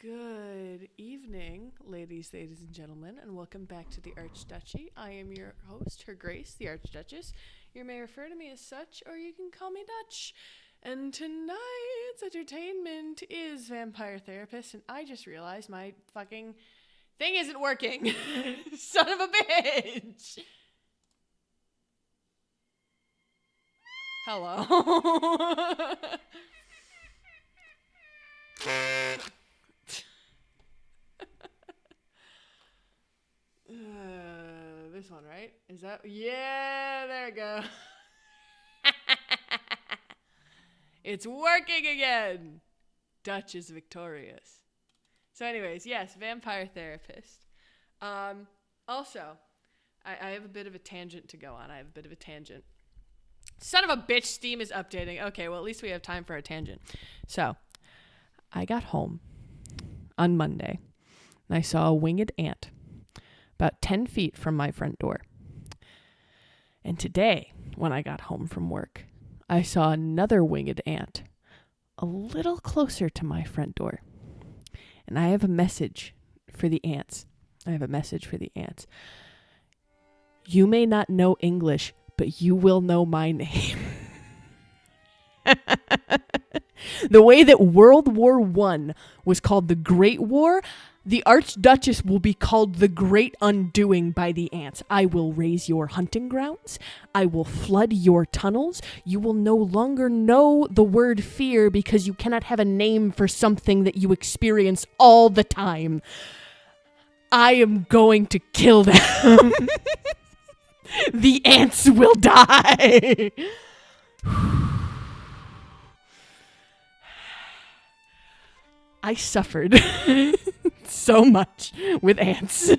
Good evening, ladies and gentlemen, and welcome back to the Archduchy. I am your host, Her Grace, the Archduchess. You may refer to me as such, or you can call me Dutch. And tonight's entertainment is Vampire Therapist, and I just realized my fucking thing isn't working. Son of a bitch! Hello. This one, right? Is that? Yeah, there we go. It's working again. Dutch is victorious. So anyways, yes, Vampire Therapist. Also, I have a bit of a tangent to go on. Son of a bitch, Steam is updating. Okay, well, at least we have time for a tangent. So, I got home on Monday, and I saw a winged ant about 10 feet from my front door. And today, when I got home from work, I saw another winged ant a little closer to my front door. And I have a message for the ants. You may not know English, but you will know my name. The way that World War I was called the Great War, the Archduchess will be called the Great Undoing by the ants. I will raise your hunting grounds. I will flood your tunnels. You will no longer know the word fear because you cannot have a name for something that you experience all the time. I am going to kill them. The ants will die. I suffered so much with ants.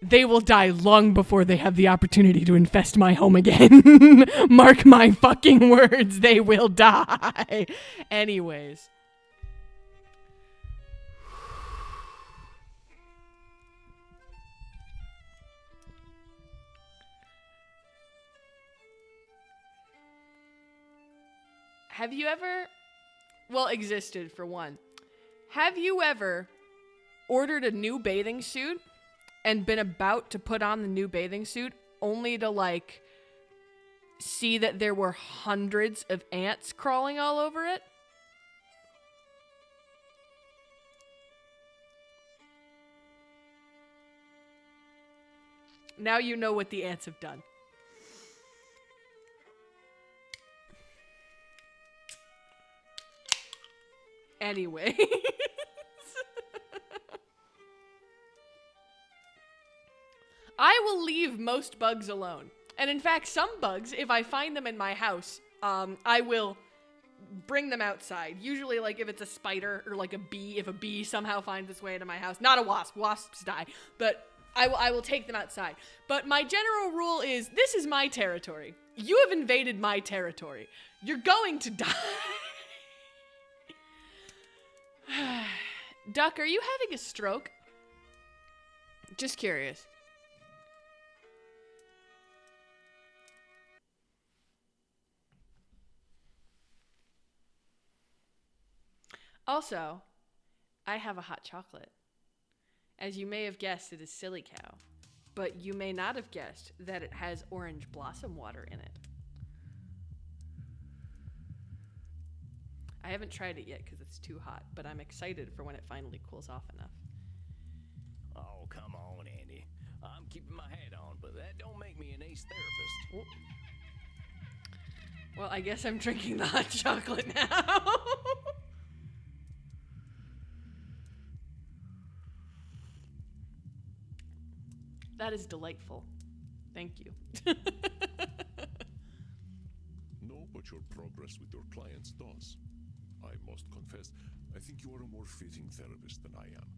They will die long before they have the opportunity to infest my home again. Mark my fucking words, they will die. Anyways. Have you ever... Well, existed, for one. Have you ever ordered a new bathing suit and been about to put on the new bathing suit only to, see that there were hundreds of ants crawling all over it? Now you know what the ants have done. Anyway. I will leave most bugs alone. And in fact, some bugs, if I find them in my house, I will bring them outside. Usually, if it's a spider or a bee, if a bee somehow finds its way into my house. Not a wasp. Wasps die. But I will take them outside. But my general rule is, this is my territory. You have invaded my territory. You're going to die. Duck, are you having a stroke? Just curious. Also, I have a hot chocolate. As you may have guessed, it is Silly Cow. But you may not have guessed that it has orange blossom water in it. I haven't tried it yet because it's too hot, but I'm excited for when it finally cools off enough. Oh, come on, Andy. I'm keeping my hat on, but that don't make me an ace therapist. Well, I guess I'm drinking the hot chocolate now. That is delightful. Thank you. No, but your progress with your clients does. I must confess, I think you are a more fitting therapist than I am.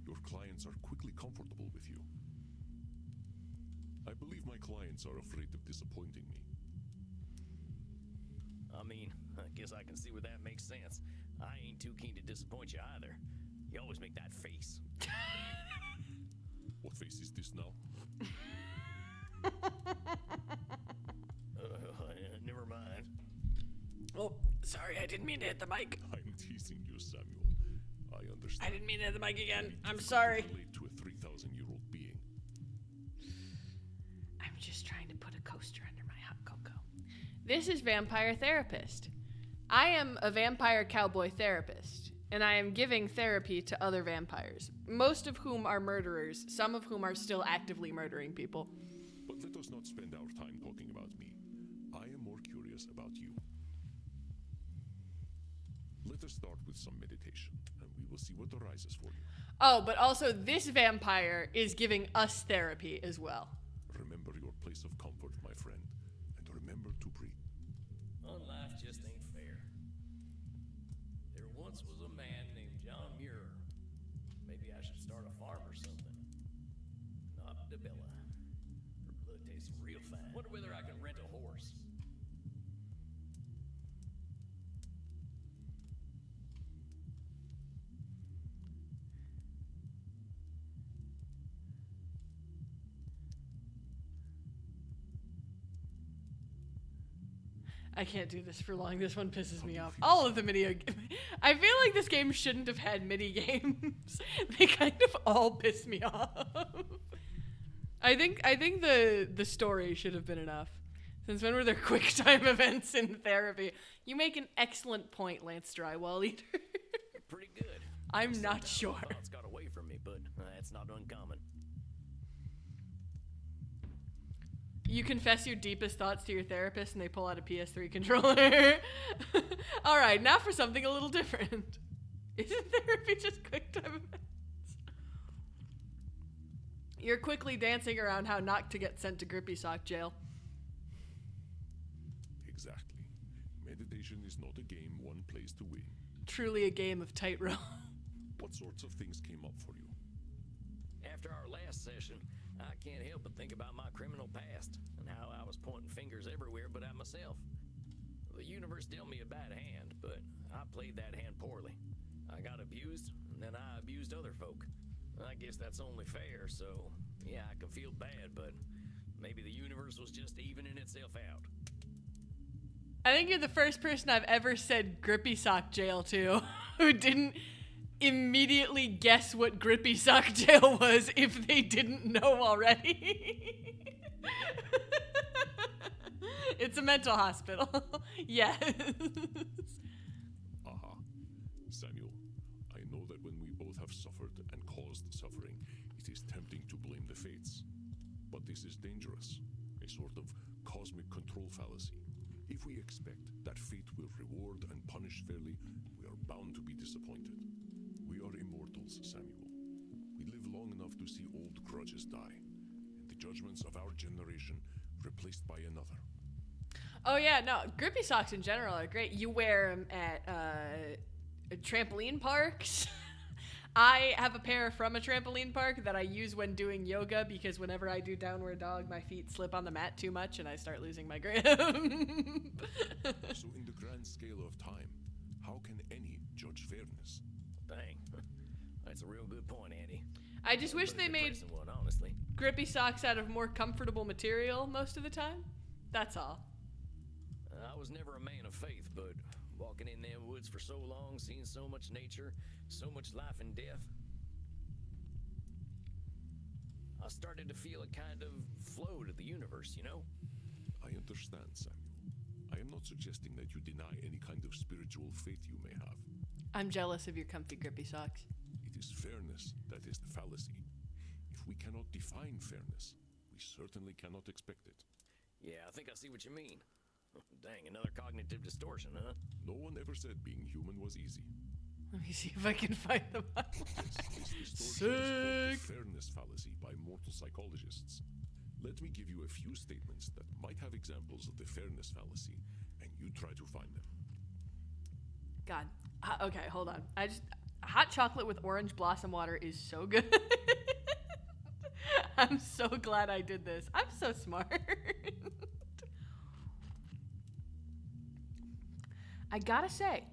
Your clients are quickly comfortable with you. I believe my clients are afraid of disappointing me. I guess I can see where that makes sense. I ain't too keen to disappoint you either. You always make that face. What face is this now? Never mind. Oh, sorry, I didn't mean to hit the mic. I'm teasing you, understand. I didn't mean to hit the mic again. It's I'm difficult sorry. to relate to a 3,000-year-old being. I'm just trying to put a coaster under my hot cocoa. This is Vampire Therapist. I am a vampire cowboy therapist, and I am giving therapy to other vampires, most of whom are murderers, some of whom are still actively murdering people. But let us not spend our time talking about me. I am more curious about you. Let us start with some meditation, and we will see what arises for you. Oh, but also this vampire is giving us therapy as well. Remember your place of comfort, my friend, and remember to breathe. Life just ain't fair. There once was a man named John Muir. Maybe I should start a farm or something. Not Debella. Her blood tastes real fine. Wonder whether I can rent a horse. I can't do this for long. This one pisses me off. All of the I feel like this game shouldn't have had mini games. They kind of all piss me off. I think the story should have been enough. Since when were there quick time events in therapy? You make an excellent point, Lance Drywall Eater. Pretty good. I'm not Sometimes sure. my thoughts got away from me, but that's not uncommon. You confess your deepest thoughts to your therapist and they pull out a PS3 controller. All right, now for something a little different. Isn't therapy just quick time events? You're quickly dancing around how not to get sent to Grippy Sock jail. Exactly. Meditation is not a game one plays to win. Truly a game of tightrope. What sorts of things came up for you? After our last session, I can't help but think about my criminal past and how I was pointing fingers everywhere but at myself. The universe dealt me a bad hand, but I played that hand poorly. I got abused, and then I abused other folk. I guess that's only fair, so yeah, I can feel bad, but maybe the universe was just evening itself out. I think you're the first person I've ever said Grippy Sock jail to who didn't immediately guess what Grippy Sock jail was if they didn't know already. It's a mental hospital. Yes. Aha. Samuel, I know that when we both have suffered and caused suffering, it is tempting to blame the fates. But this is dangerous, a sort of cosmic control fallacy. If we expect that fate will reward and punish fairly, we are bound to be disappointed. We are immortals, Samuel. We live long enough to see old grudges die, and the judgments of our generation replaced by another. Oh yeah, no, Grippy Socks in general are great. You wear them at trampoline parks. I have a pair from a trampoline park that I use when doing yoga because whenever I do downward dog, my feet slip on the mat too much and I start losing my grip. So in the grand scale of time, how can any judge fairness? Dang. That's a real good point, Andy. I just wish But a they made depressing one, honestly. Grippy Socks out of more comfortable material most of the time. That's all. I was never a man of faith, but walking in them woods for so long, seeing so much nature, so much life and death, I started to feel a kind of flow to the universe, you know? I understand, Samuel. I am not suggesting that you deny any kind of spiritual faith you may have. I'm jealous of your comfy Grippy Socks. It is fairness that is the fallacy. If we cannot define fairness, we certainly cannot expect it. Yeah, I think I see what you mean. Dang, another cognitive distortion, huh? No one ever said being human was easy. Let me see if I can find them. This distortion is called the fairness fallacy by mortal psychologists. Let me give you a few statements that might have examples of the fairness fallacy, and you try to find them. God. Okay, hold on. Hot chocolate with orange blossom water is so good. I'm so glad I did this. I'm so smart. I gotta say,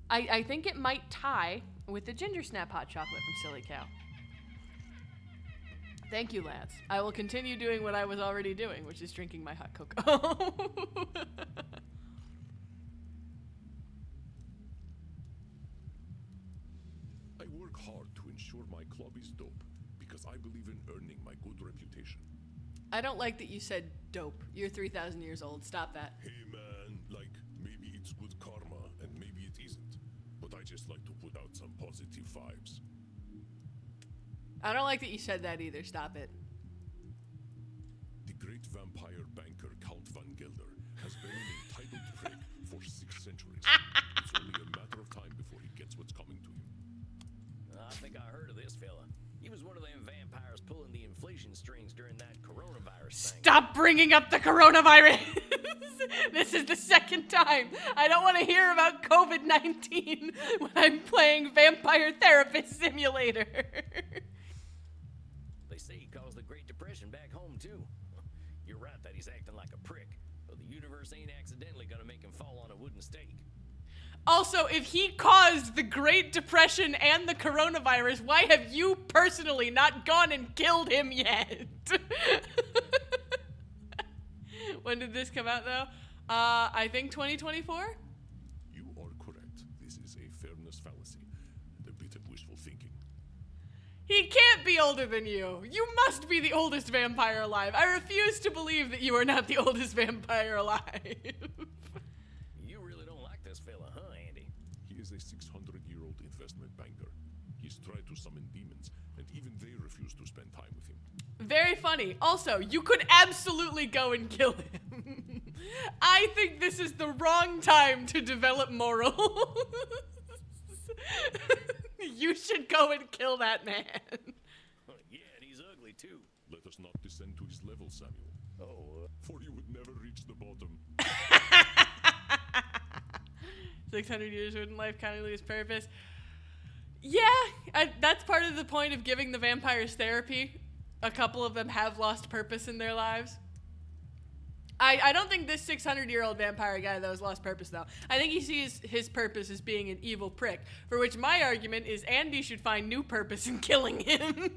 I think it might tie with the Ginger Snap hot chocolate from Silly Cow. Thank you, Lance. I will continue doing what I was already doing, which is drinking my hot cocoa. sure my club is dope, because I believe in earning my good reputation. I don't like that you said dope. You're 3,000 years old. Stop that. Hey man, like, maybe it's good karma, and maybe it isn't. But I just like to put out some positive vibes. I don't like that you said that either. Stop it. The great vampire banker Count Van Gelder has been an entitled prick for 6 centuries. It's only a matter of time before he gets what's coming to him. I think I heard of this fella. He was one of them vampires pulling the inflation strings during that coronavirus thing. Stop bringing up the coronavirus. This is the second time. I don't want to hear about COVID-19 when I'm playing Vampire Therapist Simulator. They say he caused the Great Depression back home, too. You're right that he's acting like a prick, but the universe ain't accidentally gonna make him fall on a wooden stake. Also, if he caused the Great Depression and the coronavirus, why have you personally not gone and killed him yet? When did this come out, though? I think 2024? You are correct. This is a fairness fallacy and a bit of wishful thinking. He can't be older than you. You must be the oldest vampire alive. I refuse to believe that you are not the oldest vampire alive. You really don't like this fella, huh, Andy? He is a 600-year-old investment banker. He's tried to summon demons, and even they refuse to spend time with him. Very funny. Also, you could absolutely go and kill him. I think this is the wrong time to develop morals. You should go and kill that man. Yeah, and he's ugly, too. Let us not descend to his level, Samuel. Oh, For you would never reach the bottom. 600 years wouldn't life kind of lose purpose? Yeah, that's part of the point of giving the vampires therapy. A couple of them have lost purpose in their lives. I don't think this 600-year-old vampire guy, though, has lost purpose, though. I think he sees his purpose as being an evil prick, for which my argument is Andy should find new purpose in killing him.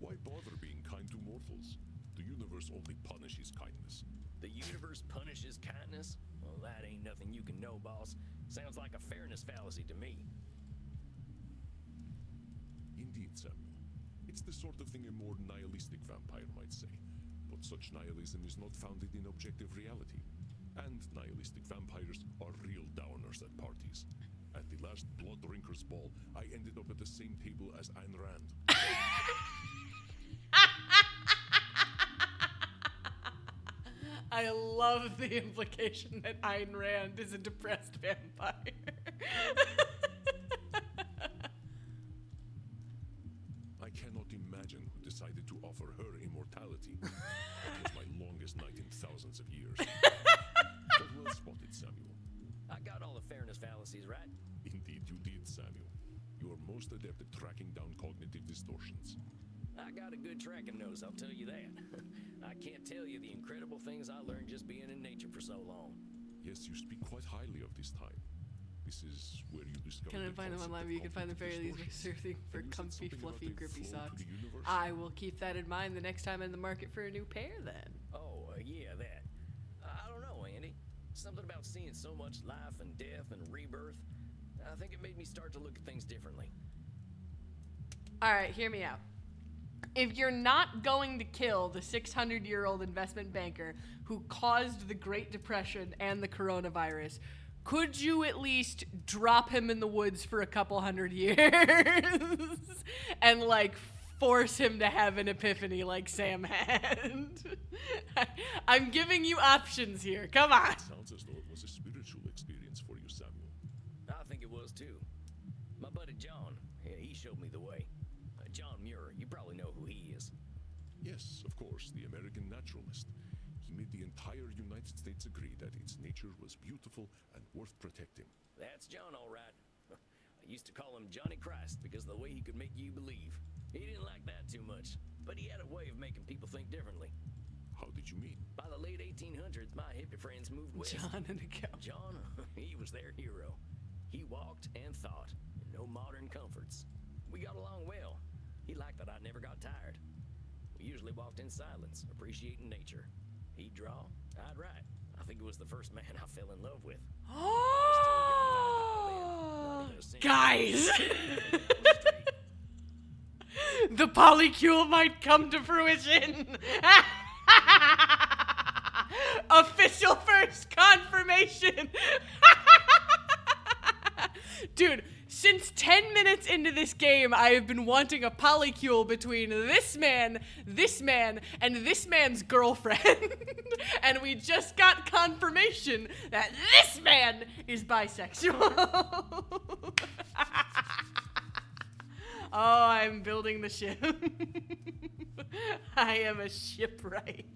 Why bother being kind to mortals? The universe only punishes kindness. the universe punishes kindness? Well, that ain't nothing you can know, boss. Sounds like a fairness fallacy to me. Indeed, Samuel. It's the sort of thing a more nihilistic vampire might say. But such nihilism is not founded in objective reality. And nihilistic vampires are real downers at parties. At the last Blood Drinkers Ball, I ended up at the same table as Ayn Rand. I love the implication that Ayn Rand is a depressed vampire. I cannot imagine who decided to offer her immortality. That was my longest night in thousands of years. But well spotted, Samuel. I got all the fairness fallacies right. Indeed you did, Samuel. You are most adept at tracking down cognitive distortions. I got a good tracking nose, I'll tell you that. I can't tell you the incredible things I learned just being in nature for so long. Yes, you speak quite highly of this time. This is where you discover. Can I find them online? You can find them very easily searching for comfy, fluffy, grippy socks. I will keep that in mind the next time I'm in the market for a new pair, then. Oh, yeah, that. I don't know, Andy. Something about seeing so much life and death and rebirth. I think it made me start to look at things differently. All right, hear me out. If you're not going to kill the 600-year-old investment banker who caused the Great Depression and the coronavirus, could you at least drop him in the woods for a couple hundred years and, like, force him to have an epiphany like Sam had? I'm giving you options here. Come on. It sounds as though it was a spiritual experience for you, Samuel. I think it was, too. My buddy John, yeah, he showed me the way. John Muir, you probably know who he is. Yes, of course, the American naturalist. He made the entire United States agree that its nature was beautiful and worth protecting. That's John, all right. I used to call him Johnny Christ because of the way he could make you believe. He didn't like that too much, but he had a way of making people think differently. How did you mean? By the late 1800s, my hippie friends moved west. John and a cow. John, he was their hero. He walked and thought, no modern comforts. We got along well. He liked that I never got tired. We usually walked in silence, appreciating nature. He'd draw, I'd write. I think it was the first man I fell in love with. Guys! The polycule might come to fruition. Official first confirmation. Dude, since 10 minutes into this game, I have been wanting a polycule between this man, and this man's girlfriend. And we just got confirmation that this man is bisexual. Oh, I'm building the ship. I am a shipwright.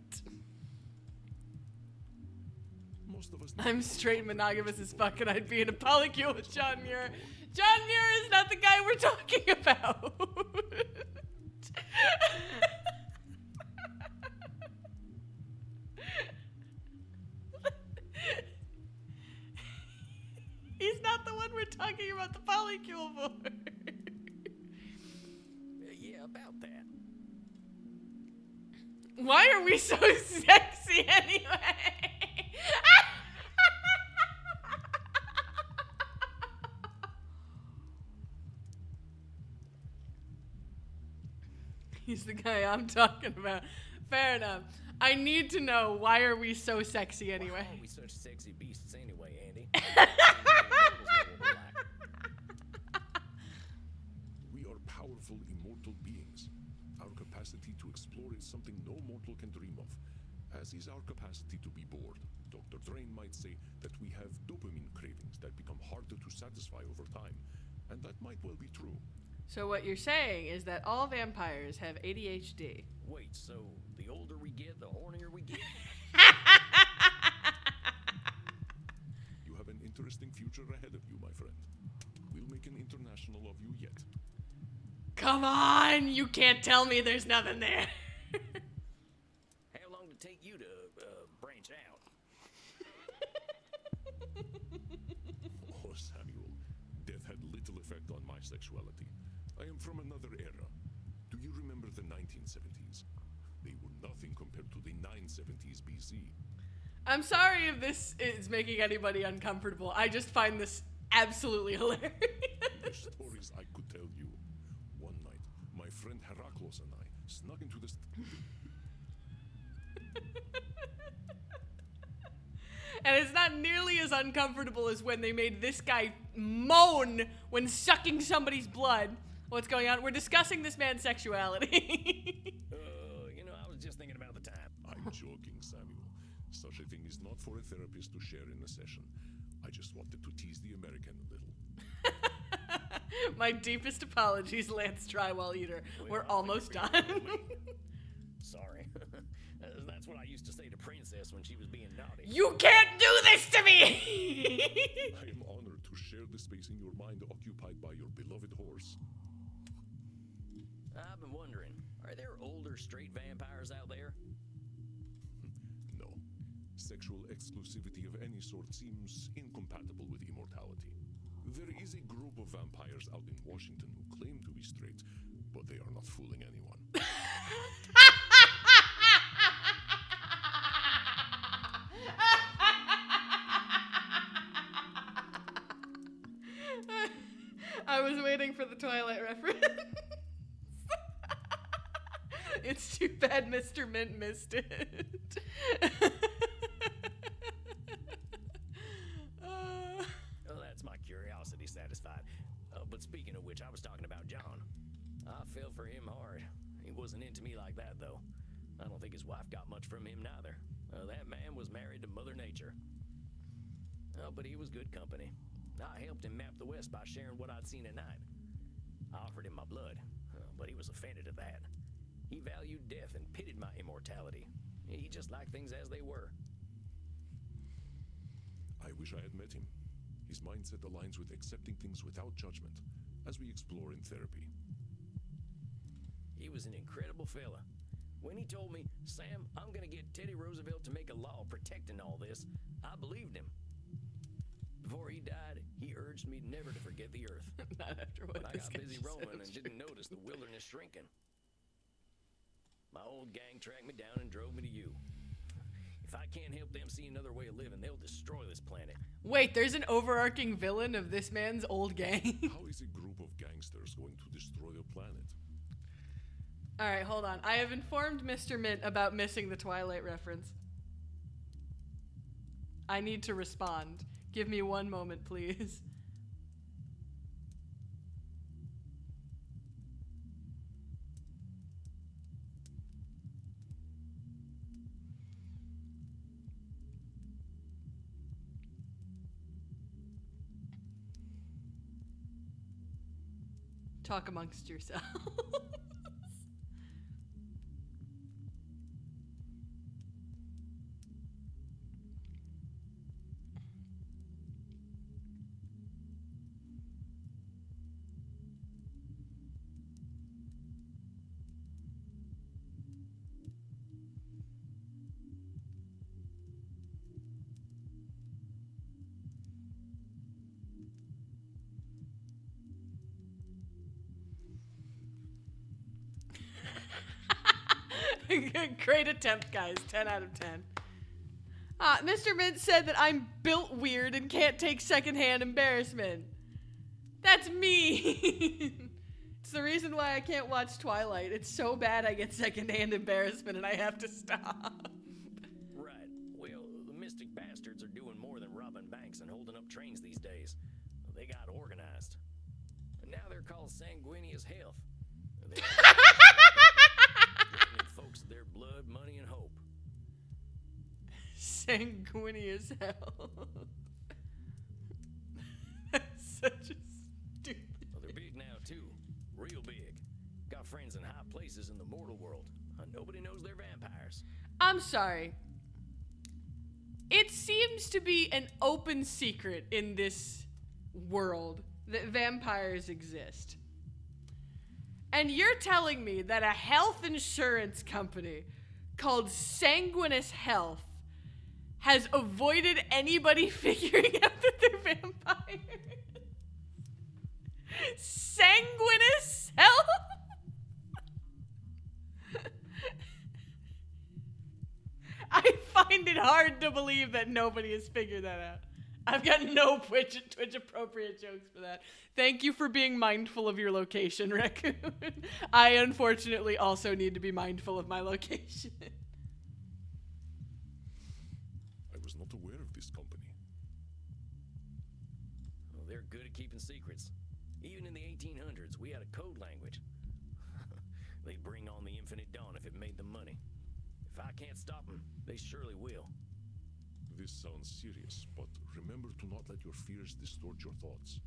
Most of us I'm straight monogamous as fuck, and I'd be in a polycule with John Muir. John Muir is not the guy we're talking about. He's not the one we're talking about the polycule for. Yeah, about that. Why are we so sexy anyway? He's the guy I'm talking about. Fair enough. I need to know, why are we so sexy anyway? Why are we such sexy beasts anyway, Andy? We are powerful, immortal beings. Our capacity to explore is something no mortal can dream of, as is our capacity to be bored. Dr. Drain might say that we have dopamine cravings that become harder to satisfy over time, and that might well be true. So what you're saying is that all vampires have ADHD. Wait, so the older we get, the hornier we get? You have an interesting future ahead of you, my friend. We'll make an international of you yet. Come on, you can't tell me there's nothing there. How long did it take you to branch out? Oh, Samuel, death had little effect on my sexuality. I am from another era. Do you remember the 1970s? They were nothing compared to the 970s BC. I'm sorry if this is making anybody uncomfortable. I just find this absolutely hilarious. The stories I could tell you. One night, my friend Heraclos and I snuck into the... And it's not nearly as uncomfortable as when they made this guy moan when sucking somebody's blood. What's going on? We're discussing this man's sexuality. I was just thinking about the time. I'm joking, Samuel. Such a thing is not for a therapist to share in a session. I just wanted to tease the American a little. My deepest apologies, Lance Drywall Eater. Well, We're almost done. Sorry. That's what I used to say to Princess when she was being naughty. You can't do this to me! I am honored to share the space in your mind occupied by your beloved horse. I've been wondering, are there older straight vampires out there? No. Sexual exclusivity of any sort seems incompatible with immortality. There is a group of vampires out in Washington who claim to be straight, but they are not fooling anyone. I was waiting for the Twilight reference. It's too bad Mr. Mint missed it. Well, that's my curiosity satisfied. But speaking of which, I was talking about John. I fell for him hard. He wasn't into me like that, though. I don't think his wife got much from him, neither. That man was married to Mother Nature. But he was good company. I helped him map the West by sharing what I'd seen at night. I offered him my blood, but he was offended at that. He valued death and pitied my immortality. He just liked things as they were. I wish I had met him. His mindset aligns with accepting things without judgment, as we explore in therapy. He was an incredible fella. When he told me, Sam, I'm gonna get Teddy Roosevelt to make a law protecting all this, I believed him. Before he died, he urged me never to forget the earth. Not after what But I this got guy busy just roaming said. and didn't notice the wilderness shrinking. My old gang tracked me down and drove me to you. If I can't help them see another way of living, they'll destroy this planet. Wait, there's an overarching villain of this man's old gang. How is a group of gangsters going to destroy a planet? All right, hold on. I have informed Mr. Mint about missing the Twilight reference. I need to respond. Give me one moment, please. Talk amongst yourselves. Great attempt, guys. 10 out of 10. Mr. Mint said that I'm built weird and can't take secondhand embarrassment. That's me. It's the reason why I can't watch Twilight. It's so bad I get secondhand embarrassment and I have to stop. Right. Well, the mystic bastards are doing more than robbing banks and holding up trains these days. They got organized. And now they're called Sanguinius Health. They're giving folks their blood, money, and hope. Sanguinius hell. That's such a stupid. Well, they're big now, too. Real big. Got friends in high places in the mortal world. Nobody knows they're vampires. I'm sorry. It seems to be an open secret in this world that vampires exist. And you're telling me that a health insurance company called Sanguinus Health has avoided anybody figuring out that they're vampires? Sanguinus Health? I find it hard to believe that nobody has figured that out. I've got no Twitch appropriate jokes for that. Thank you for being mindful of your location, Raccoon. I unfortunately also need to be mindful of my location. I was not aware of this company. Well, they're good at keeping secrets. Even in the 1800s, we had a code language. They'd bring on the infinite dawn if it made them money. If I can't stop them, they surely will. This sounds serious, but remember to not let your fears distort your thoughts.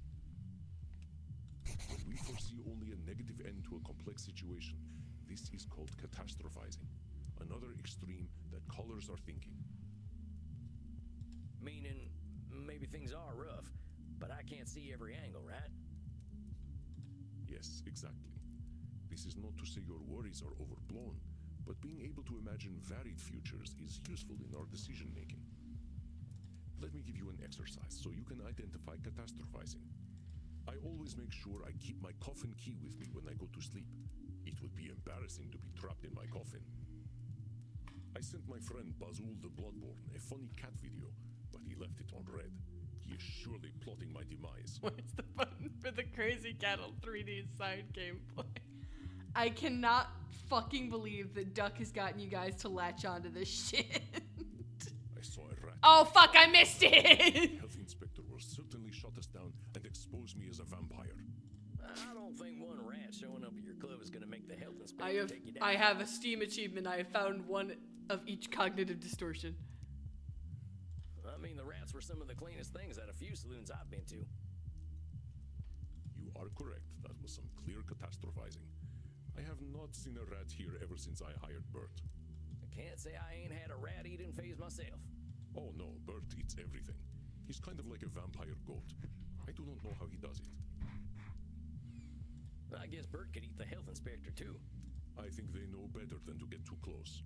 When we foresee only a negative end to a complex situation, this is called catastrophizing, another extreme that colors our thinking. Meaning, maybe things are rough, but I can't see every angle, right? Yes, exactly. This is not to say your worries are overblown, but being able to imagine varied futures is useful in our decision making. Let me give you an exercise so you can identify catastrophizing. I always make sure I keep my coffin key with me when I go to sleep. It would be embarrassing to be trapped in my coffin. I sent my friend Bazul the Bloodborne a funny cat video, but he left it on red. He is surely plotting my demise. Where's the button for the Crazy Cattle 3D side gameplay? I cannot fucking believe that Duck has gotten you guys to latch onto this shit. I saw a rat. Oh fuck, I missed The it! health inspector will certainly shut us down and expose me as a vampire. I don't think one rat showing up at your club is going to make the health inspector take you down. I have a Steam achievement. I have found one of each cognitive distortion. I mean, the rats were some of the cleanest things at a few saloons I've been to. You are correct. That was some clear catastrophizing. I have not seen a rat here ever since I hired Bert. I can't say I ain't had a rat-eating phase myself. Oh no, Bert eats everything. He's kind of like a vampire goat. I do not know how he does it. I guess Bert could eat the health inspector too. I think they know better than to get too close.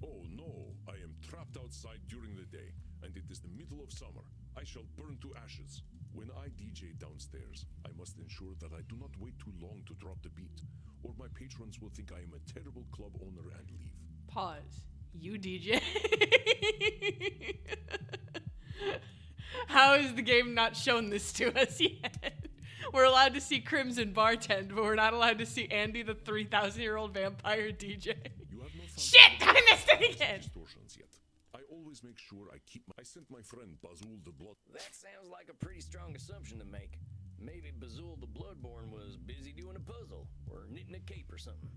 Oh no, I am trapped outside during the day, and it is the middle of summer. I shall burn to ashes. When I DJ downstairs, I must ensure that I do not wait too long to drop the beat, or my patrons will think I am a terrible club owner and leave. Pause. You DJ? How has the game not shown this to us yet? We're allowed to see Crimson bartend, but we're not allowed to see Andy, the 3,000-year-old vampire DJ. You have no Shit! I missed it again! distortions yet. I always make sure I keep I sent my friend Bazul the Blood. That sounds like a pretty strong assumption to make. Maybe Bazul the Bloodborne was busy doing a puzzle, or knitting a cape or something.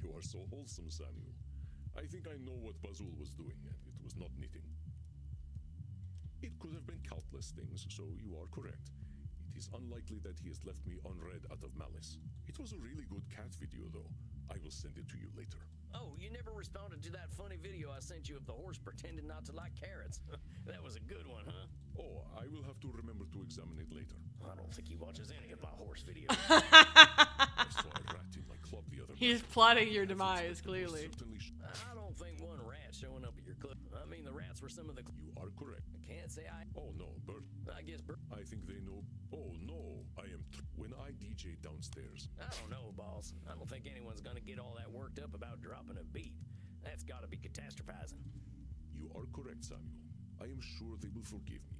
You are so wholesome, Samuel. I think I know what Bazul was doing, and it was not knitting. It could have been countless things, so you are correct. It is unlikely that he has left me unread out of malice. It was a really good cat video, though. I will send it to you later. Oh, you never responded to that funny video I sent you of the horse pretending not to like carrots. That was a good one, huh? Oh, I will have to remember to examine it later. I don't think he watches any of my horse videos. I saw a rat in my club the other He's night. plotting your I demise, suspect it was clearly. certainly I don't think one rat showing up at your club. I mean, the rats were some of the. You are correct. I can't say I. Oh no, Bert. I guess. I think they know. Oh no, I am. When I DJ downstairs, I don't know, boss. I don't think anyone's gonna get all that worked up about dropping a beat. That's gotta be catastrophizing. you are correct, Samuel. I am sure they will forgive me.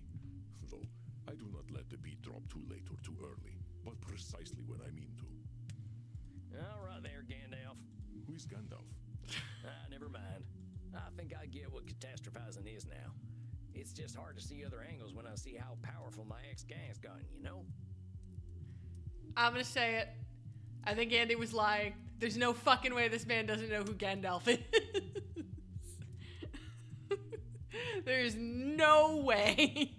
Though, I do not let the beat drop too late or too early, but precisely when I mean to. All right there, Gandalf. Who is Gandalf? Never mind. I think I get what catastrophizing is now. It's just hard to see other angles when I see how powerful my ex-gang's gotten, you know? I'm gonna say it. I think Andy was lying. There's no fucking way this man doesn't know who Gandalf is. There's no way.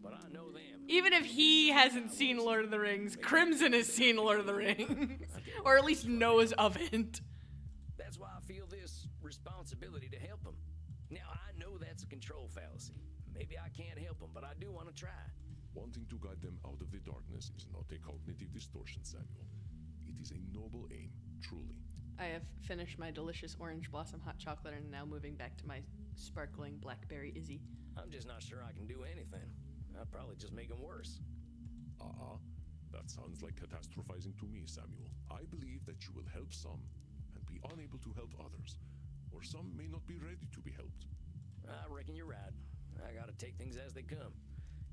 But I know them. Even if he hasn't seen Lord of the Rings, Crimson has seen Lord of the Rings. Or at least knows of it. That's why I feel this responsibility to help them. Now, I know that's a control fallacy. Maybe I can't help them, but I do want to try. Wanting to guide them out of the darkness is not a cognitive distortion, Samuel. It is a noble aim, truly. I have finished my delicious orange blossom hot chocolate and now moving back to my sparkling blackberry Izzy. I'm just not sure I can do anything. I'd probably just make them worse. That sounds like catastrophizing to me, Samuel. I believe that you will help some and be unable to help others, or some may not be ready to be helped. I reckon you're right. I gotta take things as they come.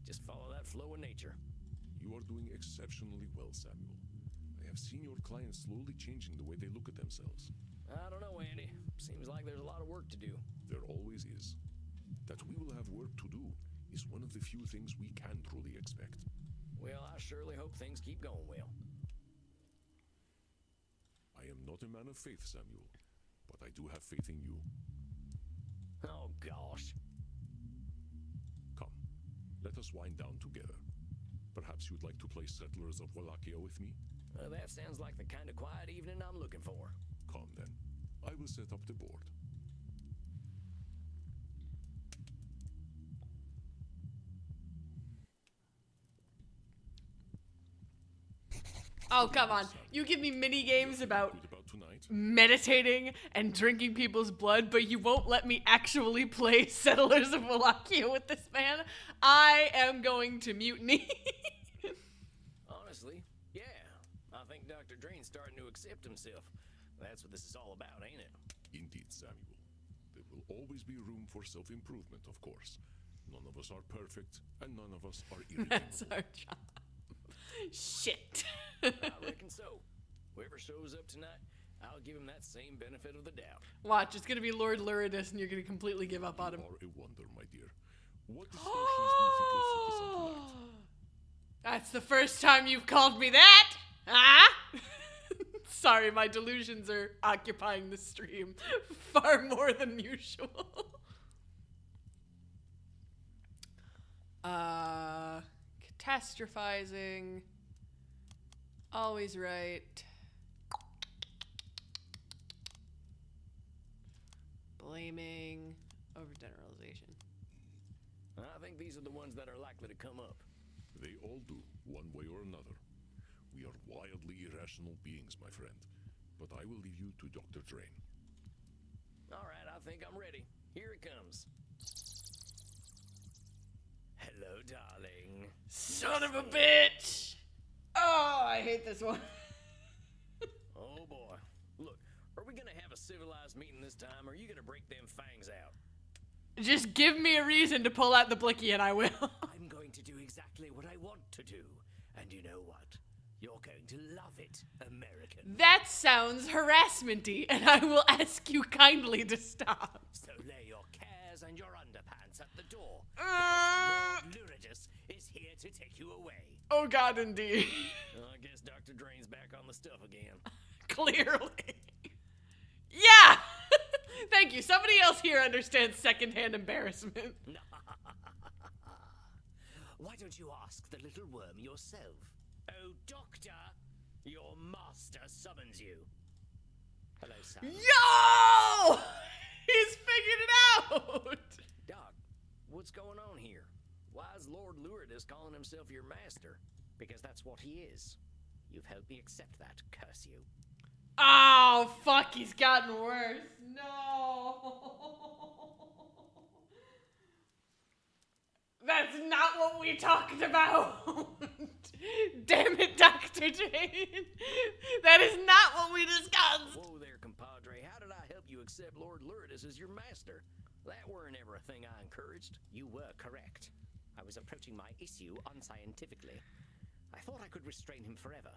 Just follow that flow of nature. You are doing exceptionally well, Samuel. I have seen your clients slowly changing the way they look at themselves. I don't know, Andy. Seems like there's a lot of work to do. There always is. That we will have work to do is one of the few things we can truly expect. Well, I surely hope things keep going well. I am not a man of faith, Samuel, but I do have faith in you. Oh, gosh. Come, let us wind down together. Perhaps you'd like to play Settlers of Wallachia with me? That sounds like the kind of quiet evening I'm looking for. Come then. I will set up the board. Oh, come on. You give me mini games about Good about tonight? meditating and drinking people's blood, but you won't let me actually play Settlers of Wallachia with this man. I am going to mutiny. Honestly, yeah. I think Dr. Drain's starting to accept himself. That's what this is all about, ain't it? Indeed, Samuel. There will always be room for self-improvement, of course. None of us are perfect, and none of us are irredeemable. That's our job. Shit. I reckon so. Whoever shows up tonight, I'll give him that same benefit of the doubt. Watch, it's going to be Lord Luridus, and you're going to completely give up on him. You are a wonder, my dear. What distortions do you think you'll focus on tonight? That's the first time you've called me that. Ah? Sorry, my delusions are occupying the stream far more than usual. Catastrophizing. Always right. Blaming. Overgeneralization. I think these are the ones that are likely to come up. They all do, one way or another. We are wildly irrational beings, my friend. But I will leave you to Dr. Drain. All right, I think I'm ready. Here it comes. Hello, darling. Son of a bitch! Oh, I hate this one. Oh, boy. Look, are we gonna have a civilized meeting this time, or are you gonna break them fangs out? Just give me a reason to pull out the blicky and I will. I'm going to do exactly what I want to do. And you know what? You're going to love it, American. That sounds harassment-y, and I will ask you kindly to stop. So lay your cares and your underpants at the door. Because Lord Luridus is here to take you away. Oh God, indeed. Well, I guess Dr. Drain's back on the stuff again. Clearly. Yeah! Thank you. Somebody else here understands secondhand embarrassment. Why don't you ask the little worm yourself? Oh, Doctor, your master summons you. Hello, son. Yo! He's figured it out! Doc, what's going on here? Why is Lord Luridus calling himself your master? Because that's what he is. You've helped me accept that, curse you. Oh, fuck, he's gotten worse. No. That's not what we talked about. Damn it, Dr. Jane. That is not what we discussed. Whoa there, compadre. How did I help you accept Lord Luridus as your master? That weren't ever a thing I encouraged. You were correct. I was approaching my issue unscientifically. I thought I could restrain him forever,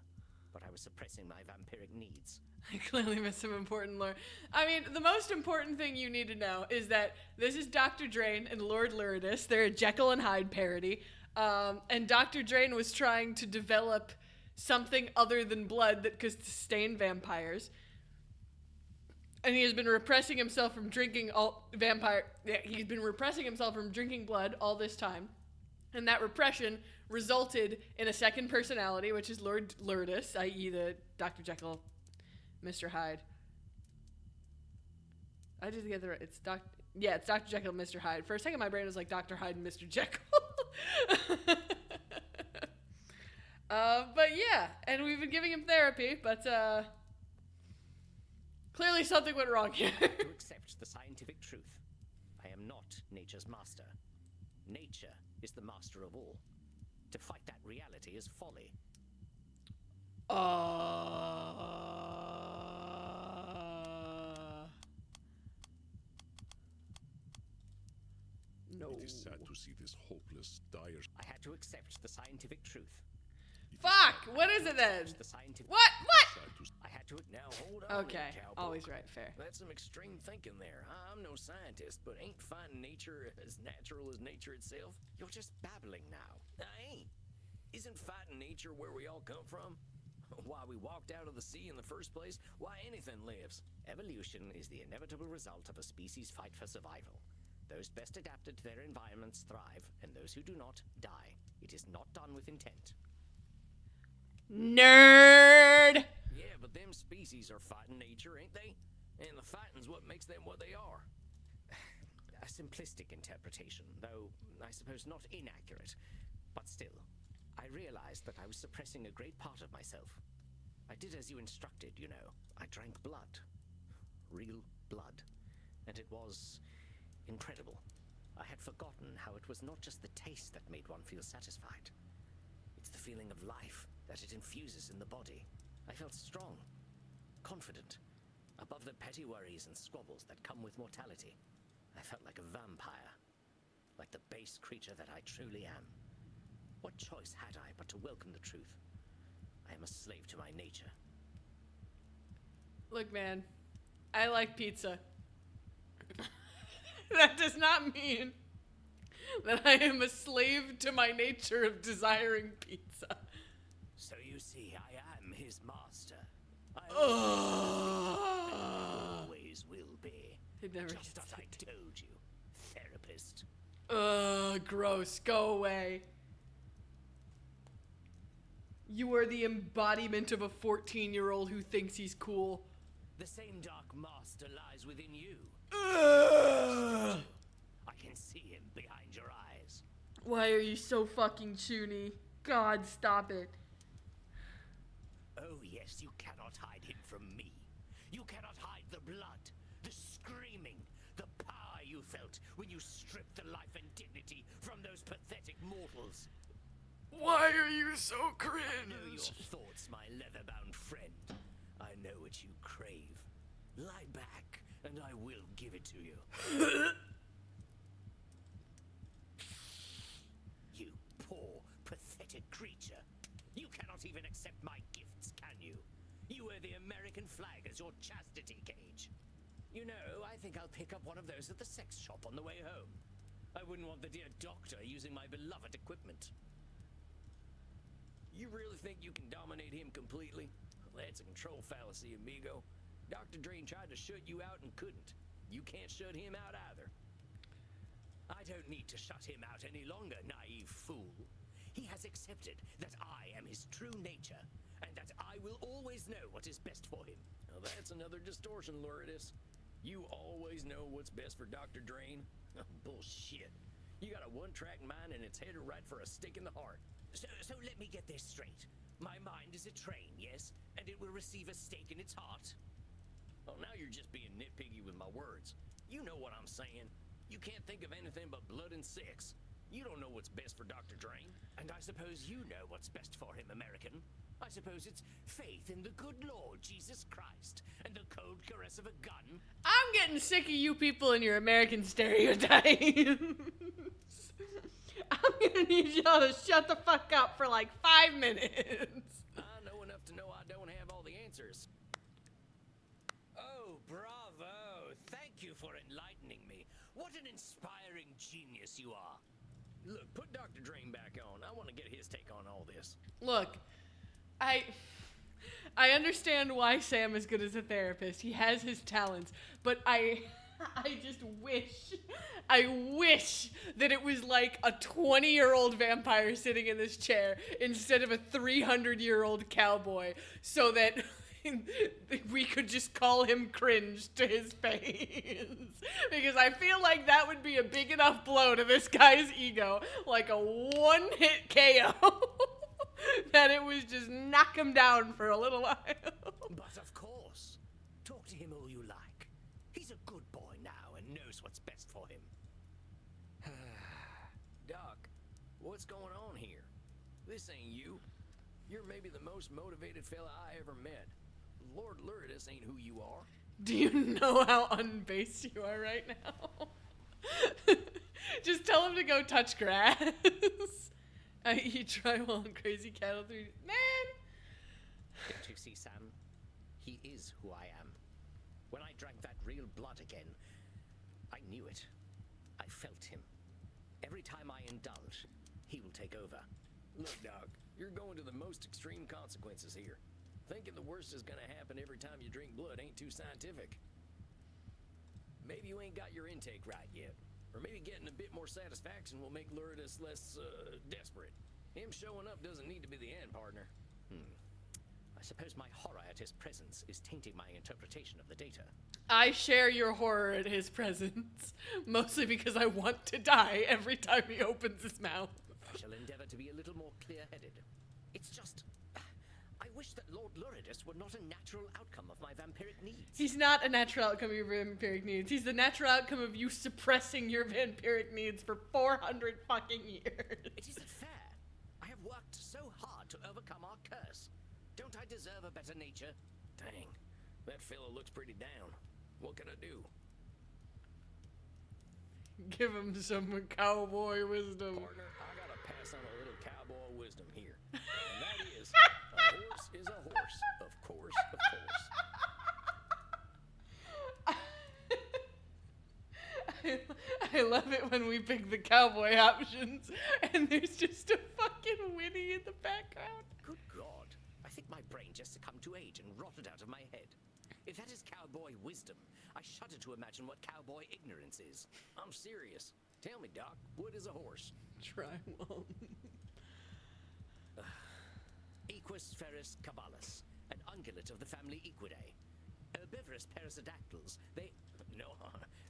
but I was suppressing my vampiric needs. I clearly missed some important lore. I mean, the most important thing you need to know is that this is Dr. Drain and Lord Luridus. They're a Jekyll and Hyde parody. And Dr. Drain was trying to develop something other than blood that could sustain vampires. And he has been repressing himself from drinking he's been repressing himself from drinking blood all this time. And that repression resulted in a second personality, which is Lord Luridus, i.e. the Dr. Jekyll, Mr. Hyde. I did get the right. It's Dr. Jekyll and Mr. Hyde. For a second, my brain was like Dr. Hyde and Mr. Jekyll. But yeah, and we've been giving him therapy, but clearly something went wrong here. To accept the scientific truth, I am not nature's master. Nature is the master of all. To fight that reality is folly. No. It is sad to see this hopeless, dire. I had to accept the scientific truth. Fuck! What is it then? The scientific. What? I had to. Now hold on. Okay, cowboy. always right, fair. That's some extreme thinking there. I'm no scientist, but ain't finding nature as natural as nature itself? You're just babbling now. I ain't. Isn't fighting nature where we all come from? Why we walked out of the sea in the first place? Why anything lives? Evolution is the inevitable result of a species' fight for survival. Those best adapted to their environments thrive, and those who do not die. It is not done with intent. Nerd! Yeah, but them species are fighting nature, ain't they? And the fighting's what makes them what they are. A simplistic interpretation, though I suppose not inaccurate. But still, I realized that I was suppressing a great part of myself. I did as you instructed, you know. I drank blood. Real blood. And it was incredible. I had forgotten how it was not just the taste that made one feel satisfied. It's the feeling of life that it infuses in the body. I felt strong, confident, above the petty worries and squabbles that come with mortality. I felt like a vampire, like the base creature that I truly am. What choice had I but to welcome the truth? I am a slave to my nature. Look, man, I like pizza. That does not mean that I am a slave to my nature of desiring pizza. So you see, I am his master. I always will be. It never Just gets as I told you, therapist. Gross. Go away. You are the embodiment of a 14-year-old who thinks he's cool. The same dark master lies within you. Ugh. I can see him behind your eyes. Why are you so fucking choony? God, stop it. Oh yes, you cannot hide him from me. You cannot hide the blood, the screaming, the power you felt when you stripped the life and dignity from those pathetic mortals. Why are you so cringe? I know your thoughts, my leather-bound friend. I know what you crave. Lie back, and I will give it to you. You poor, pathetic creature. You wear the American flag as your chastity cage. You know, I think I'll pick up one of those at the sex shop on the way home. I wouldn't want the dear doctor using my beloved equipment. You really think you can dominate him completely? Well, that's a control fallacy, amigo. Dr. Drain tried to shut you out and couldn't. You can't shut him out either. I don't need to shut him out any longer, naive fool. He has accepted that I am his true nature, and that I will always know what is best for him. Now that's another distortion, Lourdes. You always know what's best for Dr. Drain? Bullshit. You got a one-track mind and it's headed right for a stick in the heart. So let me get this straight. My mind is a train, yes? And it will receive a stake in its heart? Oh, now you're just being nitpicky with my words. You know what I'm saying. You can't think of anything but blood and sex. You don't know what's best for Dr. Drain. And I suppose you know what's best for him, American. I suppose it's faith in the good Lord Jesus Christ and the cold caress of a gun. I'm getting sick of you people and your American stereotypes. I'm gonna need y'all to shut the fuck up for like 5 minutes. I know enough to know I don't have all the answers. Oh, bravo. Thank you for enlightening me. What an inspiring genius you are. Look, put Dr. Drain back on. I want to get his take on all this. Look, I understand why Sam is good as a therapist. He has his talents, but I just wish that it was like a 20-year-old vampire sitting in this chair instead of a 300-year-old cowboy, so that we could just call him cringe to his face. Because I feel like that would be a big enough blow to this guy's ego, like a one-hit KO. That it was just knock him down for a little while. But of course, talk to him all you like. He's a good boy now and knows what's best for him. Doc, what's going on here? This ain't you. You're maybe the most motivated fella I ever met. Lord Lourdes ain't who you are. Do you know how unbased you are right now? Just tell him to go touch grass. I eat tribal and crazy cattle through. Man! Don't you see, Sam? He is who I am. When I drank that real blood again, I knew it. I felt him. Every time I indulge, he will take over. Look, Doc, you're going to the most extreme consequences here. Thinking the worst is gonna happen every time you drink blood ain't too scientific. Maybe you ain't got your intake right yet. Or maybe getting a bit more satisfaction will make Lourdes less, desperate. Him showing up doesn't need to be the end, partner. I suppose my horror at his presence is tainting my interpretation of the data. I share your horror at his presence, mostly because I want to die every time he opens his mouth. I shall endeavor to be a little more clear-headed. It's just... I wish that Lord Lourdes were not a natural outcome of my vampiric needs. He's not a natural outcome of your vampiric needs. He's the natural outcome of you suppressing your vampiric needs for 400 fucking years. It isn't fair. I have worked so hard to overcome our curse. Don't I deserve a better nature? Dang, that fella looks pretty down. What can I do? Give him some cowboy wisdom. Partner, I gotta pass on a little cowboy wisdom here. And that is, a horse is a horse. Of course, of course. I love it when we pick the cowboy options and there's just a fucking Winnie in the background. Good God. I think my brain just succumbed to age and rotted out of my head. If that is cowboy wisdom, I shudder to imagine what cowboy ignorance is. I'm serious. Tell me, Doc, what is a horse? Try one. Equus ferus caballus, an ungulate of the family Equidae. Herbivorous perissodactyls, they...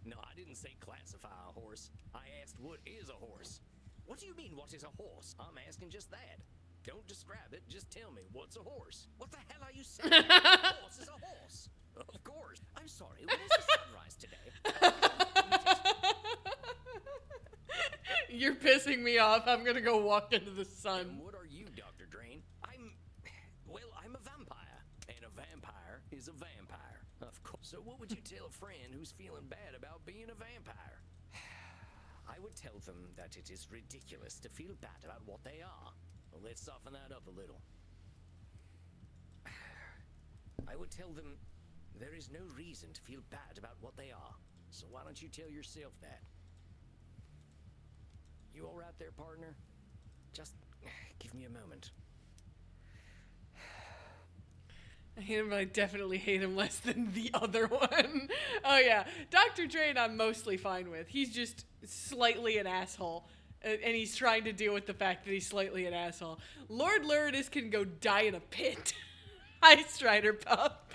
No, I didn't say classify a horse. I asked what is a horse. What do you mean, what is a horse? I'm asking just that. Don't describe it, just tell me, what's a horse? What the hell are you saying? A horse is a horse. Of course. I'm sorry, when is the sunrise today? You're pissing me off. I'm gonna go walk into the sun. And what are you, Dr. Drain? I'm a vampire. And a vampire is a vampire. Of course. So what would you tell a friend who's feeling bad about being a vampire? I would tell them that it is ridiculous to feel bad about what they are. Well, let's soften that up a little. I would tell them there is no reason to feel bad about what they are. So why don't you tell yourself that? You all right there, partner? Just give me a moment. I hate him, but I definitely hate him less than the other one. Oh yeah, Dr. Drain I'm mostly fine with. He's just slightly an asshole. And he's trying to deal with the fact that he's slightly an asshole. Lord Luridus can go die in a pit. Hi, Strider Pup.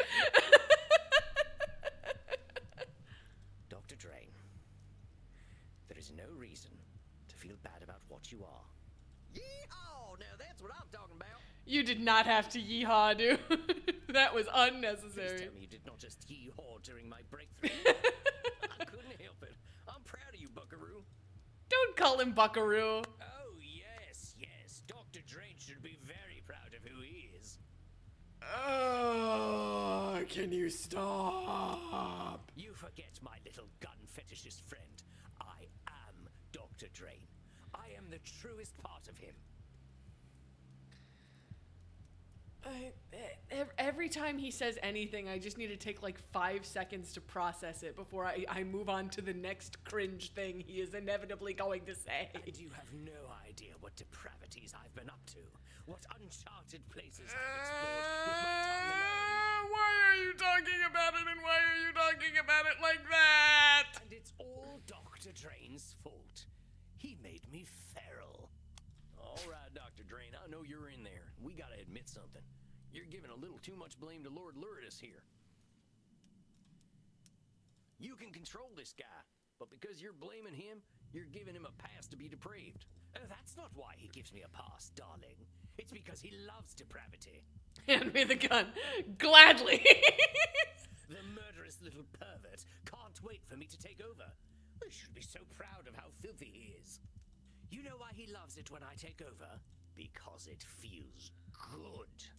Dr. Drain, there is no reason to feel bad about what you are. Yeehaw! Now that's what I'm talking about. You did not have to yeehaw, dude. That was Please unnecessary. tell me you did not just yeehaw during my breakthrough. I couldn't help it. I'm proud of you, Buckaroo. Don't call him Buckaroo. Oh, yes, yes. Dr. Drain should be very proud of who he is. Oh, can you stop? You forget, my little gun fetishist friend. I am Dr. Drain. I am the truest part of him. Every time he says anything, I just need to take like 5 seconds to process it before I move on to the next cringe thing he is inevitably going to say. And you have no idea what depravities I've been up to. What uncharted places I've explored with my tongue alone. Why are you talking about it, and why are you talking about it like that? And it's all Dr. Drain's fault. He made me feral. All right, Dr. Drain, I know you're in there. We gotta admit something. You're giving a little too much blame to Lord Luridus here. You can control this guy, but because you're blaming him, you're giving him a pass to be depraved. That's not why he gives me a pass, darling. It's because he loves depravity. Hand me the gun. Gladly. The murderous little pervert can't wait for me to take over. I should be so proud of how filthy he is. You know why he loves it when I take over? Because it feels good.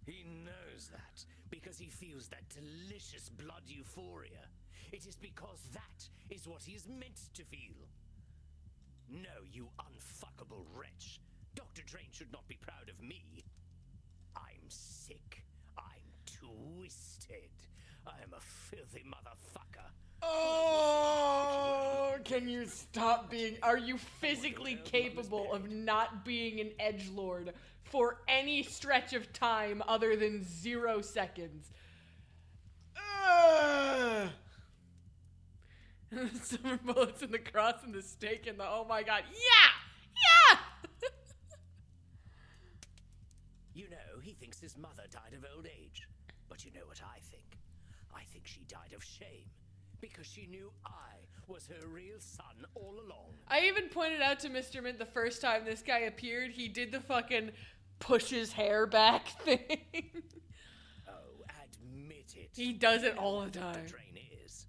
He knows that because he feels that delicious blood euphoria. It is because that is what he is meant to feel. No, you unfuckable wretch. Dr. Drain should not be proud of me. I'm sick. I'm twisted. I am a filthy motherfucker. Oh, can you stop being... Are you physically capable of not being an edgelord for any stretch of time other than 0 seconds? The silver bullets and the cross and the stake and the oh my god. Yeah! Yeah! You know, he thinks his mother died of old age. But you know what I think? I think she died of shame. Because she knew I was her real son all along. I even pointed out to Mr. Mint the first time this guy appeared, he did the fucking push his hair back thing. Oh, admit it. He does it all the time. Dr. Drain is.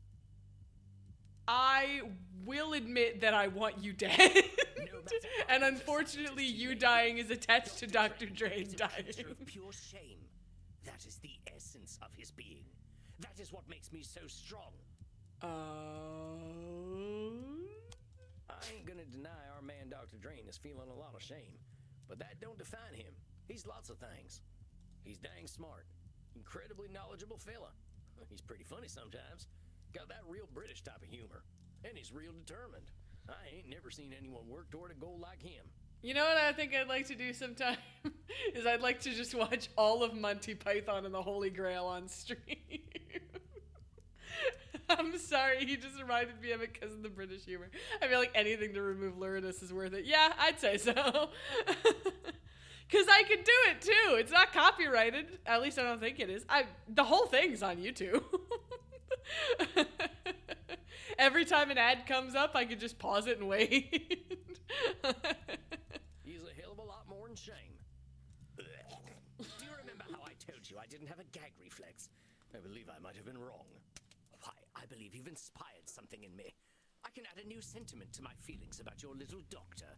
I will admit that I want you dead. No matter how And unfortunately, you dying is attached to Dr. Drain is a dying. creature of pure shame. That is the essence of his being. That is what makes me so strong. I ain't gonna deny our man Dr. Drain is feeling a lot of shame, but that don't define him. He's lots of things. He's dang smart, incredibly knowledgeable fella. He's pretty funny sometimes. Got that real British type of humor, and he's real determined. I ain't never seen anyone work toward a goal like him. You know what I think I'd like to do sometime? Is I'd like to just watch all of Monty Python and the Holy Grail on stream. I'm sorry, he just reminded me of it because of the British humor. I feel like anything to remove Luridus is worth it. Yeah, I'd say so. Because I could do it too. It's not copyrighted. At least I don't think it is. The whole thing's on YouTube. Every time an ad comes up, I could just pause it and wait. He's a hell of a lot more than shame. Do you remember how I told you I didn't have a gag reflex? I believe I might have been wrong. Why, I believe you've inspired something in me. I can add a new sentiment to my feelings about your little doctor.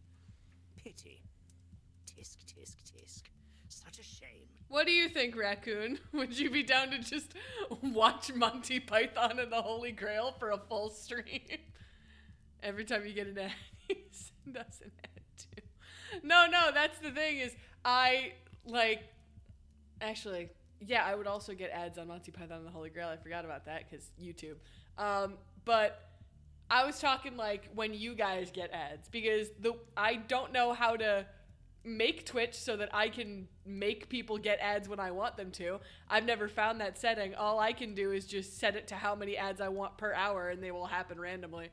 Pity. Tisk, tisk, tisk. Such a shame. What do you think, Raccoon? Would you be down to just watch Monty Python and the Holy Grail for a full stream? Every time you get an ad, you send us an ad too. No, that's the thing is, actually, Yeah, I would also get ads on Monty Python and the Holy Grail. I forgot about that because YouTube. But I was talking like when you guys get ads because I don't know how to make Twitch so that I can make people get ads when I want them to. I've never found that setting. All I can do is just set it to how many ads I want per hour and they will happen randomly.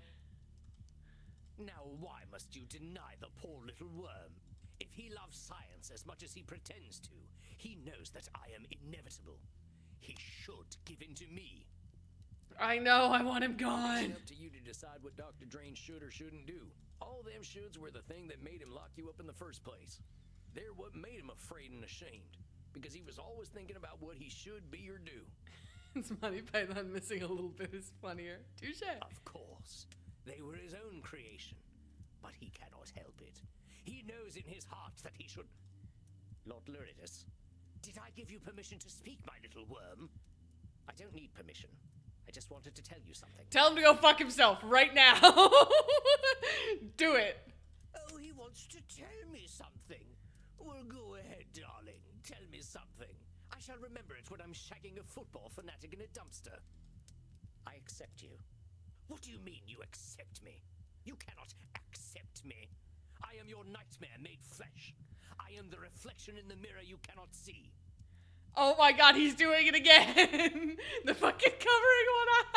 Now, why must you deny the poor little worm? If he loves science as much as he pretends to, he knows that I am inevitable. He should give in to me. I know, I want him gone. It's up to you to decide what Dr. Drain should or shouldn't do. All them shoulds were the thing that made him lock you up in the first place. They're what made him afraid and ashamed, because he was always thinking about what he should be or do. It's Monty Python missing a little bit is funnier. Touche. Of course, they were his own creation, but he cannot help it. He knows in his heart that he should... Lord Luridus, did I give you permission to speak, my little worm? I don't need permission. I just wanted to tell you something. Tell him to go fuck himself right now. Do it. Oh, he wants to tell me something. Well, go ahead, darling. Tell me something. I shall remember it when I'm shagging a football fanatic in a dumpster. I accept you. What do you mean you accept me? You cannot accept me. I am your nightmare made flesh. I am the reflection in the mirror you cannot see. Oh my god, he's doing it again. The fucking covering one eye.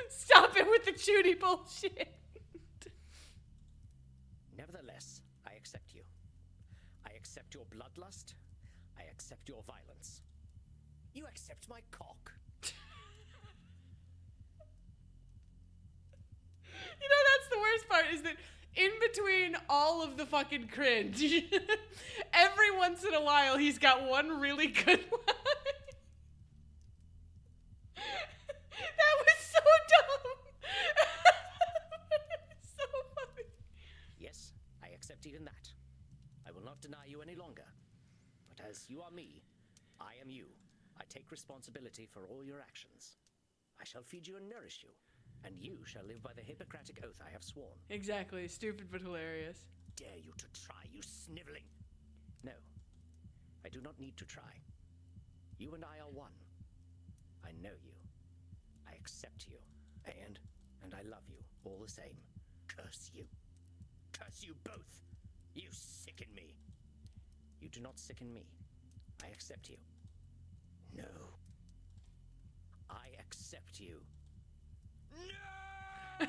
Stop it with the Judy bullshit. Nevertheless, I accept you. I accept your bloodlust. I accept your violence. You accept my cock. You know, that's the worst part, is that in between all of the fucking cringe, every once in a while, he's got one really good line. That was so dumb. So funny. Yes, I accept even that. I will not deny you any longer. But as you are me, I am you. I take responsibility for all your actions. I shall feed you and nourish you. And you shall live by the Hippocratic oath I have sworn. Exactly. Stupid but hilarious. Dare you to try, you sniveling... No, I do not need to try. You and I are one. I know you. I accept you. And I love you all the same. Curse you. Curse you both. You sicken me. You do not sicken me. I accept you. No. I accept you. No!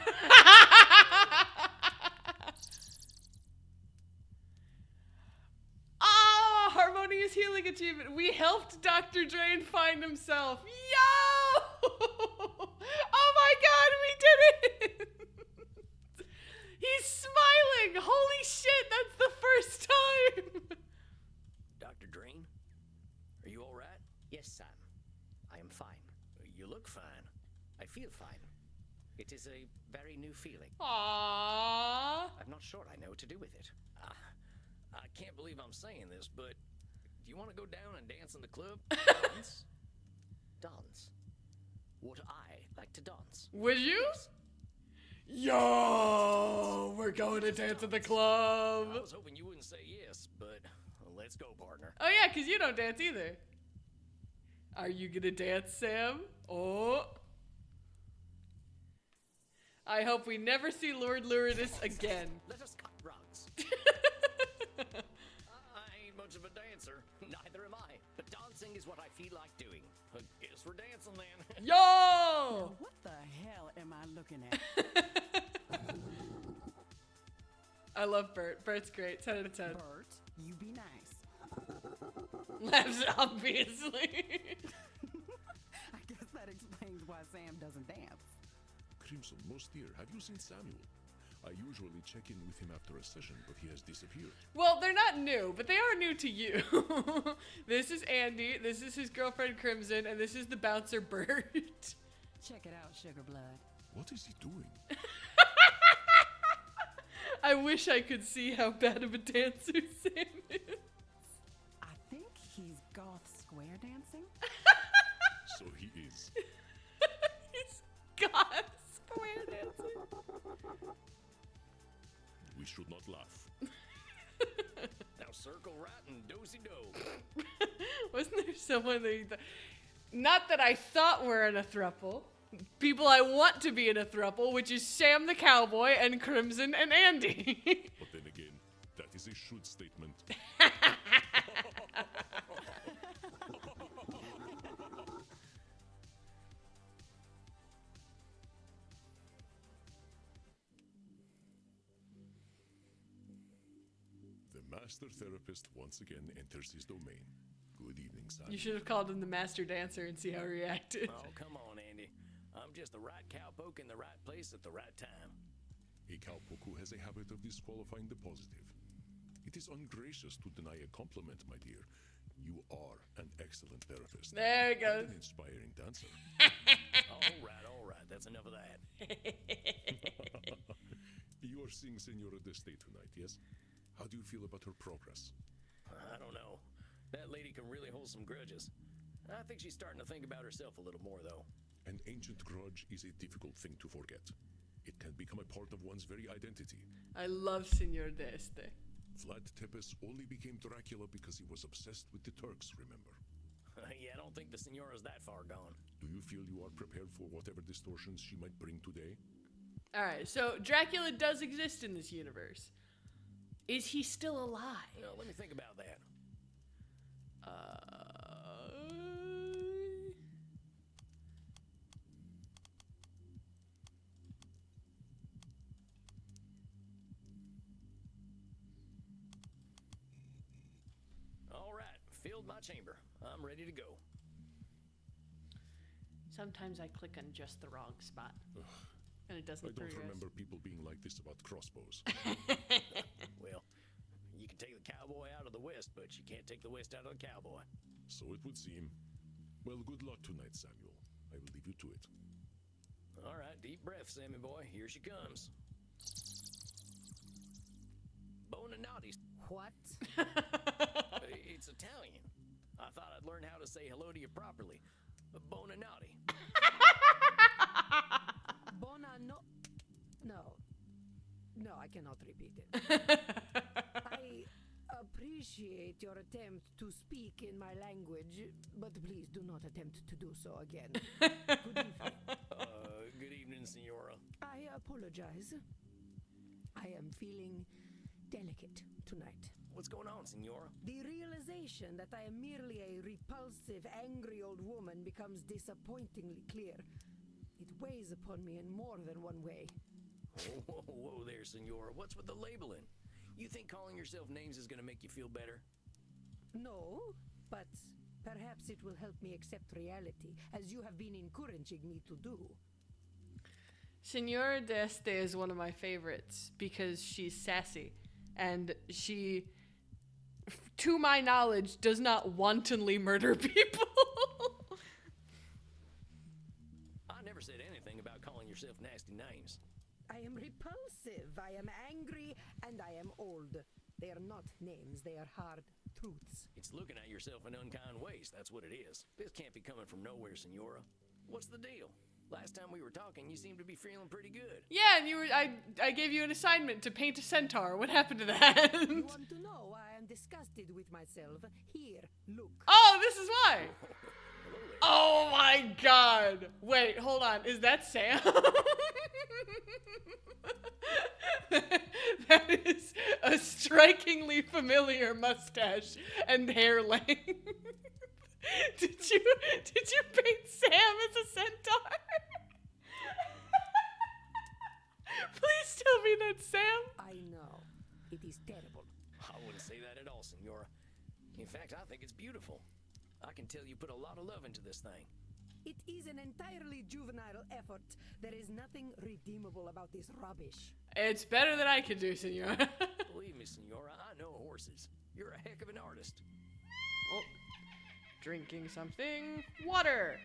Ah, harmonious healing achievement. We helped Dr. Drain find himself. Yo! Oh my god, we did it! He's smiling. Holy shit, that's the first time. Dr. Drain? Are you alright? Yes, Sam. I am fine. You look fine. I feel fine. It is a very new feeling. Aww. I'm not sure I know what to do with it. I can't believe I'm saying this, but do you want to go down and dance in the club? Dance? Dance? Would I like to dance? Would you? Yo, we're going to dance at the club. I was hoping you wouldn't say yes, but let's go, partner. Oh yeah, because you don't dance either. Are you gonna dance, Sam? Oh. I hope we never see Lord Luridus again. Let us cut rugs. I ain't much of a dancer. Neither am I. But dancing is what I feel like doing. I guess we're dancing then. Yo! What the hell am I looking at? I love Bert. Bert's great. 10 out of 10. Bert, you be nice. Laughs, obviously. I guess that explains why Sam doesn't dance. Crimson, most dear, have you seen Samuel? I usually check in with him after a session, but he has disappeared. Well, they're not new, but they are new to you. This is Andy, this is his girlfriend Crimson, and this is the bouncer Bert. Check it out, Sugar Blood. What is he doing? I wish I could see how bad of a dancer Sam is. I think he's goth square dancing. So he is. He's got square dancing. We should not laugh. Now circle right and dosey-do. Wasn't there someone that you not that I thought were in a throuple. People I want to be in a throuple, which is Sam the Cowboy and Crimson and Andy. But then again, that is a should statement. The master therapist once again enters his domain. Good evening, Sam. You should have called him the Master Dancer and see how he reacted. Oh, come on, Andy. I'm just the right cowpoke in the right place at the right time. A cowpoke who has a habit of disqualifying the positive. It is ungracious to deny a compliment, my dear. You are an excellent therapist. There it goes. And an inspiring dancer. All right. That's enough of that. You are seeing Senora Deste tonight, yes? How do you feel about her progress? I don't know. That lady can really hold some grudges. I think she's starting to think about herself a little more, though. An ancient grudge is a difficult thing to forget. It can become a part of one's very identity. I love Senor Deste. Vlad Tepes only became Dracula because he was obsessed with the Turks, remember? Yeah, I don't think the Senora's that far gone. Do you feel you are prepared for whatever distortions she might bring today? Alright, so Dracula does exist in this universe. Is he still alive? Let me think about that. All right, filled my chamber. I'm ready to go. Sometimes I click on just the wrong spot. And it I doesn't don't progress. remember people being like this about crossbows. Well, you can take the cowboy out of the West, but you can't take the West out of the cowboy. So it would seem. Well, good luck tonight, Samuel. I will leave you to it. All right, deep breath, Sammy boy. Here she comes. Bonanati. What? It's Italian. I thought I'd learn how to say hello to you properly. Bonanati. No, I cannot repeat it. I appreciate your attempt to speak in my language, but please do not attempt to do so again. Good evening. Good evening, Senora. I apologize. I am feeling delicate tonight. What's going on, Senora? The realization that I am merely a repulsive, angry old woman becomes disappointingly clear. It weighs upon me in more than one way. Whoa there, Senora. What's with the labeling? You think calling yourself names is going to make you feel better? No, but perhaps it will help me accept reality, as you have been encouraging me to do. Senora Deste is one of my favorites because she's sassy. And she, to my knowledge, does not wantonly murder people. I never said anything about calling yourself nasty names. I am repulsive, I am angry, and I am old. They are not names, they are hard truths. It's looking at yourself in unkind ways, that's what it is. This can't be coming from nowhere, Senora. What's the deal? Last time we were talking, you seemed to be feeling pretty good. Yeah, and I gave you an assignment to paint a centaur. What happened to that? You want to know why I am disgusted with myself? Here, look. Oh, this is why. Hello there. Oh my god. Wait, hold on. Is that Sam? That is a strikingly familiar mustache and hair length. Did you paint Sam as a centaur? Please tell me that's Sam. I know. It is terrible. I wouldn't say that at all, Senora. In fact, I think it's beautiful. I can tell you put a lot of love into this thing. It is an entirely juvenile effort. There is nothing redeemable about this rubbish. It's better than I can do, Senora. Believe me, Senora, I know horses. You're a heck of an artist. Oh, drinking something. Water.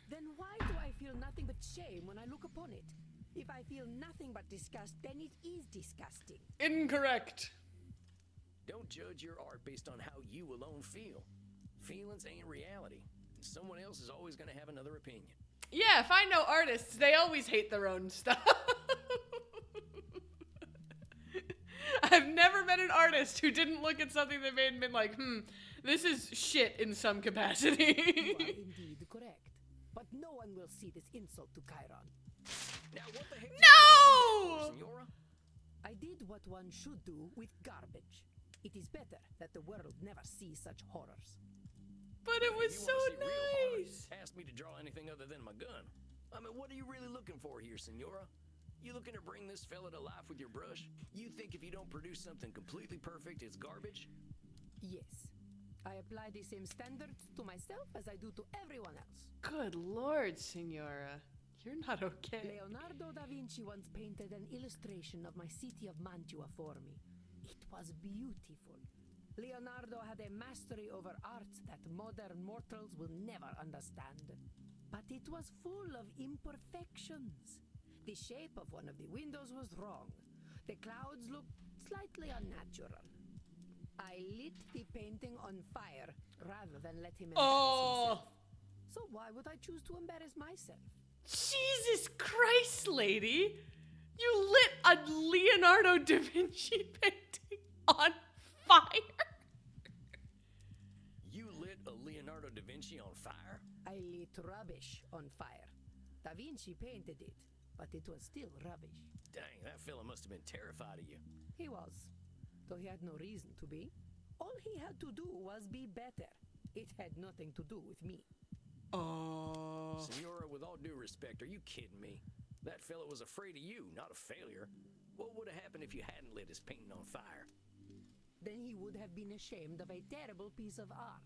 Then why do I feel nothing but shame when I look upon it? If I feel nothing but disgust, then it is disgusting. Incorrect. Don't judge your art based on how you alone feel. Feelings ain't reality. Someone else is always going to have another opinion. Yeah, if I know artists, they always hate their own stuff. I've never met an artist who didn't look at something they made and been like, this is shit in some You are capacity. indeed correct. But no one will see this insult to Chiron. Now, what the heck? No! Senora? I did what one should do with garbage. It is better that the world never see such horrors. But it was You so wanna see real horror? nice. Ask me to draw anything other than my gun. I mean, what are you really looking for here, Senora? You looking to bring this fella to life with your brush? You think if you don't produce something completely perfect, it's garbage? Yes. I apply the same standards to myself as I do to everyone else. Good lord, Signora. You're not okay. Leonardo da Vinci once painted an illustration of my city of Mantua for me. It was beautiful. Leonardo had a mastery over art that modern mortals will never understand. But it was full of imperfections. The shape of one of the windows was wrong. The clouds looked slightly unnatural. I lit the painting on fire rather than let him embarrass himself. So why would I choose to embarrass myself? Jesus Christ, lady! You lit a Leonardo da Vinci painting on fire! You lit a Leonardo da Vinci on fire? I lit rubbish on fire. Da Vinci painted it, but it was still rubbish. Dang, that fella must have been terrified of you. He was, though he had no reason to be. All he had to do was be better. It had nothing to do with me. Oh. Senora, with all due respect, are you kidding me? That fella was afraid of you, not a failure. What would have happened if you hadn't lit his painting on fire? Then he would have been ashamed of a terrible piece of art.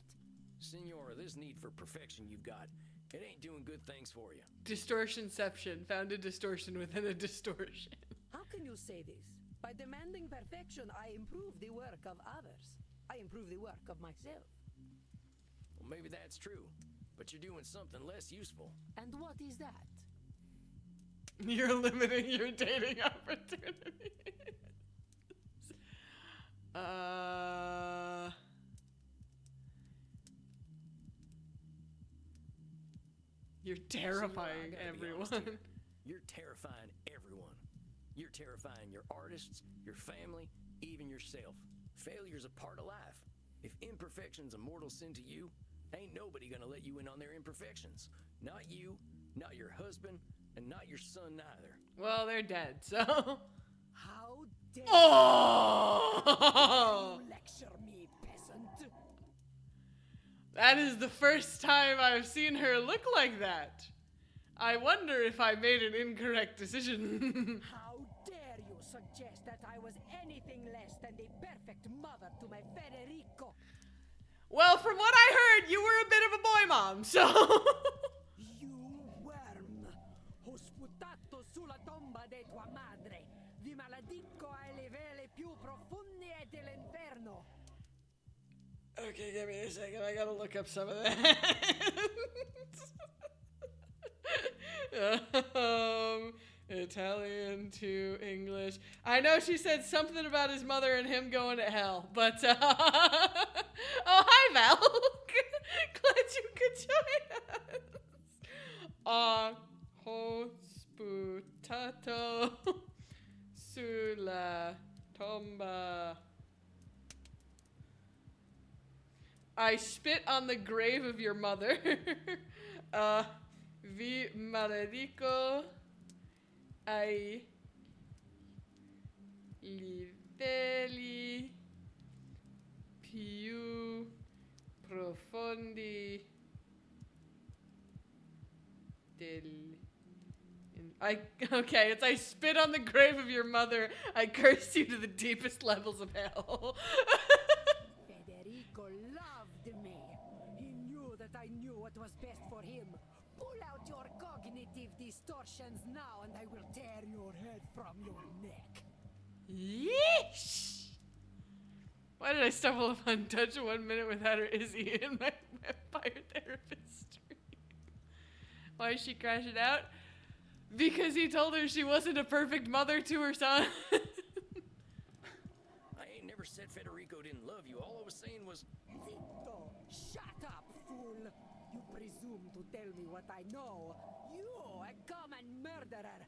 Senora, this need for perfection you've got, it ain't doing good things for you. Distortionception. Found a distortion within a distortion. How can you say this? By demanding perfection, I improve the work of others. I improve the work of myself. Well, maybe that's true, but you're doing something less useful. And what is that? You're limiting your dating opportunities. You're terrifying Senora, I gotta be everyone. honest here. You're terrifying everyone. You're terrifying your artists, your family, even yourself. Failure's a part of life. If imperfection's a mortal sin to you, ain't nobody gonna let you in on their imperfections. Not you, not your husband, and not your son neither. Well, they're dead, so. How dare Oh! you lecture me, peasant? That is the first time I've seen her look like that. I wonder if I made an incorrect decision. How dare you suggest that I was anything less than the perfect mother to my Federico? Well, from what I heard, you were a bit of a boy mom, so. You worm, ho sputato sulla tomba di tua madre. Vi maledico ai livelli più profondi dell'inferno. Okay, give me a second. I gotta look up some of that. Italian to English. I know she said something about his mother and him going to hell, but oh, hi Val. Glad you could join us. Ho sputato sulla tomba. I spit on the grave of your mother. Vi maledico ai livelli più profondi okay, it's I spit on the grave of your mother. I curse you to the deepest levels of hell. Federico loved me. He knew that I knew what was best for him. Pull out your cognitive distortions now, and I will tear your head from your neck. Yeesh! Why did I stumble upon Touch 1 Minute Without Her Izzy in my vampire therapist stream? Why is she crashing out? Because he told her she wasn't a perfect mother to her son. I ain't never said Federico didn't love you. All I was saying was, Zitto! Shut up, fool! You presume to tell me what I know. You, a common murderer.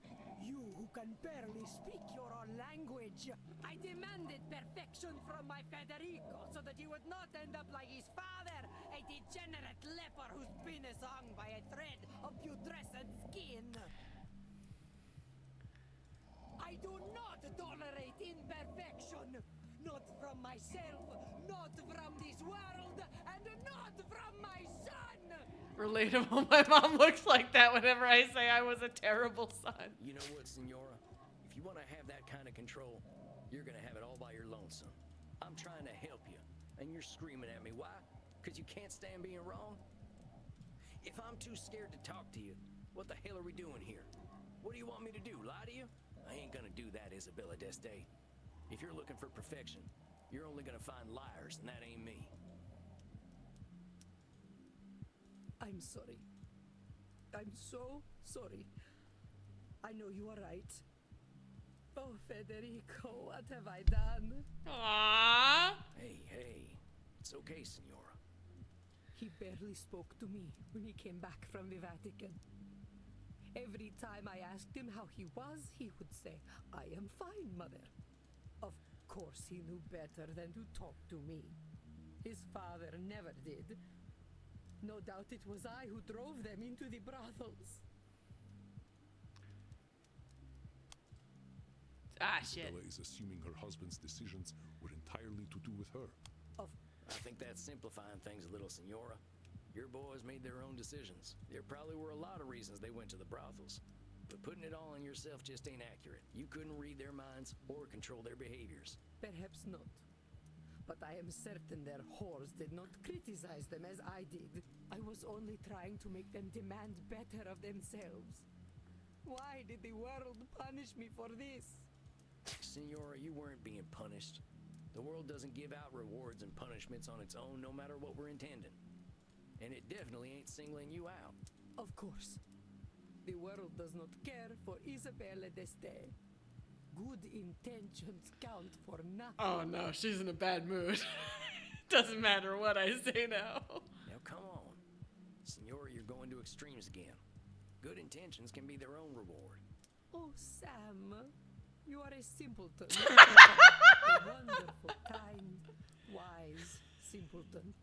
You who can barely speak your own language. I demanded perfection from my Federico so that he would not end up like his father, a degenerate leper whose penis hung by a thread of putrescent skin. I do not tolerate imperfection. Not from myself, not from this world, and not from my son! Relatable. My mom looks like that whenever I say I was a terrible son. You know what, Senora? If you want to have that kind of control, you're going to have it all by your lonesome. I'm trying to help you, and you're screaming at me. Why? Because you can't stand being wrong? If I'm too scared to talk to you, what the hell are we doing here? What do you want me to do, lie to you? I ain't going to do that, Isabella d'Este. If you're looking for perfection, you're only going to find liars, and that ain't me. I'm sorry. I'm so sorry. I know you are right. Oh, Federico, what have I done? Aww. Hey, it's okay, Senora. He barely spoke to me when he came back from the Vatican. Every time I asked him how he was, he would say, I am fine, mother. Of course he knew better than to talk to me. His father never did. No doubt it was I who drove them into the brothels. Ah, shit. Bella is assuming her husband's decisions were entirely to do with her. I think that's simplifying things a little, Senora. Your boys made their own decisions. There probably were a lot of reasons they went to the brothels. But putting it all on yourself just ain't accurate. You couldn't read their minds or control their behaviors. Perhaps not. But I am certain their whores did not criticize them as I did. I was only trying to make them demand better of themselves. Why did the world punish me for this? Senora, you weren't being punished. The world doesn't give out rewards and punishments on its own, no matter what we're intending. And it definitely ain't singling you out. Of course. The world does not care for Isabella d'Este. Good intentions count for nothing. Oh no, she's in a bad mood. Doesn't matter what I say now. Now come on. Senora, you're going to extremes again. Good intentions can be their own reward. Oh, Sam, you are a simpleton. A wonderful, kind, wise simpleton.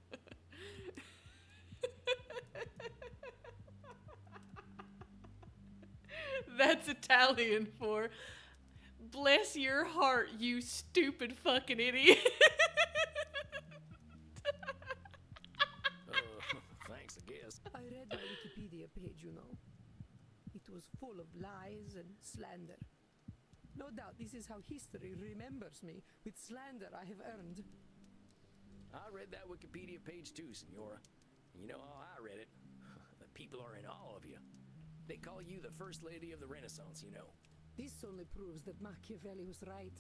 That's Italian for bless your heart, you stupid fucking idiot. Thanks, I guess. I read my Wikipedia page, you know. It was full of lies and slander. No doubt this is how history remembers me, with slander I have earned. I read that Wikipedia page too, Senora. And you know how I read it? The people are in awe of you. They call you the First Lady of the Renaissance, you know. This only proves that Machiavelli was right.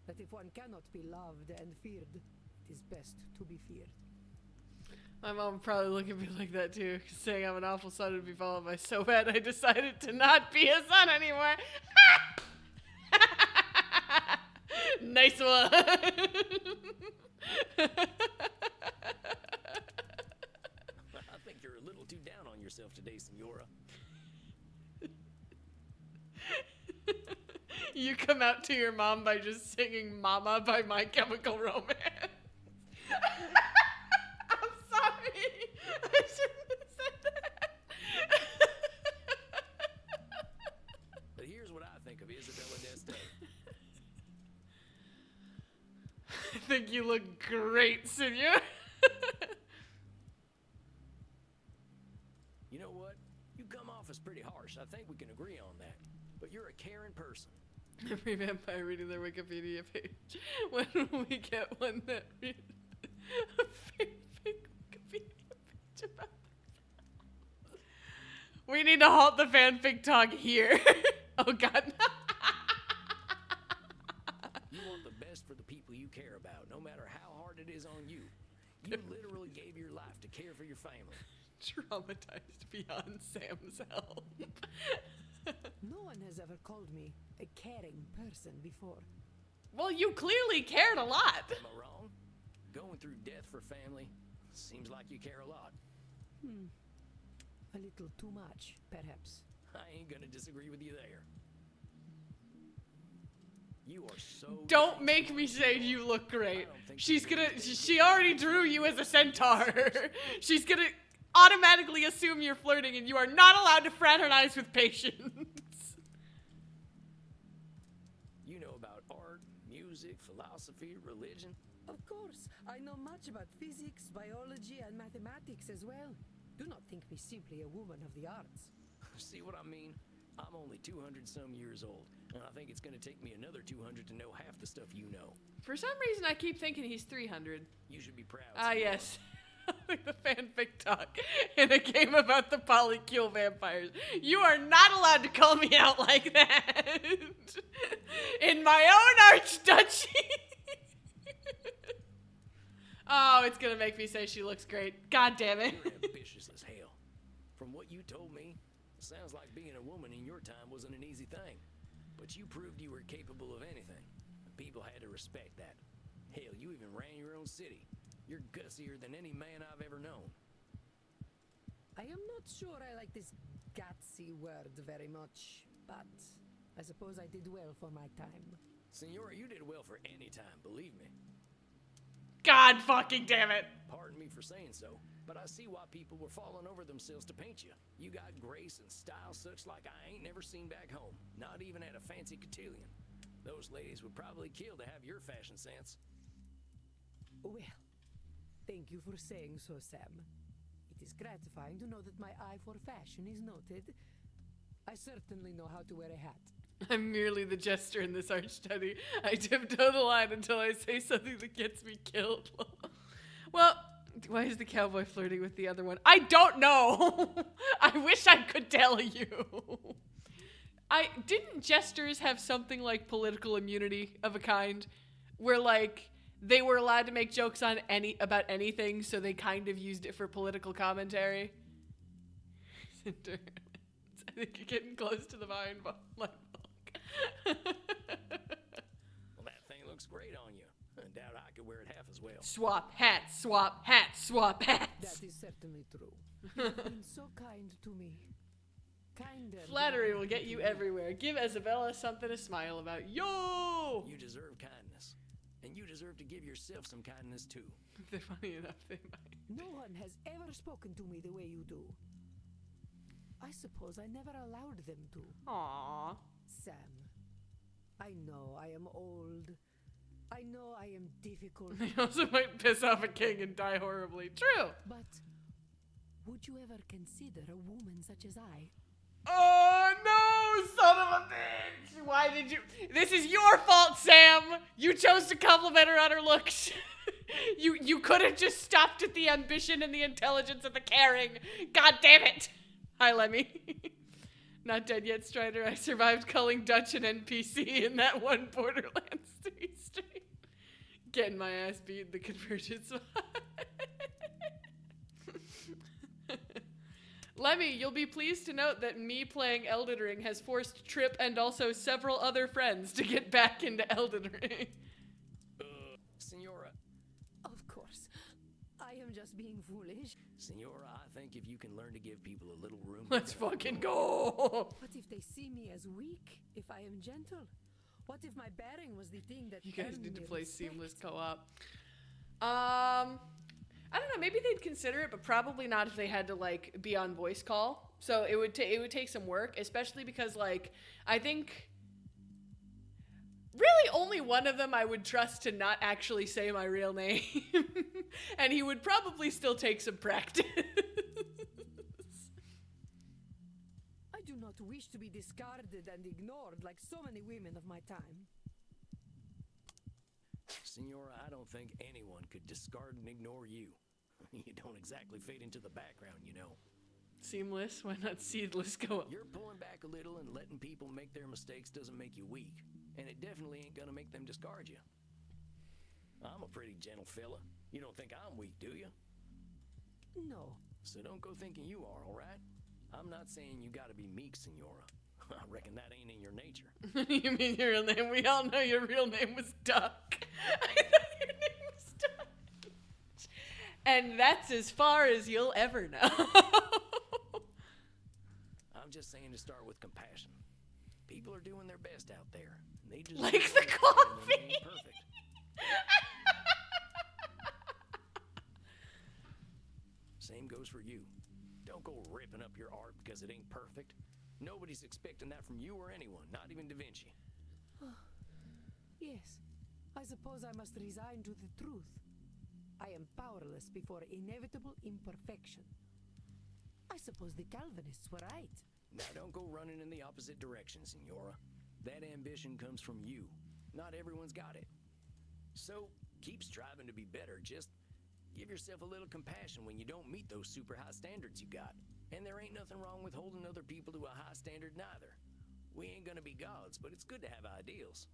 That if one cannot be loved and feared, it is best to be feared. My mom would probably look at me like that too, saying I'm an awful son would be followed by so bad I decided to not be a son anymore. Nice one. I think you're a little too down on yourself today, Senora. You come out to your mom by just singing Mama by My Chemical Romance. I'm sorry. I shouldn't have said that. But here's what I think of Isabella d'Este. I think you look great, senor. You know what? You come off as pretty harsh. I think we can agree on that. But you're a caring person. Every vampire reading their Wikipedia page. When we get one that reads a fanfic Wikipedia page about themselves. We need to halt the fanfic talk here. Oh God. You want the best for the people you care about, no matter how hard it is on you. You literally gave your life to care for your family. Traumatized beyond Sam's help. No one has ever called me a caring person before. Well, you clearly cared a lot. Am I wrong? Going through death for family seems like you care a lot. A little too much, perhaps. I ain't gonna disagree with you there. You are so. Don't make me say you look great. I don't think She's you gonna. really do. She already drew you as a centaur. She's gonna automatically assume you're flirting, and you are not allowed to fraternize with Patience. You know about art, music, philosophy, religion. Of course, I know much about physics, biology, and mathematics as well. Do not think me simply a woman of the arts. See what I mean? I'm only 200 some years old, and I think it's gonna take me another 200 to know half the stuff you know. For some reason, I keep thinking he's 300. You should be proud. Ah, Senora. yes. Like the fanfic talk in a game about the polycule vampires. You are not allowed to call me out like that. In my own archduchy. Oh, it's gonna make me say she looks great. God damn it. You're ambitious as hell. From what you told me, it sounds like being a woman in your time wasn't an easy thing. But you proved you were capable of anything. People had to respect that. Hell, you even ran your own city. You're gutsier than any man I've ever known. I am not sure I like this gutsy word very much, but I suppose I did well for my time. Senora, you did well for any time, believe me. God fucking damn it. Pardon me for saying so, but I see why people were falling over themselves to paint you. You got grace and style such like I ain't never seen back home, not even at a fancy cotillion. Those ladies would probably kill to have your fashion sense. Well, thank you for saying so, Sam. It is gratifying to know that my eye for fashion is noted. I certainly know how to wear a hat. I'm merely the jester in this art study. I tiptoe the line until I say something that gets me killed. Well, why is the cowboy flirting with the other one? I don't know. I wish I could tell you. Didn't jesters have something like political immunity of a kind, where like they were allowed to make jokes on about anything, so they kind of used it for political commentary. I think you're getting close to the vine, but like. Well, that thing looks great on you. I doubt I could wear it half as well. Swap hats, swap hats, swap hats. That is certainly true. You have been so kind to me. Kinder. than Flattery I will can get you do. everywhere. Give Isabella something to smile about. Yo! You deserve kindness. And you deserve to give yourself some kindness too. If they're funny enough, they might. No one has ever spoken to me the way you do. I suppose I never allowed them to. Aww. Sam, I know I am old. I know I am difficult. They also might piss off a king and die horribly. True. But would you ever consider a woman such as I? Oh no, son of a bitch! Why did you? This is your fault, Sam. You chose to compliment her on her looks. You could have just stopped at the ambition and the intelligence and the caring. God damn it! Hi, Lemmy. Not dead yet, Strider. I survived calling Dutch an NPC in that one Borderlands 3 stream. Getting my ass beat in the convergence. Lemmy, you'll be pleased to note that me playing Elden Ring has forced Trip and also several other friends to get back into Elden Ring. Senora, Of course. I am just being foolish. Senora, I think if you can learn to give people a little room. Let's fucking go. What if they see me as weak if I am gentle? What if my bearing was the thing that You guys earned need to me play respect? seamless co-op. I don't know. Maybe they'd consider it, but probably not if they had to like be on voice call. So it would take some work, especially because like I think really only one of them I would trust to not actually say my real name, and he would probably still take some practice. I do not wish to be discarded and ignored like so many women of my time. Senora, I don't think anyone could discard and ignore you. You don't exactly fade into the background, you know. Seamless? Why not seedless co-op? You're pulling back a little and letting people make their mistakes doesn't make you weak. And it definitely ain't gonna make them discard you. I'm a pretty gentle fella. You don't think I'm weak, do you? No. So don't go thinking you are, alright? I'm not saying you gotta be meek, Senora. I reckon that ain't in your nature. You mean your real name? We all know your real name was Duck. I thought your name was Duck. And that's as far as you'll ever know. I'm just saying to start with compassion. People are doing their best out there. And they just Like don't the know it coffee. ain't perfect. Same goes for you. Don't go ripping up your art because it ain't perfect. Nobody's expecting that from you or anyone, not even Da Vinci. Yes, I suppose I must resign to the truth. I am powerless before inevitable imperfection. I suppose the Calvinists were right. Now don't go running in the opposite direction, Senora. That ambition comes from you. Not everyone's got it. So, keep striving to be better. Just give yourself a little compassion when you don't meet those super high standards you got. And there ain't nothing wrong with holding other people to a high standard neither. We ain't gonna be gods, but it's good to have ideals.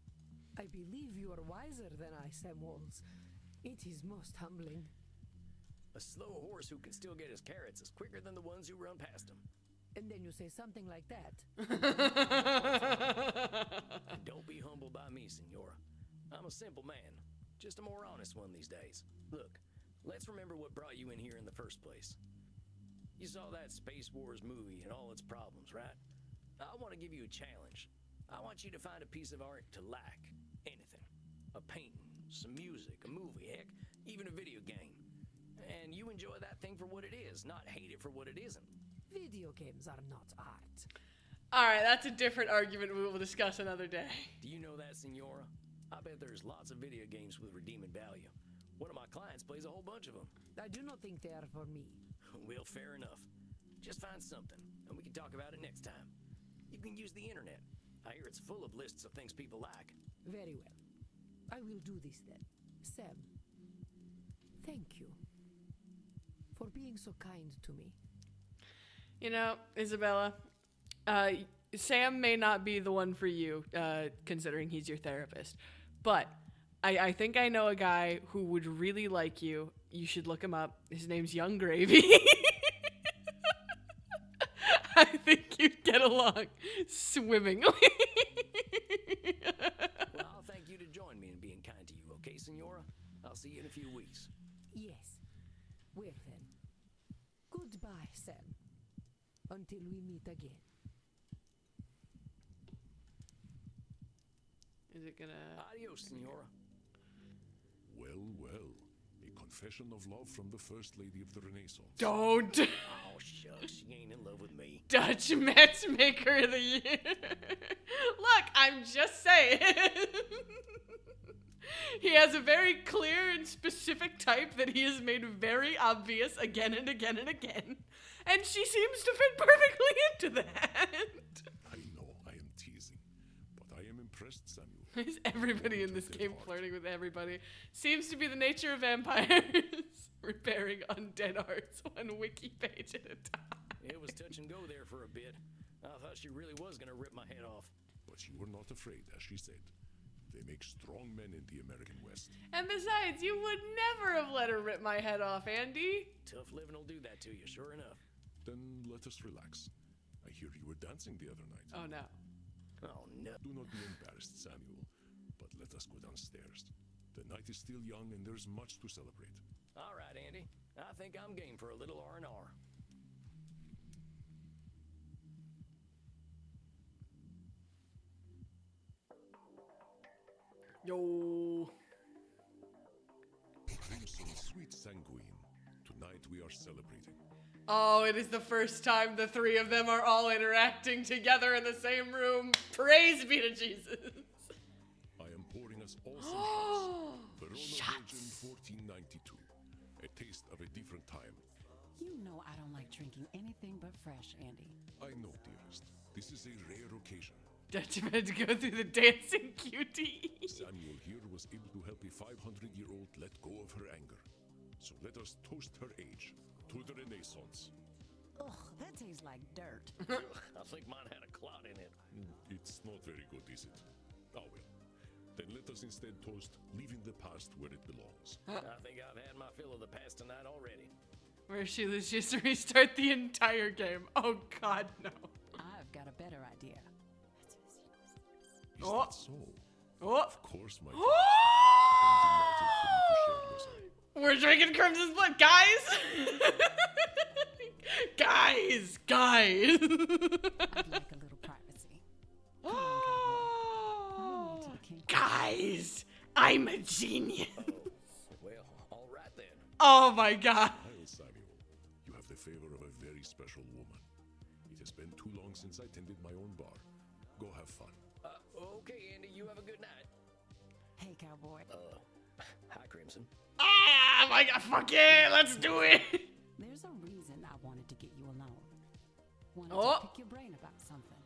I believe you are wiser than I, Samuels. It is most humbling. A slow horse who can still get his carrots is quicker than the ones who run past him. And then you say something like that. And don't be humbled by me, Senora. I'm a simple man, just a more honest one these days. Look, let's remember what brought you in here in the first place. You saw that Space Wars movie and all its problems, right? I want to give you a challenge. I want you to find a piece of art to like. Anything. A painting, some music, a movie, heck, even a video game. And you enjoy that thing for what it is, not hate it for what it isn't. Video games are not art. All right, that's a different argument we will discuss another day. Do you know that, Senora? I bet there's lots of video games with redeeming value. One of my clients plays a whole bunch of them. I do not think they are for me. Well, fair enough. Just find something, and we can talk about it next time. You can use the internet. I hear it's full of lists of things people like. Very well. I will do this then. Sam, thank you for being so kind to me. You know, Isabella, Sam may not be the one for you, considering he's your therapist. But I think I know a guy who would really like you. You should look him up. His name's Young Gravy. I think you'd get along swimmingly. Well, I'll thank you to join me in being kind to you, okay, Senora? I'll see you in a few weeks. Yes. Well then. Goodbye, Sam. Until we meet again. Is it gonna... Adios, Senora. Well, well. A confession of love from the First Lady of the Renaissance. Don't! Oh, shucks, she ain't in love with me. Dutch Matchmaker of the Year. Look, I'm just saying. He has a very clear and specific type that he has made very obvious again and again and again. And she seems to fit perfectly into that. I know I am teasing, but I am impressed, Samuel. Is everybody in this game flirting with everybody? Seems to be the nature of vampires. Repairing undead hearts one wiki page at a time. It was touch and go there for a bit. I thought she really was gonna rip my head off. But you were not afraid, as she said. They make strong men in the American West. And besides, you would never have let her rip my head off, Andy. Tough living will do that to you, sure enough. Then let us relax. I hear you were dancing the other night. Oh, no. Oh, no. Do not be embarrassed, Samuel, but let us go downstairs. The night is still young and there's much to celebrate. All right, Andy. I think I'm game for a little R&R. Yo. Crimson, sweet sanguine. Tonight we are celebrating. Oh, it is the first time the three of them are all interacting together in the same room. Praise be to Jesus. I am pouring us all some shots. Verona Virgin Shots. 1492. A taste of a different time. You know I don't like drinking anything but fresh, Andy. I know, dearest. This is a rare occasion. Dutch had to go through the dancing cutie. Samuel here was able to help a 500-year-old let go of her anger. So let us toast her age to the Renaissance. Ugh, that tastes like dirt. I think mine had a clot in it. It's not very good, is it? Oh well. Then let us instead toast leaving the past where it belongs. I think I've had my fill of the past tonight already. Where she was just to restart the entire game. Oh, God, no. I've got a better idea. Is Oh. that so? Oh. Of course, my dear. I'm delighted for you to share your We're drinking Crimson's blood, guys! guys! I'd like a little privacy. Come on, I'm a genius. Well, all right then. Oh my god. Hail, Samuel. You have the favor of a very special woman. It has been too long since I tended my own bar. Go have fun. Okay, Andy, you have a good night. Hey, cowboy. Hi, Crimson. Ah, my god, fuck yeah, let's do it. There's a reason I wanted to get you alone. Wanted Oh. to pick your brain about something.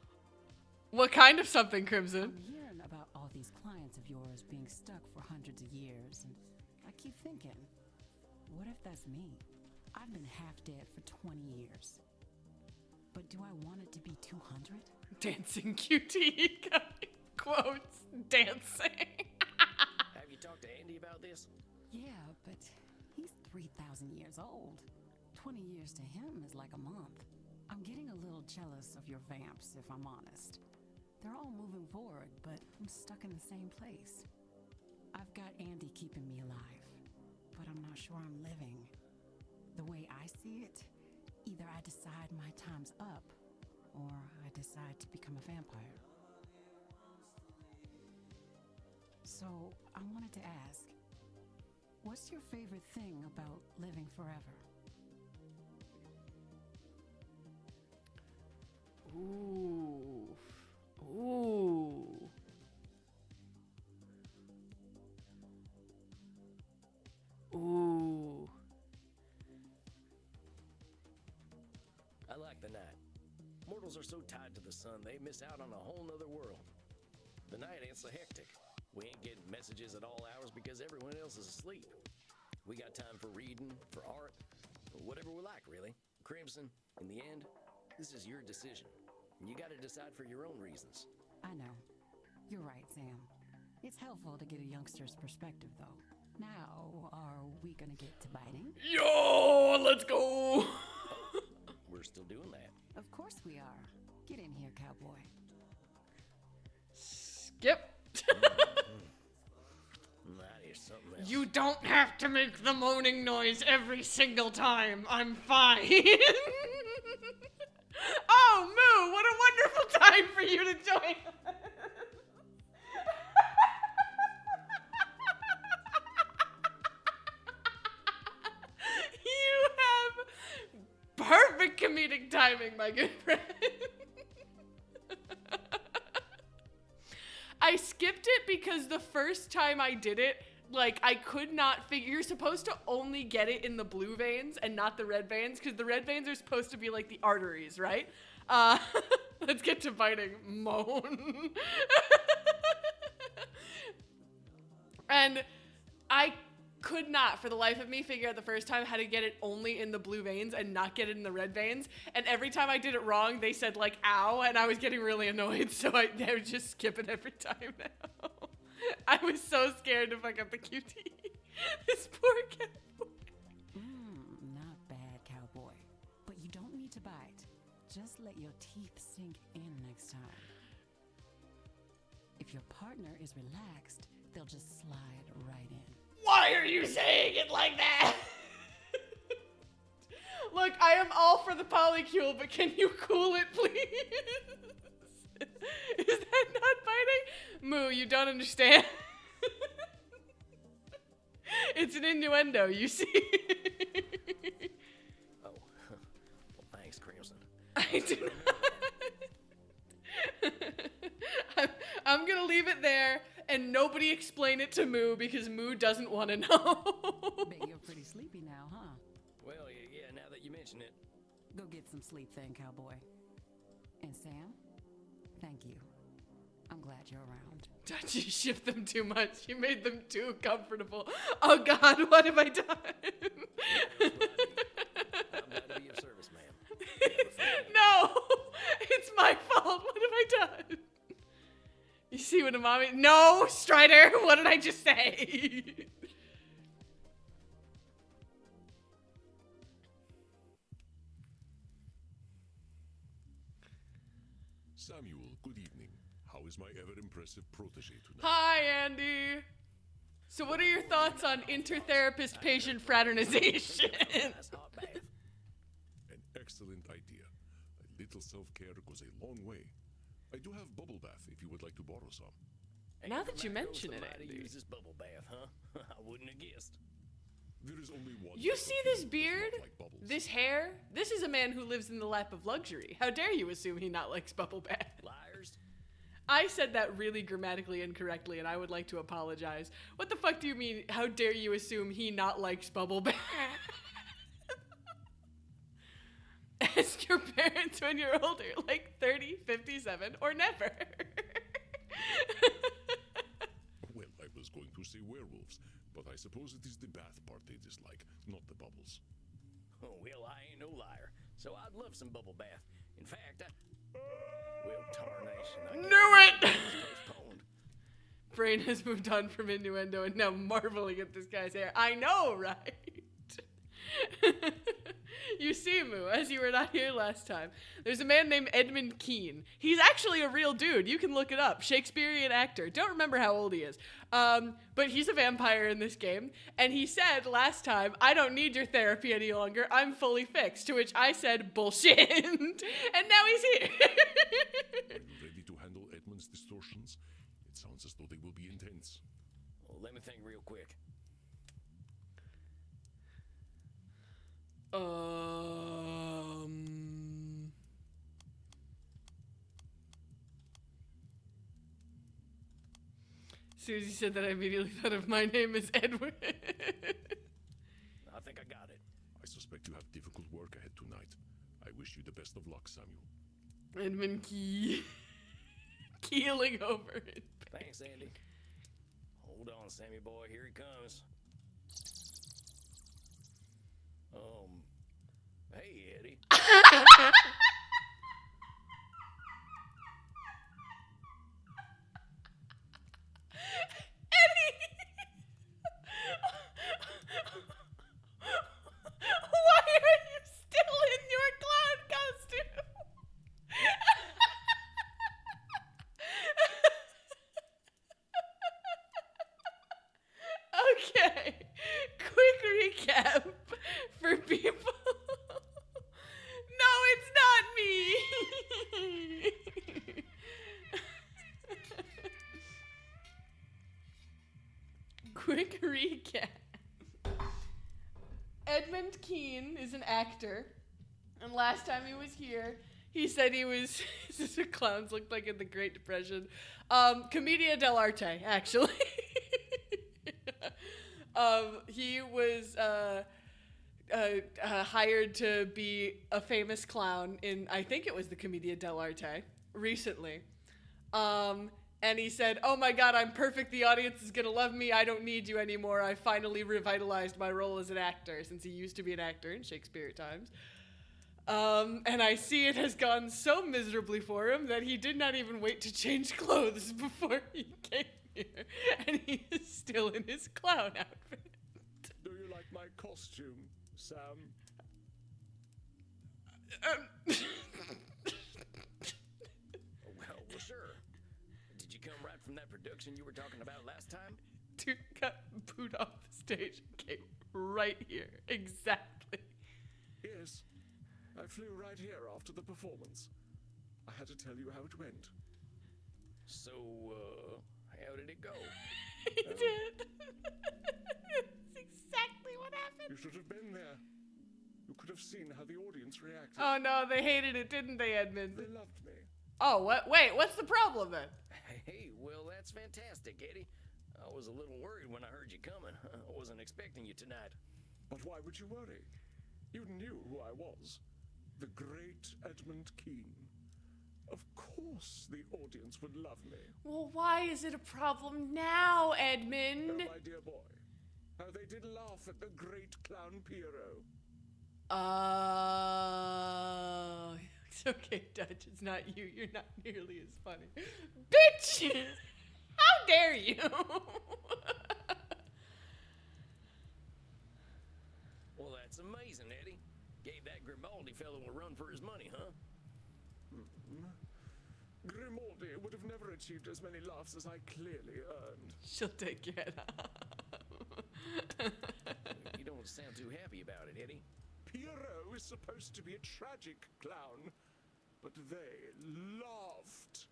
What kind of something, Crimson? I'm hearing about all these clients of yours being stuck for hundreds of years, and I keep thinking, what if that's me? I've been half dead for 20 years. But do I want it to be 200? Dancing QT quotes. Dancing. Have you talked to Andy about this? Yeah, but he's 3,000 years old. 20 years to him is like a month. I'm getting a little jealous of your vamps, if I'm honest. They're all moving forward, but I'm stuck in the same place. I've got Andy keeping me alive, but I'm not sure I'm living. The way I see it, either I decide my time's up, or I decide to become a vampire. So, I wanted to ask, what's your favorite thing about living forever? Ooh. Ooh. Ooh. I like the night. Mortals are so tied to the sun, they miss out on a whole nother world. The night ain't so hectic. We ain't getting messages at all hours because everyone else is asleep. We got time for reading, for art, for whatever we like, really. Crimson, in the end, this is your decision. You gotta decide for your own reasons. I know. You're right, Sam. It's helpful to get a youngster's perspective, though. Now, are we gonna get to biting? Yo, let's go. We're still doing that. Of course we are. Get in here, cowboy. Skip. That is something else. You don't have to make the moaning noise every single time. I'm fine. Oh, Moo, what a wonderful time for you to join us. You have perfect comedic timing, my good friend. I skipped it because the first time I did it, like, I could not figure. You're supposed to only get it in the blue veins and not the red veins, because the red veins are supposed to be like the arteries, right? Let's get to biting. Moan. And I could not, for the life of me, figure out the first time how to get it only in the blue veins and not get it in the red veins. And every time I did it wrong, they said, like, ow, and I was getting really annoyed, so I would just skip it every time now. I was so scared to fuck up the QT. This poor cowboy. Not bad, cowboy. But you don't need to bite. Just let your teeth sink in next time. If your partner is relaxed, they'll just slide right in. Why are you saying it like that? Look, I am all for the polycule, but can you cool it, please? Is that not biting? Moo, you don't understand. It's an innuendo, you see. Oh, well, thanks, Crimson. I do not. I'm gonna leave it there and nobody explain it to Moo because Moo doesn't want to know. Bet you're pretty sleepy now, huh? Well, yeah, now that you mention it. Go get some sleep then, cowboy. And Sam, thank you. I'm glad you're around. Don't you shift them too much. You made them too comfortable. Oh God, what have I done? I'm glad to be of service, ma'am. No, it's my fault. What have I done? You see what a mommy? No, Strider. What did I just say? Samuel, good evening. How is my ever-impressive protege tonight? Hi, Andy. So what are your thoughts on intertherapist-patient fraternization? Nice hot bath. An excellent idea. A little self-care goes a long way. I do have bubble bath if you would like to borrow some. Now that you From Echo, mention it, somebody Andy. uses bubble bath, huh? I wouldn't have guessed. There is only one. You type see of this human who does beard? not like bubbles. This hair? This is a man who lives in the lap of luxury. How dare you assume he not likes bubble bath? Liars. I said that really grammatically incorrectly, and I would like to apologize. What the fuck do you mean, how dare you assume he not likes bubble bath? Ask your parents when you're older, like 30, 57, or never. Well, I was going to say werewolves, but I suppose it is the bath part they dislike, not the bubbles. Oh, well, I ain't no liar, so I'd love some bubble bath. In fact, well, tarnation. I guess Knew it! it's postponed. Brain has moved on from innuendo and now marveling at this guy's hair. I know, right? You see, Moo, as you were not here last time, there's a man named Edmund Kean. He's actually a real dude. You can look it up. Shakespearean actor. Don't remember how old he is. But he's a vampire in this game. And he said last time, I don't need your therapy any longer. I'm fully fixed. To which I said, bullshit. And now he's here. Are you ready to handle Edmund's distortions? It sounds as though they will be intense. Well, let me think real quick. Susie said that I immediately thought of my name is Edward. I think I got it. I suspect you have difficult work ahead tonight. I wish you the best of luck, Samuel. Edmund Key. Keeling over it. Thanks, Andy. Hold on, Sammy boy. Here he comes. Hey, Eddie. Why are you still in your clown costume? Okay, quick recap for people. No, it's not me. Quick recap. Edmund Kean is an actor, and last time he was here, he said he was. This is what clowns looked like in the Great Depression. Commedia dell'arte, actually. He was hired to be a famous clown in, I think it was the Commedia dell'arte, recently. And he said, oh my god, I'm perfect, the audience is gonna love me, I don't need you anymore, I finally revitalized my role as an actor, since he used to be an actor in Shakespeare times. And I see it has gone so miserably for him that he did not even wait to change clothes before he came here, and he is still in his clown outfit. Do you like my costume, Sam? Well, sure. Did you come right from that production you were talking about last time? Dude got booed off the stage and came right here. Exactly. Yes. I flew right here after the performance. I had to tell you how it went. So, how did it go? He did. That's exactly what happened. You should have been there. You could have seen how the audience reacted. Oh no, they hated it, didn't they, Edmund? They loved me. Oh, what? Wait, what's the problem then? Hey, well, that's fantastic, Eddie. I was a little worried when I heard you coming. I wasn't expecting you tonight. But why would you worry? You knew who I was. The great Edmund Kean. Of course the audience would love me. Well, why is it a problem now, Oh, Edmund? my dear boy. How they did laugh at the great clown Piero. It's okay, Dutch. It's not you. You're not nearly as funny. Bitch! How dare you? Well, that's amazing, Eddie. Gave that Grimaldi fellow a run for his money, huh? Grimaldi would have never achieved as many laughs as I clearly earned. She'll take your head off. You don't sound too happy about it, Eddie. Piero is supposed to be a tragic clown, but they laughed.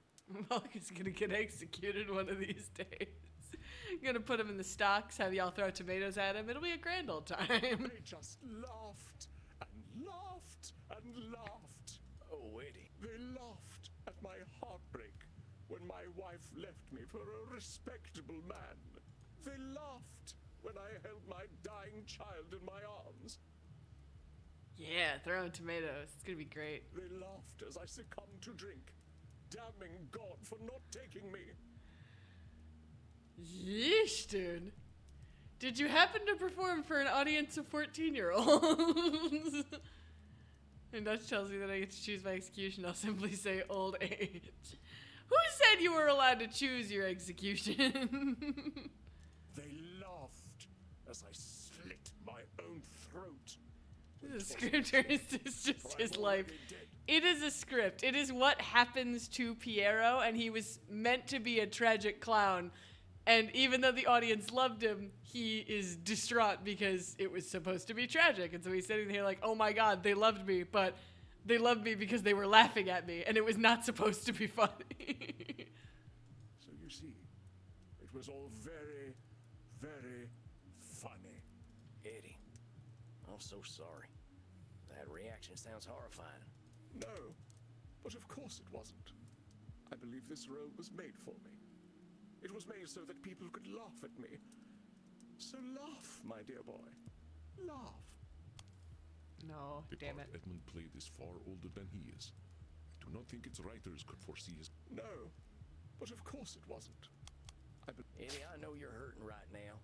Bulk is gonna get executed one of these days. Gonna put him in the stocks, have y'all throw tomatoes at him. It'll be a grand old time. They just laughed and laughed and laughed. Oh, Eddie. They laughed at my heartbreak when my wife left me for a respectable man. They laughed when I held my dying child in my arms. Yeah, throwing tomatoes. It's gonna be great. They laughed as I succumbed to drink, damning God for not taking me. Yeesh, dude. Did you happen to perform for an audience of 14-year-olds? And Dutch tells me that I get to choose my execution. I'll simply say old age. Who said you were allowed to choose your execution? They laughed as I slit my own throat. The scripture is just his life. It is a script. It is what happens to Piero, and he was meant to be a tragic clown. And even though the audience loved him, he is distraught because it was supposed to be tragic. And so he's sitting there like, oh my God, they loved me, but they loved me because they were laughing at me, and it was not supposed to be funny. So you see, it was all very, very funny. Eddie, I'm so sorry. That reaction sounds horrifying. No, but of course it wasn't. I believe this role was made for me. It was made so that people could laugh at me. So laugh, my dear boy. Laugh. No, The damn part it. Edmund played is far older than he is. I do not think its writers could foresee his... No, but of course it wasn't. Eddie, I know you're hurting right now.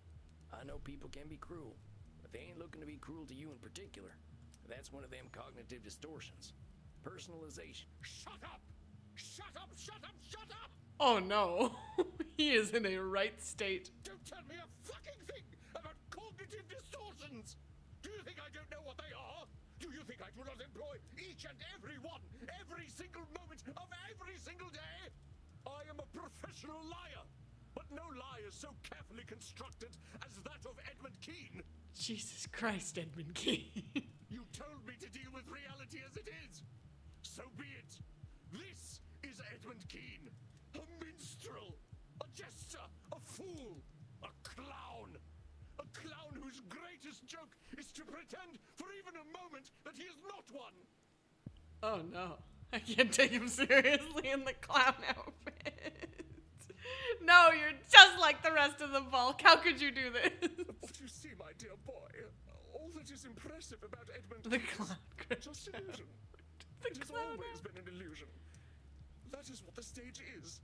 I know people can be cruel, but they ain't looking to be cruel to you in particular. That's one of them cognitive distortions. Personalization. Shut up! Shut up! Shut up! Shut up! Oh no. He is in a right state. Don't tell me a fucking thing about cognitive distortions! Do you think I don't know what they are? Do you think I do not employ each and every one, every single moment of every single day? I am a professional liar, but no lie is so carefully constructed as that of Edmund Kean. Jesus Christ, Edmund Kean. You told me to deal with reality as it is. So be it. This is Edmund Kean. A minstrel, a jester, a fool, a clown. A clown whose greatest joke is to pretend for even a moment that he is not one. Oh no. I can't take him seriously in the clown outfit. No, you're just like the rest of the bulk. How could you do this? But you see, my dear boy, all that is impressive about Edmund The Kean clown is just illusion. The It has clown always outfit. been an illusion. That is what the stage is.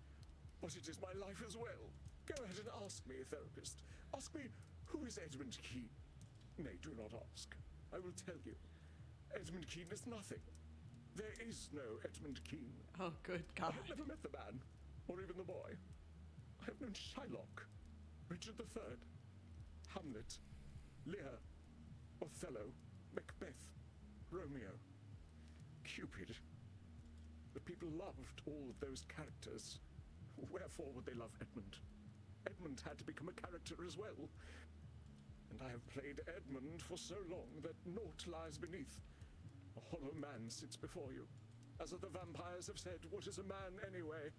But it is my life as well. Go ahead and ask me, therapist. Ask me, who is Edmund Kean? Nay, do not ask. I will tell you. Edmund Kean is nothing. There is no Edmund Kean. Oh, good I God. have never met the man, or even the boy. I have known Shylock, Richard III, Hamlet, Lear, Othello, Macbeth, Romeo, Cupid. The people loved all of those characters. Wherefore would they love Edmund? Edmund had to become a character as well. And I have played Edmund for so long that naught lies beneath. A hollow man sits before you. As other vampires have said, what is a man anyway?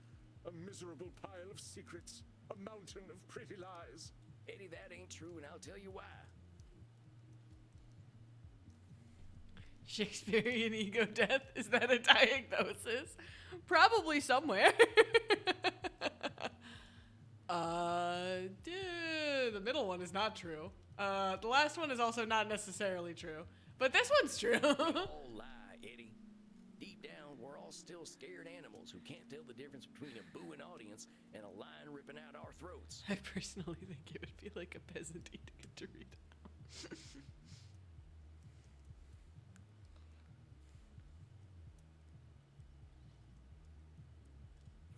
A miserable pile of secrets, a mountain of pretty lies. Eddie, that ain't true, and I'll tell you why. Shakespearean ego death? Is that a diagnosis? Probably somewhere. The middle one is not true. The last one is also not necessarily true. But this one's true. All lie, Eddie. Deep down, we're all still scared animals who can't tell the difference between a booing audience and a lion ripping out our throats. I personally think it would be like a peasant eating a Dorito.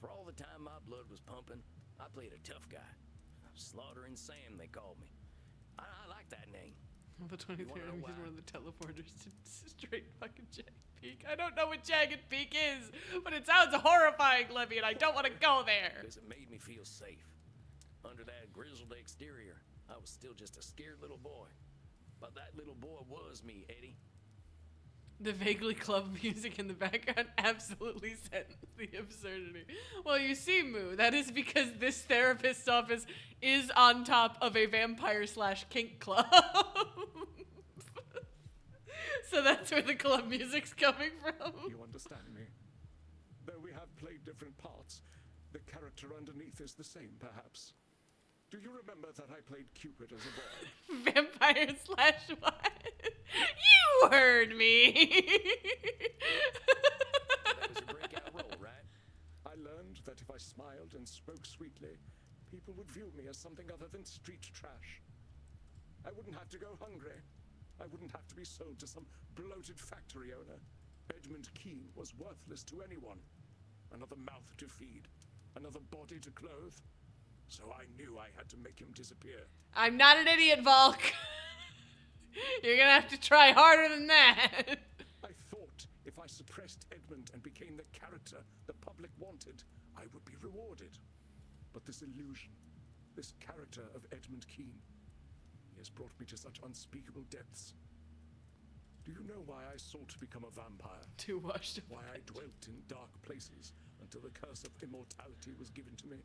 For all the time my blood was pumping, I played a tough guy. Slaughtering Sam, they called me. I like that name. The 23 wanna know enemies why? is one of the teleporters to straight fucking Jagged Peak. I don't know what Jagged Peak is, but it sounds horrifying, Libby, and I don't want to go there. Because it made me feel safe. Under that grizzled exterior, I was still just a scared little boy. But that little boy was me, Eddie. The vaguely club music in the background absolutely sends the absurdity. Well, you see, Moo, that is because this therapist's office is on top of a vampire/kink club. So that's where the club music's coming from. You understand me? Though we have played different parts, the character underneath is the same, perhaps. Do you remember that I played Cupid as a boy? Vampire/what? You heard me. That was your breakout role, right? I learned that if I smiled and spoke sweetly, people would view me as something other than street trash. I wouldn't have to go hungry. I wouldn't have to be sold to some bloated factory owner. Edmund Keene was worthless to anyone. Another mouth to feed, another body to clothe. So I knew I had to make him disappear. I'm not an idiot, Volk. You're gonna have to try harder than that. I thought if I suppressed Edmund and became the character the public wanted, I would be rewarded. But this illusion, this character of Edmund Keene, he has brought me to such unspeakable depths. Do you know why I sought to become a vampire? Too washed up. Why I dwelt in dark places until the curse of immortality was given to me?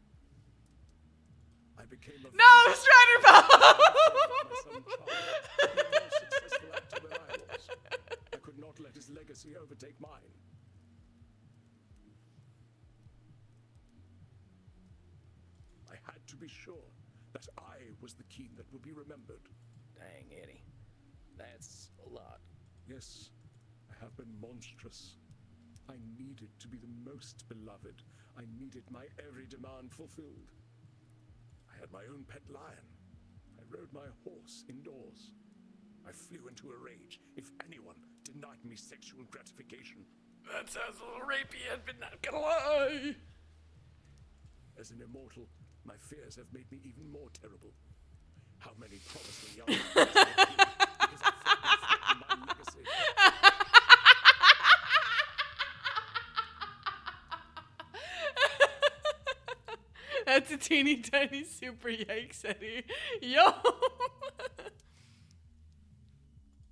I became a No, Strider Ball! my son Charles, a more successful actor than I was. I could not let his legacy overtake mine. I had to be sure that I was the Keene that would be remembered. Dang, Eddie. That's a lot. Yes, I have been monstrous. I needed to be the most beloved. I needed my every demand fulfilled. I had my own pet lion. I rode my horse indoors. I flew into a rage if anyone denied me sexual gratification. That sounds a little rapey, but not gonna lie. As an immortal, my fears have made me even more terrible. How many promising young men have killed because I thought they my legacy? That's a teeny tiny super yikes, Eddie. Yo!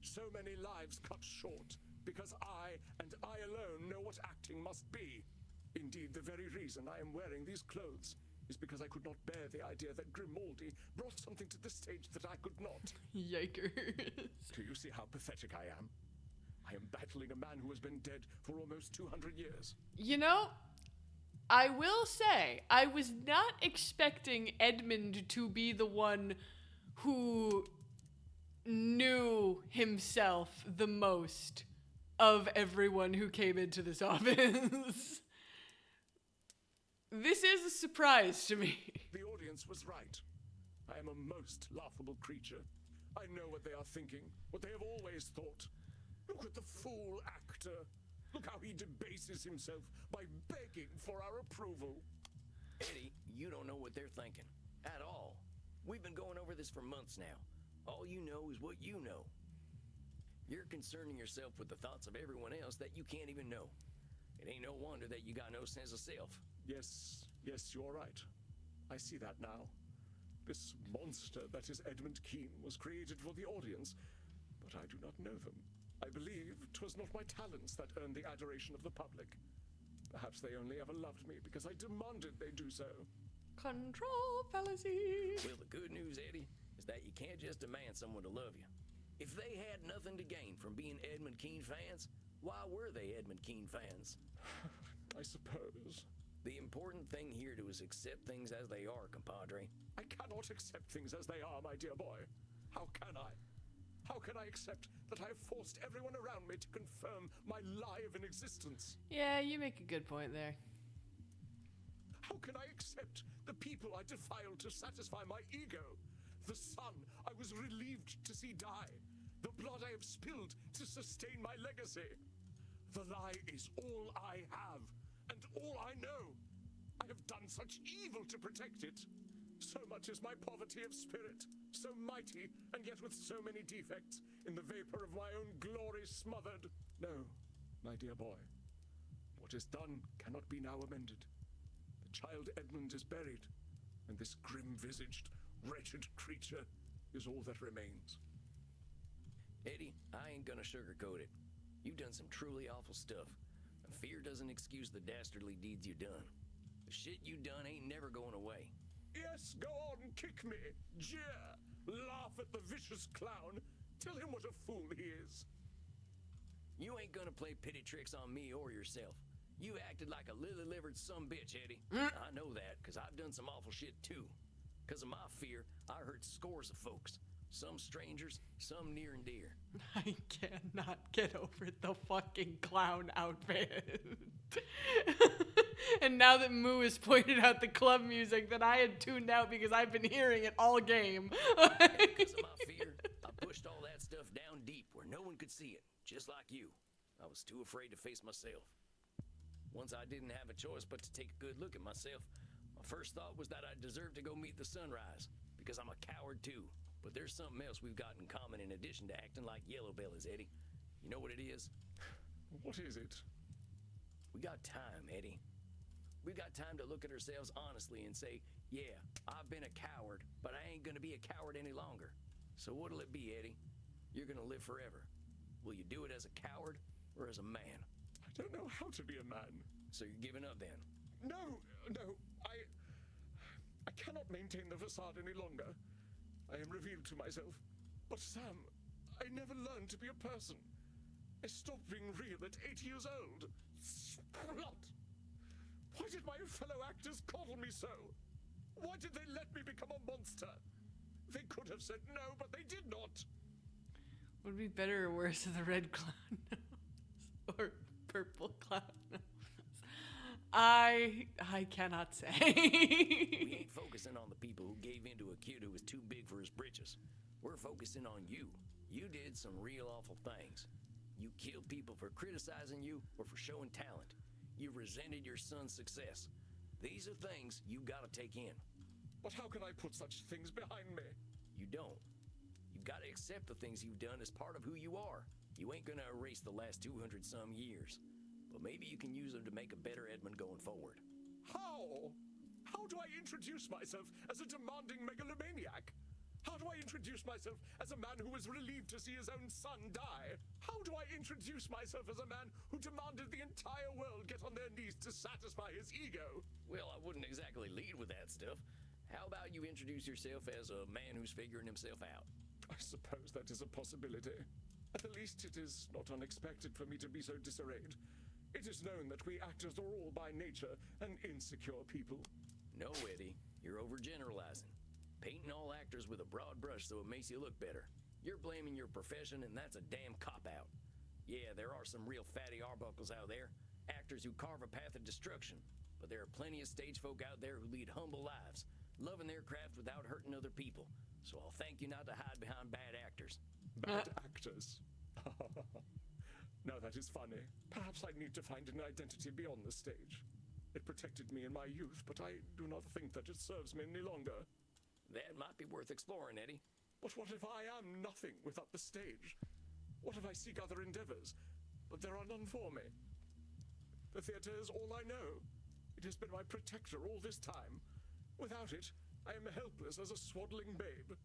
So many lives cut short because I and I alone know what acting must be. Indeed, the very reason I am wearing these clothes is because I could not bear the idea that Grimaldi brought something to the stage that I could not. Yikers. Do you see how pathetic I am? I am battling a man who has been dead for almost 200 years. You know, I will say, I was not expecting Edmund to be the one who knew himself the most of everyone who came into this office. This is a surprise to me. The audience was right. I am a most laughable creature. I know what they are thinking, what they have always thought. Look at the fool actor. Look how he debases himself by begging for our approval. Eddie, you don't know what they're thinking. At all. We've been going over this for months now. All you know is what you know. You're concerning yourself with the thoughts of everyone else that you can't even know. It ain't no wonder that you got no sense of self. Yes, you're right. I see that now. This monster that is Edmund Keene was created for the audience, but I do not know them. I believe 'twas not my talents that earned the adoration of the public. Perhaps they only ever loved me because I demanded they do so. Control fallacy. Well, the good news, Eddie, is that you can't just demand someone to love you. If they had nothing to gain from being Edmund Keene fans, why were they Edmund Keene fans? I suppose. The important thing here is accept things as they are, compadre. I cannot accept things as they are, my dear boy. How can I? How can I accept that I have forced everyone around me to confirm my lie of an existence? Yeah, you make a good point there. How can I accept the people I defiled to satisfy my ego? The son I was relieved to see die. The blood I have spilled to sustain my legacy. The lie is all I have, and all I know. I have done such evil to protect it. So much is my poverty of spirit, so mighty, and yet with so many defects, in the vapor of my own glory smothered. No, my dear boy, what is done cannot be now amended. The child Edmund is buried, and this grim-visaged, wretched creature is all that remains. Eddie, I ain't gonna sugarcoat it. You've done some truly awful stuff. And fear doesn't excuse the dastardly deeds you done. The shit you done ain't never going away. Yes, go on, kick me, jeer, laugh at the vicious clown, tell him what a fool he is. You ain't gonna play pity tricks on me or yourself. You acted like a lily-livered sumbitch, Eddie. I know that, because I've done some awful shit too. Because of my fear, I hurt scores of folks. Some strangers, some near and dear. I cannot get over the fucking clown outfit. And now that Moo has pointed out the club music that I had tuned out because I've been hearing it all game. Because of my fear, I pushed all that stuff down deep where no one could see it, just like you. I was too afraid to face myself. Once I didn't have a choice but to take a good look at myself, my first thought was that I deserved to go meet the sunrise, because I'm a coward too. But there's something else we've got in common in addition to acting like yellow bellies, Eddie. You know what it is? What is it? We got time, Eddie. We've got time to look at ourselves honestly and say, yeah, I've been a coward, but I ain't gonna be a coward any longer. So what'll it be, Eddie? You're gonna live forever. Will you do it as a coward or as a man? I don't know how to be a man. So you're giving up then? No, I cannot maintain the facade any longer. I am revealed to myself. But Sam, I never learned to be a person. I stopped being real at 8 years old. Splot! Why did my fellow actors coddle me so? Why did they let me become a monster? They could have said no, but they did not. Would it be better or worse if the red clown knows? Or purple clown knows? I cannot say. We ain't focusing on the people who gave in to a kid who was too big for his britches. We're focusing on you. You did some real awful things. You killed people for criticizing you or for showing talent. You resented your son's success. These are things you gotta take in. But how can I put such things behind me? You don't. You gotta accept the things you've done as part of who you are. You ain't gonna erase the last 200 some years. But maybe you can use them to make a better Edmund going forward. How? How do I introduce myself as a demanding megalomaniac? How do I introduce myself as a man who was relieved to see his own son die? How do I introduce myself as a man who demanded the entire world get on their knees to satisfy his ego? Well, I wouldn't exactly lead with that stuff. How about you introduce yourself as a man who's figuring himself out? I suppose that is a possibility. At the least, it is not unexpected for me to be so disarrayed. It is known that we actors are all by nature an insecure people. No, Eddie, you're overgeneralizing. Painting all actors with a broad brush so it makes you look better. You're blaming your profession, and that's a damn cop-out. Yeah, there are some real fatty arbuckles out there, actors who carve a path of destruction. But there are plenty of stage folk out there who lead humble lives, loving their craft without hurting other people. So I'll thank you not to hide behind bad actors. Bad actors? Now that is funny. Perhaps I need to find an identity beyond the stage. It protected me in my youth, but I do not think that it serves me any longer. That might be worth exploring, Eddie. But what if I am nothing without the stage? What if I seek other endeavors, but there are none for me? The theater is all I know. It has been my protector all this time. Without it, I am helpless as a swaddling babe.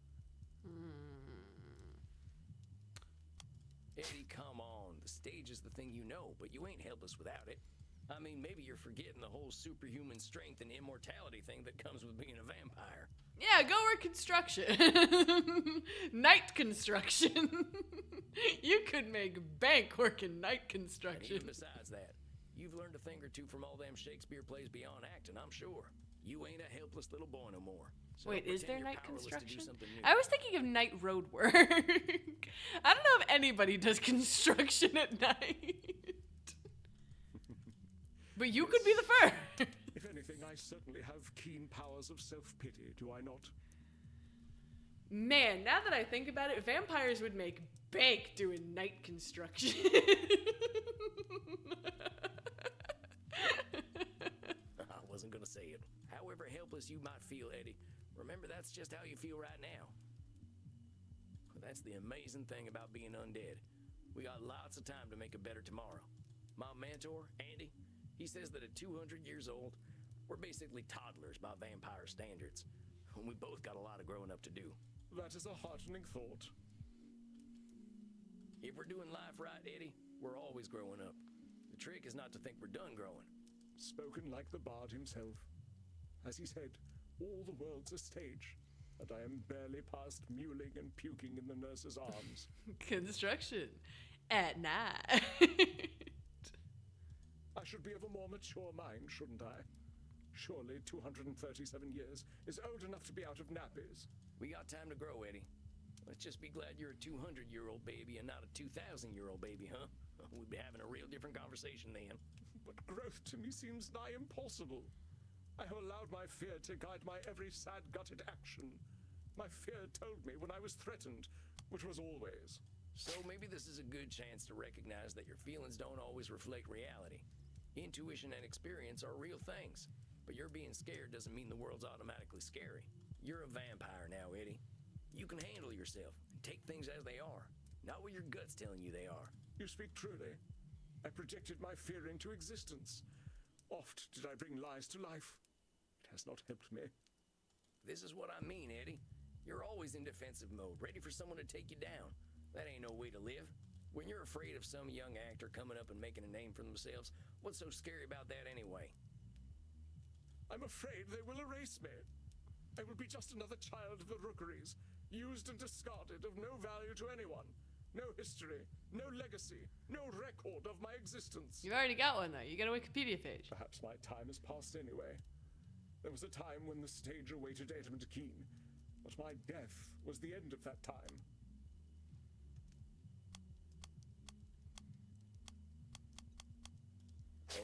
Eddie, come on. The stage is the thing you know, but you ain't helpless without it. I mean, maybe you're forgetting the whole superhuman strength and immortality thing that comes with being a vampire. Yeah, go work construction. Night construction. You could make bank working night And construction. even besides that, you've learned a thing or two from all them Shakespeare plays beyond acting, I'm sure. You ain't a helpless little boy no more. So Wait, don't is there pretend you're night powerless to do construction? something new. I was thinking of night road work. I don't know if anybody does construction at night. But you could be the first. If anything, I certainly have keen powers of self-pity, do I not? Man, now that I think about it, vampires would make bank doing night construction. I wasn't gonna say it. However helpless you might feel, Eddie, remember that's just how you feel right now. But that's the amazing thing about being undead. We got lots of time to make a better tomorrow. My mentor, Andy, he says that at 200 years old, we're basically toddlers by vampire standards. And we both got a lot of growing up to do. That is a heartening thought. If we're doing life right, Eddie, We're always growing up. The trick is not to think we're done growing. Spoken like the bard himself. As he said, all the world's a stage, and I am barely past mewling and puking in the nurse's arms. Construction. At night. I should be of a more mature mind, shouldn't I? Surely 237 years is old enough to be out of nappies. We got time to grow, Eddie. Let's just be glad you're a 200-year-old baby and not a 2,000-year-old baby, huh? We'd be having a real different conversation then. But growth to me seems nigh impossible. I have allowed my fear to guide my every sad-gutted action. My fear told me when I was threatened, which was always. So maybe this is a good chance to recognize that your feelings don't always reflect reality. Intuition and experience are real things, but your being scared doesn't mean the world's automatically scary. You're a vampire now, Eddie. You can handle yourself and take things as they are, not what your gut's telling you they are. You speak truly. I projected my fear into existence. Oft did I bring lies to life. It has not helped me. This is what I mean, Eddie. You're always in defensive mode, ready for someone to take you down. That ain't no way to live. When you're afraid of some young actor coming up and making a name for themselves, what's so scary about that anyway? I'm afraid they will erase me. I will be just another child of the rookeries, used and discarded, of no value to anyone. No history, no legacy, no record of my existence. You've already got one, though. You got a Wikipedia page. Perhaps my time has passed anyway. There was a time when the stage awaited Edmund Keane, but my death was the end of that time.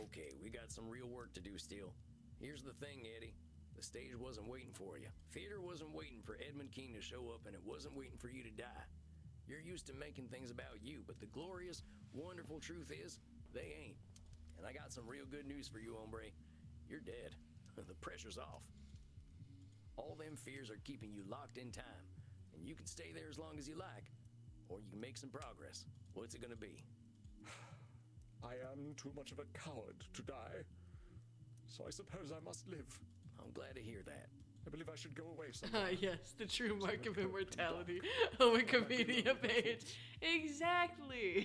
Okay, we got some real work to do still. Here's the thing, Eddie. The stage wasn't waiting for you. Theater wasn't waiting for Edmund Keane to show up, and it wasn't waiting for you to die. You're used to making things about you, but the glorious, wonderful truth is, they ain't. And I got some real good news for you, hombre. You're dead. The pressure's off. All them fears are keeping you locked in time, and you can stay there as long as you like, or you can make some progress. What's it gonna be? I am too much of a coward to die, so I suppose I must live. I'm glad to hear that. I believe I should go away somewhere. Yes, the true mark of immortality. A Wikipedia page. Exactly.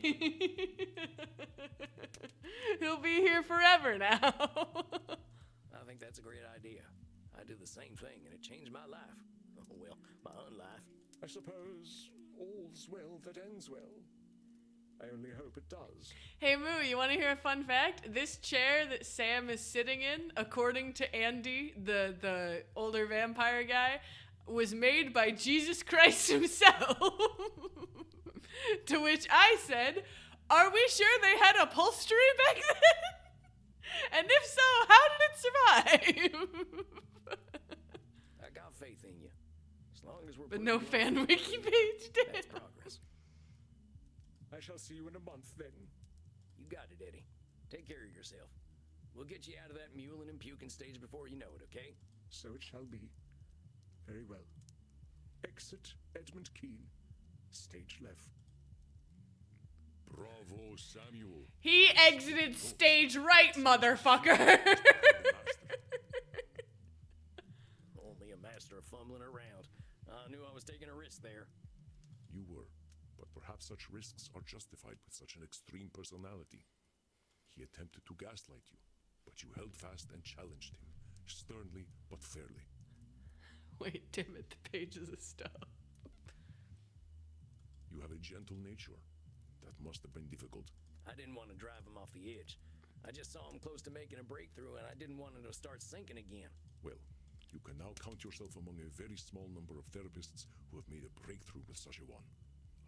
He'll be here forever now. I think that's a great idea. I did the same thing, and it changed my life. Oh, well, my unlife. I suppose all's well that ends well. I only hope it does. Hey Moo, you want to hear a fun fact? This chair that Sam is sitting in, according to Andy, the older vampire guy, was made by Jesus Christ himself. To which I said, are we sure they had upholstery back then? And if so, how did it survive? I got faith in you. As long as we're But putting no you on fan the wiki road, page did. that's progress. I shall see you in a month then. You got it, Eddie. Take care of yourself. We'll get you out of that mewling and puking stage before you know it, okay? So it shall be. Very well. Exit Edmund Keane. Stage left. Bravo, Samuel. He exited stage right, motherfucker. Only a master of fumbling around. I knew I was taking a risk there. You were, but perhaps such risks are justified with such an extreme personality. He attempted to gaslight you, but you held fast and challenged him, sternly but fairly. Wait, damn it, the pages of stuff. You have a gentle nature. That must have been difficult. I didn't want to drive him off the edge. I just saw him close to making a breakthrough, and I didn't want him to start sinking again. Well, you can now count yourself among a very small number of therapists who have made a breakthrough with such a one.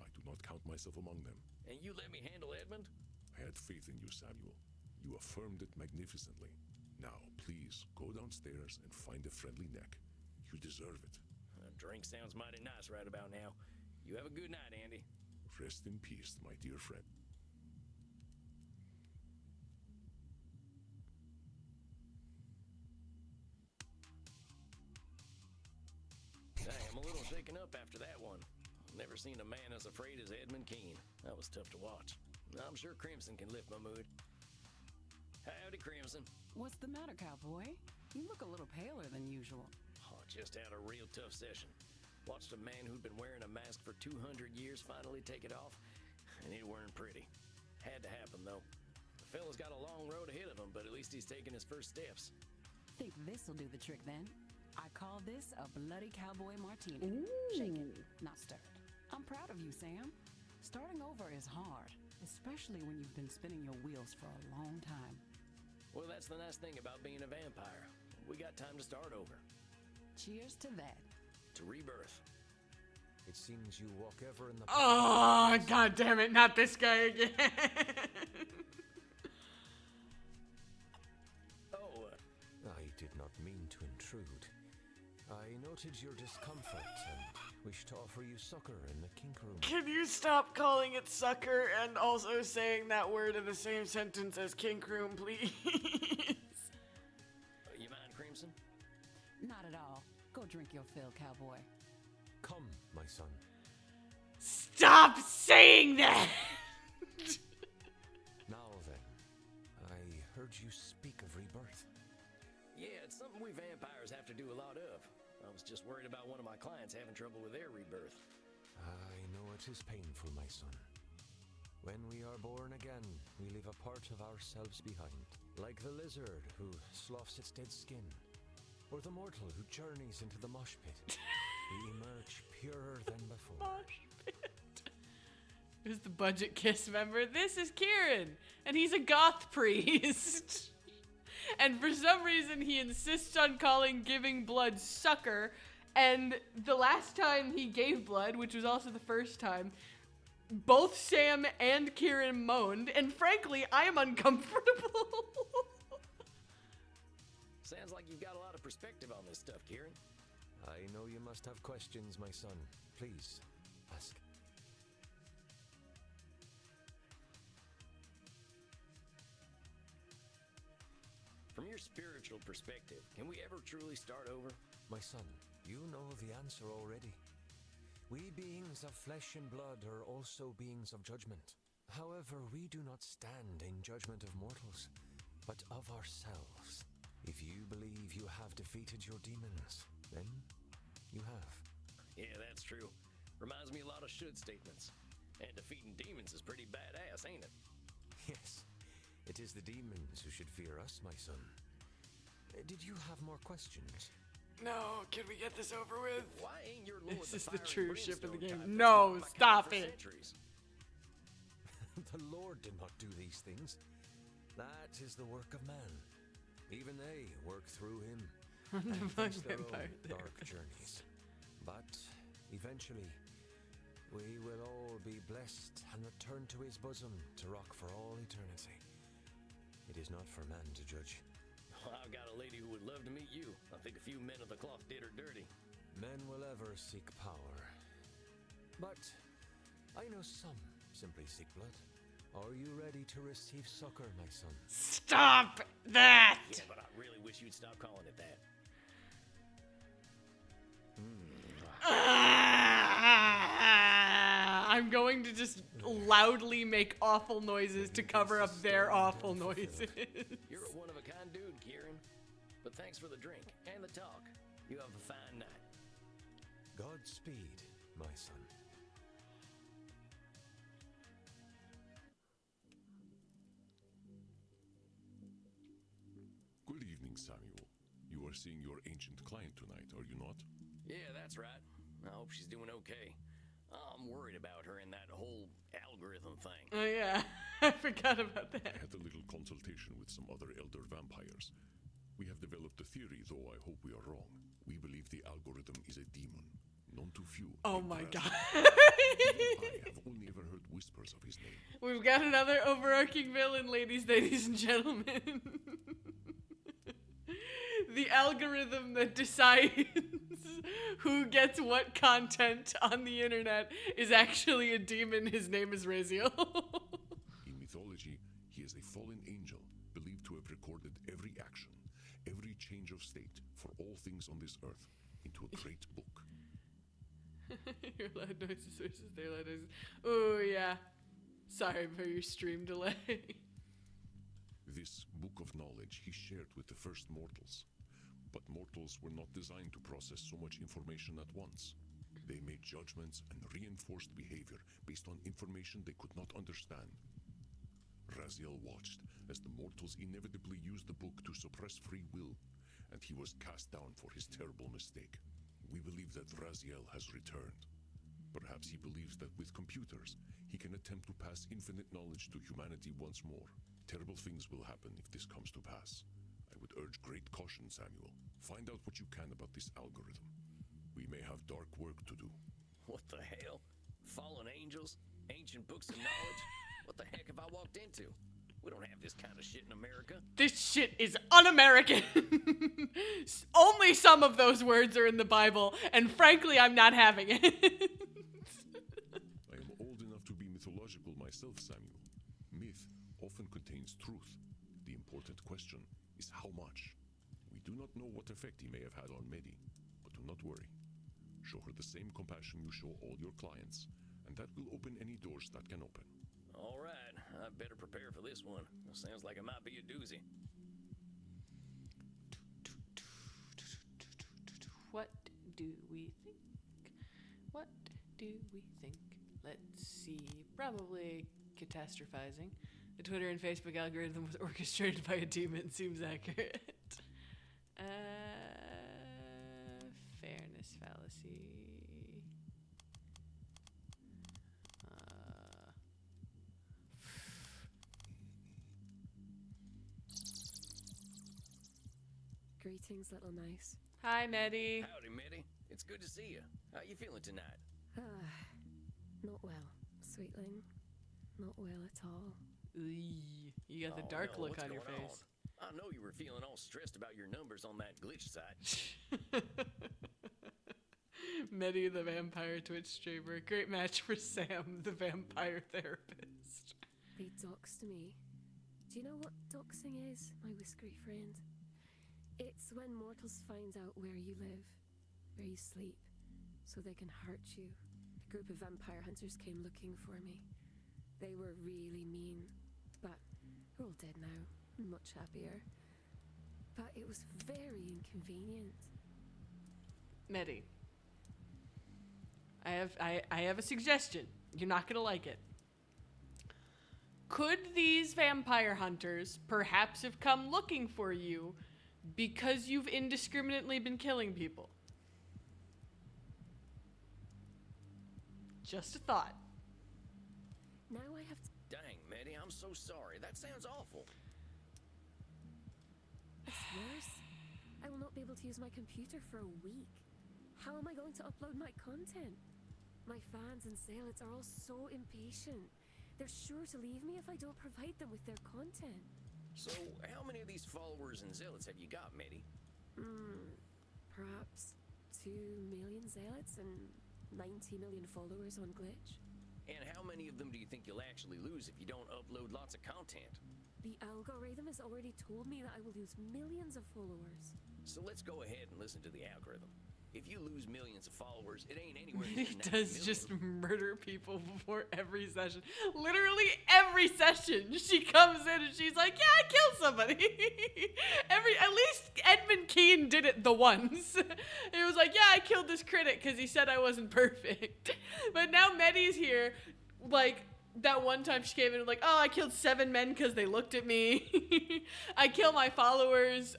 I do not count myself among them. And you let me handle Edmund? I had faith in you, Samuel. You affirmed it magnificently. Now, please, go downstairs and find a friendly neck. You deserve it. A drink sounds mighty nice right about now. You have a good night, Andy. Rest in peace, my dear friend. Dang, I'm a little shaken up after that one. Never seen a man as afraid as Edmund Keane. That was tough to watch. I'm sure Crimson can lift my mood. Howdy, Crimson. What's the matter, cowboy? You look a little paler than usual. Oh, just had a real tough session. Watched a man who'd been wearing a mask for 200 years finally take it off, and it weren't pretty. Had to happen, though. The fella's got a long road ahead of him, but at least he's taking his first steps. Think this'll do the trick then? I call this a bloody cowboy martini. Shake it, not stir it. I'm proud of you, Sam. Starting over is hard, especially when you've been spinning your wheels for a long time. Well, that's the nice thing about being a vampire. We got time to start over. Cheers to that. To rebirth. It seems you walk ever in the... Oh, god damn it, not this guy again. Oh, I did not mean to intrude. I noted your discomfort and wish to offer you succor in the kink room. Can you stop calling it sucker and also saying that word in the same sentence as kink room, please? you mind, Crimson? Not at all. Go drink your fill, cowboy. Come, my son. Stop saying that! Now then, I heard you speak of rebirth. Yeah, it's something we vampires have to do a lot of. I was just worried about one of my clients having trouble with their rebirth. I know it is painful, my son. When we are born again, we leave a part of ourselves behind. Like the lizard who sloughs its dead skin, or the mortal who journeys into the mosh pit. We emerge purer than before. Mosh pit. Who's the budget kiss member? This is Kieran, and he's a goth priest. And for some reason, he insists on calling giving blood sucker. And the last time he gave blood, which was also the first time, both Sam and Kieran moaned. And frankly, I am uncomfortable. Sounds like you've got a lot of perspective on this stuff, Kieran. I know you must have questions, my son. Please, ask. From your spiritual perspective, can we ever truly start over? My son, you know the answer already. We beings of flesh and blood are also beings of judgment. However, we do not stand in judgment of mortals, but of ourselves. If you believe you have defeated your demons, then you have. Yeah, that's true. Reminds me a lot of should statements. And defeating demons is pretty badass, ain't it? Yes, it is the demons who should fear us, my son. Did you have more questions? No, can we get this over with? Why ain't your lord This the is the fire and true ship of the brimstone game. type that's No, been my kind stop for it. centuries? The Lord did not do these things. That is the work of man. Even they work through him and face their own dark journeys. But eventually, we will all be blessed and return to his bosom to rock for all eternity. It is not for man to judge. Well, I've got a lady who would love to meet you. I think a few men of the cloth did her dirty. Men will ever seek power. But I know some simply seek blood. Are you ready to receive succor, my son? Stop that! Yeah, but I really wish you'd stop calling it that. I'm going to just loudly make awful noises to cover up their awful noises. You're a one-of-a-kind dude, Kieran. But thanks for the drink and the talk. You have a fine night. Godspeed, my son. Good evening, Samuel. You are seeing your ancient client tonight, are you not? Yeah, that's right. I hope she's doing okay. I'm worried about her and that whole algorithm thing. Oh yeah, I forgot about that. I had a little consultation with some other elder vampires. We have developed a theory, though I hope we are wrong. We believe the algorithm is a demon. None too few. Oh my god. I have only ever heard whispers of his name. We've got another overarching villain, ladies and gentlemen. The algorithm that decides who gets what content on the internet is actually a demon. His name is Raziel. In mythology, he is a fallen angel, believed to have recorded every action, every change of state for all things on this earth into a great book. Your loud noises versus their loud noises. Oh yeah. Sorry for your stream delay. This book of knowledge he shared with the first mortals. But mortals were not designed to process so much information at once. They made judgments and reinforced behavior based on information they could not understand. Raziel watched as the mortals inevitably used the book to suppress free will, and he was cast down for his terrible mistake. We believe that Raziel has returned. Perhaps he believes that with computers, he can attempt to pass infinite knowledge to humanity once more. Terrible things will happen if this comes to pass. I would urge great caution, Samuel. Find out what you can about this algorithm. We may have dark work to do. What the hell? Fallen angels? Ancient books of knowledge? What the heck have I walked into? We don't have this kind of shit in America. This shit is un-American. Only some of those words are in the Bible, and frankly, I'm not having it. I am old enough to be mythological myself, Samuel. Myth often contains truth. The important question is how much. We do not know what effect he may have had on Medi, but do not worry. Show her the same compassion you show all your clients, and that will open any doors that can open. All right, I better prepare for this one. Sounds like it might be a doozy. What do we think? What do we think? Let's see. Probably catastrophizing. The Twitter and Facebook algorithm was orchestrated by a demon. Seems accurate. Fairness fallacy. Greetings, little mouse. Hi, Medi. Howdy, Mitty. It's good to see you. How you feeling tonight? Not well, sweetling. Not well at all. You got the Oh, dark no, look what's on your going face. I know you were feeling all stressed about your numbers on that glitch site. Medi, the vampire Twitch streamer. Great match for Sam, the vampire therapist. They doxed me. Do you know what doxing is, my whiskery friend? It's when mortals find out where you live, where you sleep, so they can hurt you. A group of vampire hunters came looking for me. They were really mean, but they're all dead now, much happier. But it was very inconvenient. Medi, I have a suggestion. You're not gonna like it. Could these vampire hunters perhaps have come looking for you because you've indiscriminately been killing people? Just a thought. Now I have to... Dang, Mitty, I'm so sorry. That sounds awful. It's worse. I will not be able to use my computer for a week. How am I going to upload my content? My fans and zealots are all so impatient. They're sure to leave me if I don't provide them with their content. So, how many of these followers and zealots have you got, Mitty? Perhaps 2 million zealots and 90 million followers on Glitch. And how many of them do you think you'll actually lose if you don't upload lots of content? The algorithm has already told me that I will lose millions of followers. So let's go ahead and listen to the algorithm. If you lose millions of followers, it ain't anywhere He near 90 does million. just murder people before every session. Literally every session, she comes in and she's like, "Yeah, I killed somebody." At least Edmund Keane did it the once. He was like, "Yeah, I killed this critic because he said I wasn't perfect." But now Medi's here, like. That one time she came in and like, "Oh, I killed 7 men because they looked at me. I kill my followers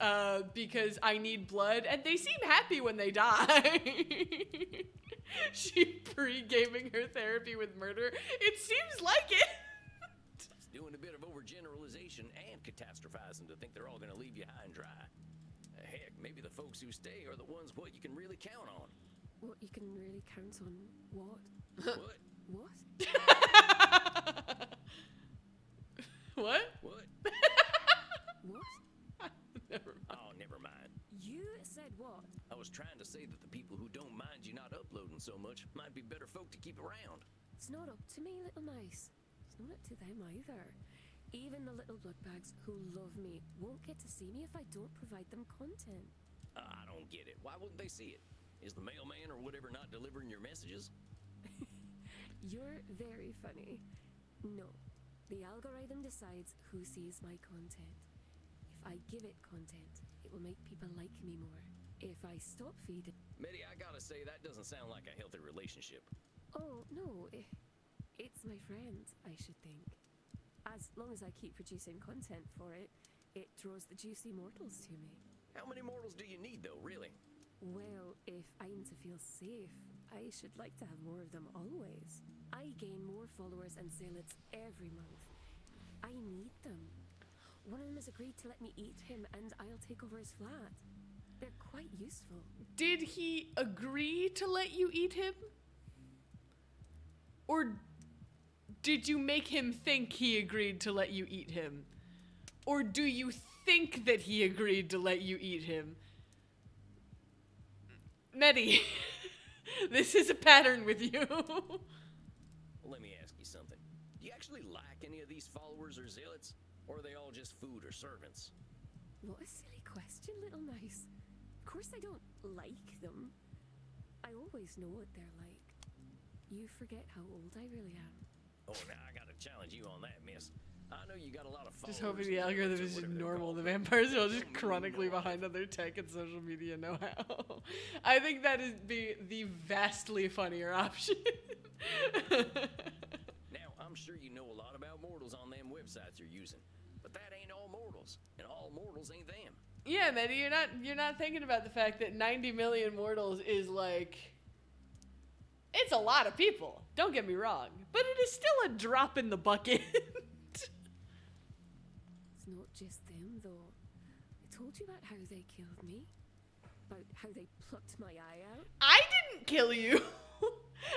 because I need blood, and they seem happy when they die." She pre-gaming her therapy with murder. It seems like it. It's doing a bit of overgeneralization and catastrophizing to think they're all going to leave you high and dry. Heck, maybe the folks who stay are the ones what you can really count on. What you can really count on? What? What? What? What? What? What? Never mind. Oh, never mind. You said what? I was trying to say that the people who don't mind you not uploading so much might be better folk to keep around. It's not up to me, little mice. It's not up to them either. Even the little bloodbags who love me won't get to see me if I don't provide them content. I don't get it. Why wouldn't they see it? Is the mailman or whatever not delivering your messages? You're very funny. No. The algorithm decides who sees my content. If I give it content, it will make people like me more. If I stop feeding... Mitty, I gotta say, that doesn't sound like a healthy relationship. Oh, no. It's my friend, I should think. As long as I keep producing content for it, it draws the juicy mortals to me. How many mortals do you need, though, really? Well, if I'm to feel safe, I should like to have more of them always. I gain more followers and zealots every month. I need them. One of them has agreed to let me eat him, and I'll take over his flat. They're quite useful. Did he agree to let you eat him? Or did you make him think he agreed to let you eat him? Or do you think that he agreed to let you eat him? Medi, this is a pattern with you. Well, let me ask you something. Do you actually like any of these followers or zealots? Or are they all just food or servants? What a silly question, little mouse. Of course I don't like them. I always know what they're like. You forget how old I really am. Oh, now I gotta challenge you on that, miss. I know you got a lot of followers. Just hoping the algorithm is just normal. The vampires are all just chronically behind on their tech and social media know-how. I think that is the vastly funnier option. Now, I'm sure you know a lot about mortals on them websites you're using, but that ain't all mortals, and all mortals ain't them. Yeah, Medi, you're not thinking about the fact that 90 million mortals is like, it's a lot of people. Don't get me wrong, but it is still a drop in the bucket. It's not just them, though. I told you about how they killed me. About how they plucked my eye out. I didn't kill you.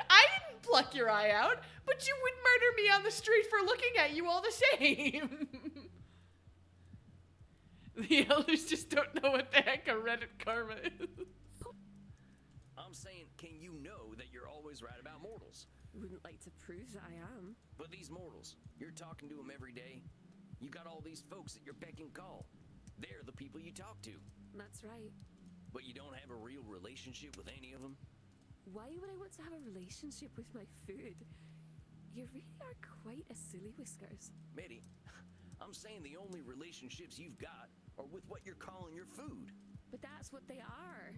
I didn't pluck your eye out, but you would murder me on the street for looking at you all the same. The elders just don't know what the heck a Reddit karma is. I'm saying, can you know that you're always right about mortals? Wouldn't like to prove that I am. But these mortals, you're talking to them every day. You got all these folks at your beck and call. They're the people you talk to. That's right. But you don't have a real relationship with any of them? Why would I want to have a relationship with my food? You really are quite a silly whiskers. Medi, I'm saying the only relationships you've got are with what you're calling your food. But that's what they are.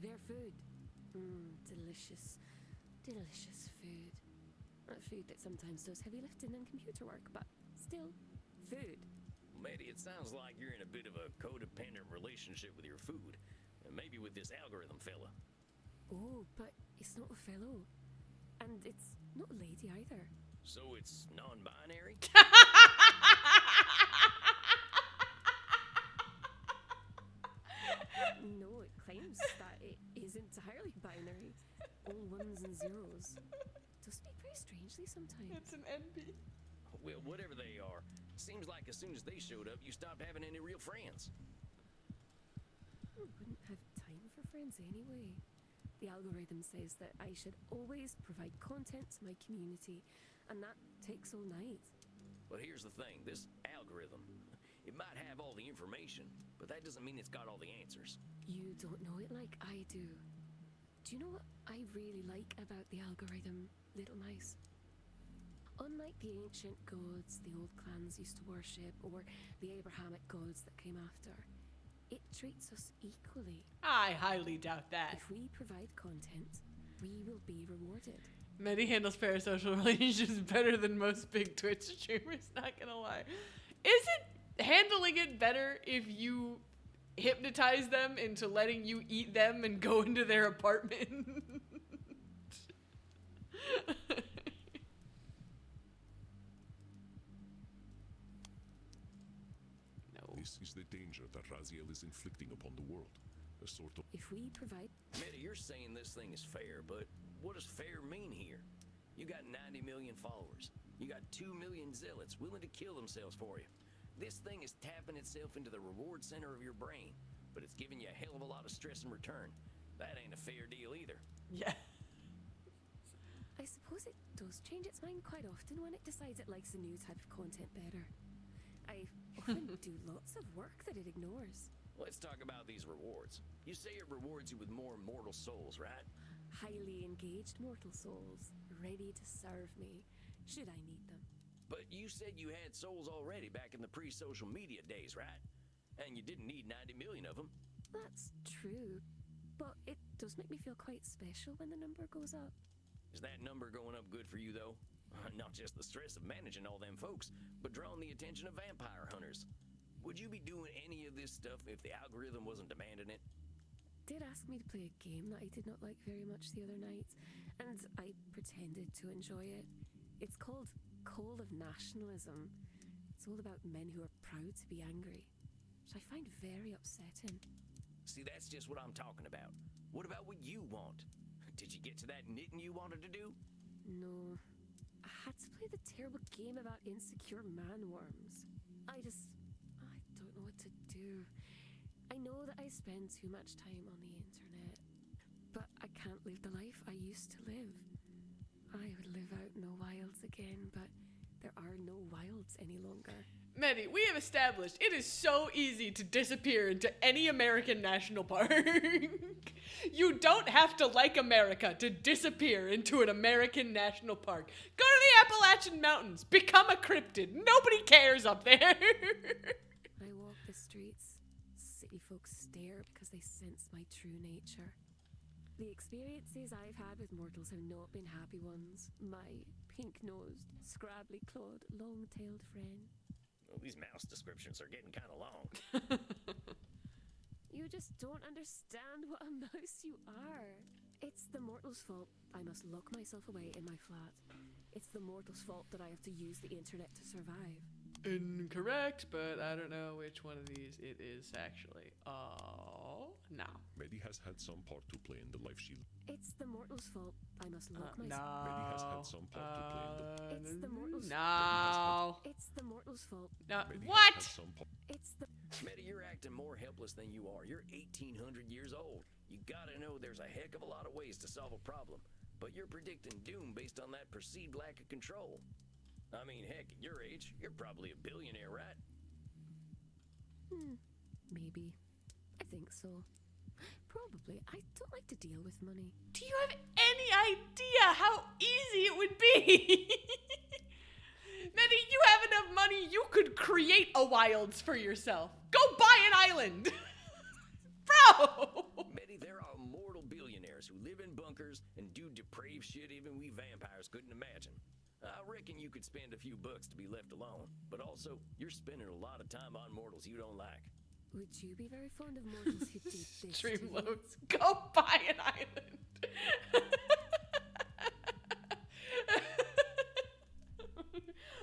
They're food. Delicious, delicious food. A food that sometimes does heavy lifting and computer work, but still, food. Medi, it sounds like you're in a bit of a codependent relationship with your food. And maybe with this algorithm fella. Oh, but it's not a fellow. And it's not a lady either. So it's non-binary? No, it claims that it is entirely binary. All ones and zeros. Does speak very strangely sometimes. It's an NP. Well, whatever they are, seems like as soon as they showed up, you stopped having any real friends. I wouldn't have time for friends anyway. The algorithm says that I should always provide content to my community, and that takes all night. But here's the thing, this algorithm, it might have all the information, but that doesn't mean it's got all the answers. You don't know it like I do. Do you know what I really like about the algorithm, little mouse? Unlike the ancient gods the old clans used to worship, or the Abrahamic gods that came after, it treats us equally. I highly doubt that. If we provide content, we will be rewarded. Medi handles parasocial relationships better than most big Twitch streamers, not gonna lie. Is it handling it better if you hypnotize them into letting you eat them and go into their apartment? No. This is the danger that Raziel is inflicting upon the world. A sort of... If we provide... Medi, you're saying this thing is fair, but what does fair mean here? You got 90 million followers. You got 2 million zealots willing to kill themselves for you. This thing is tapping itself into the reward center of your brain, but it's giving you a hell of a lot of stress in return. That ain't a fair deal either. Yeah. I suppose it does change its mind quite often when it decides it likes a new type of content better. I often do lots of work that it ignores. Let's talk about these rewards. You say it rewards you with more mortal souls, right? Highly engaged mortal souls, ready to serve me, should I need them. But you said you had souls already back in the pre-social media days, right? And you didn't need 90 million of them. That's true, but it does make me feel quite special when the number goes up. Is that number going up good for you, though? Not just the stress of managing all them folks, but drawing the attention of vampire hunters. Would you be doing any of this stuff if the algorithm wasn't demanding it? Did ask me to play a game that I did not like very much the other night, and I pretended to enjoy it. It's called Call of Nationalism. It's all about men who are proud to be angry, which I find very upsetting. See, that's just what I'm talking about. What about what you want? Did you get to that knitting you wanted to do? No. I had to play the terrible game about insecure man-worms. I don't know what to do. I know that I spend too much time on the internet, but I can't live the life I used to live. I would live out in the wilds again, but there are no wilds any longer. Maddie, we have established it is so easy to disappear into any American national park. You don't have to like America to disappear into an American national park. Go to the Appalachian Mountains. Become a cryptid. Nobody cares up there. I walk the streets. City folks stare because they sense my true nature. The experiences I've had with mortals have not been happy ones. My pink-nosed, scrabbly-clawed, long-tailed friend. Well, these mouse descriptions are getting kind of long. You just don't understand what a mouse you are. It's the mortal's fault I must lock myself away in my flat. It's the mortal's fault that I have to use the internet to survive. Incorrect, but I don't know which one of these it is actually. Oh, no. Medi has had some part to play in the life she... It's the mortal's fault I must lock myself... Medi has had some part to play in the... It's the mortal's No. It's the mortal's fault. No. Medi has What? had some part... It's the... Smitty, you're acting more helpless than you are. You're 1,800 years old. You gotta know there's a heck of a lot of ways to solve a problem, but you're predicting doom based on that perceived lack of control. I mean, heck, at your age, you're probably a billionaire, right? Maybe. I think so. Probably. I don't like to deal with money. Do you have any idea how easy it would be? Maddie, you have enough money, you could create a wilds for yourself. Go buy an island. Bro! Betty, there are mortal billionaires who live in bunkers and do depraved shit even we vampires couldn't imagine. I reckon you could spend a few bucks to be left alone, but also, you're spending a lot of time on mortals you don't like. Would you be very fond of mortals who did this to you? Streamloads. Go buy an island.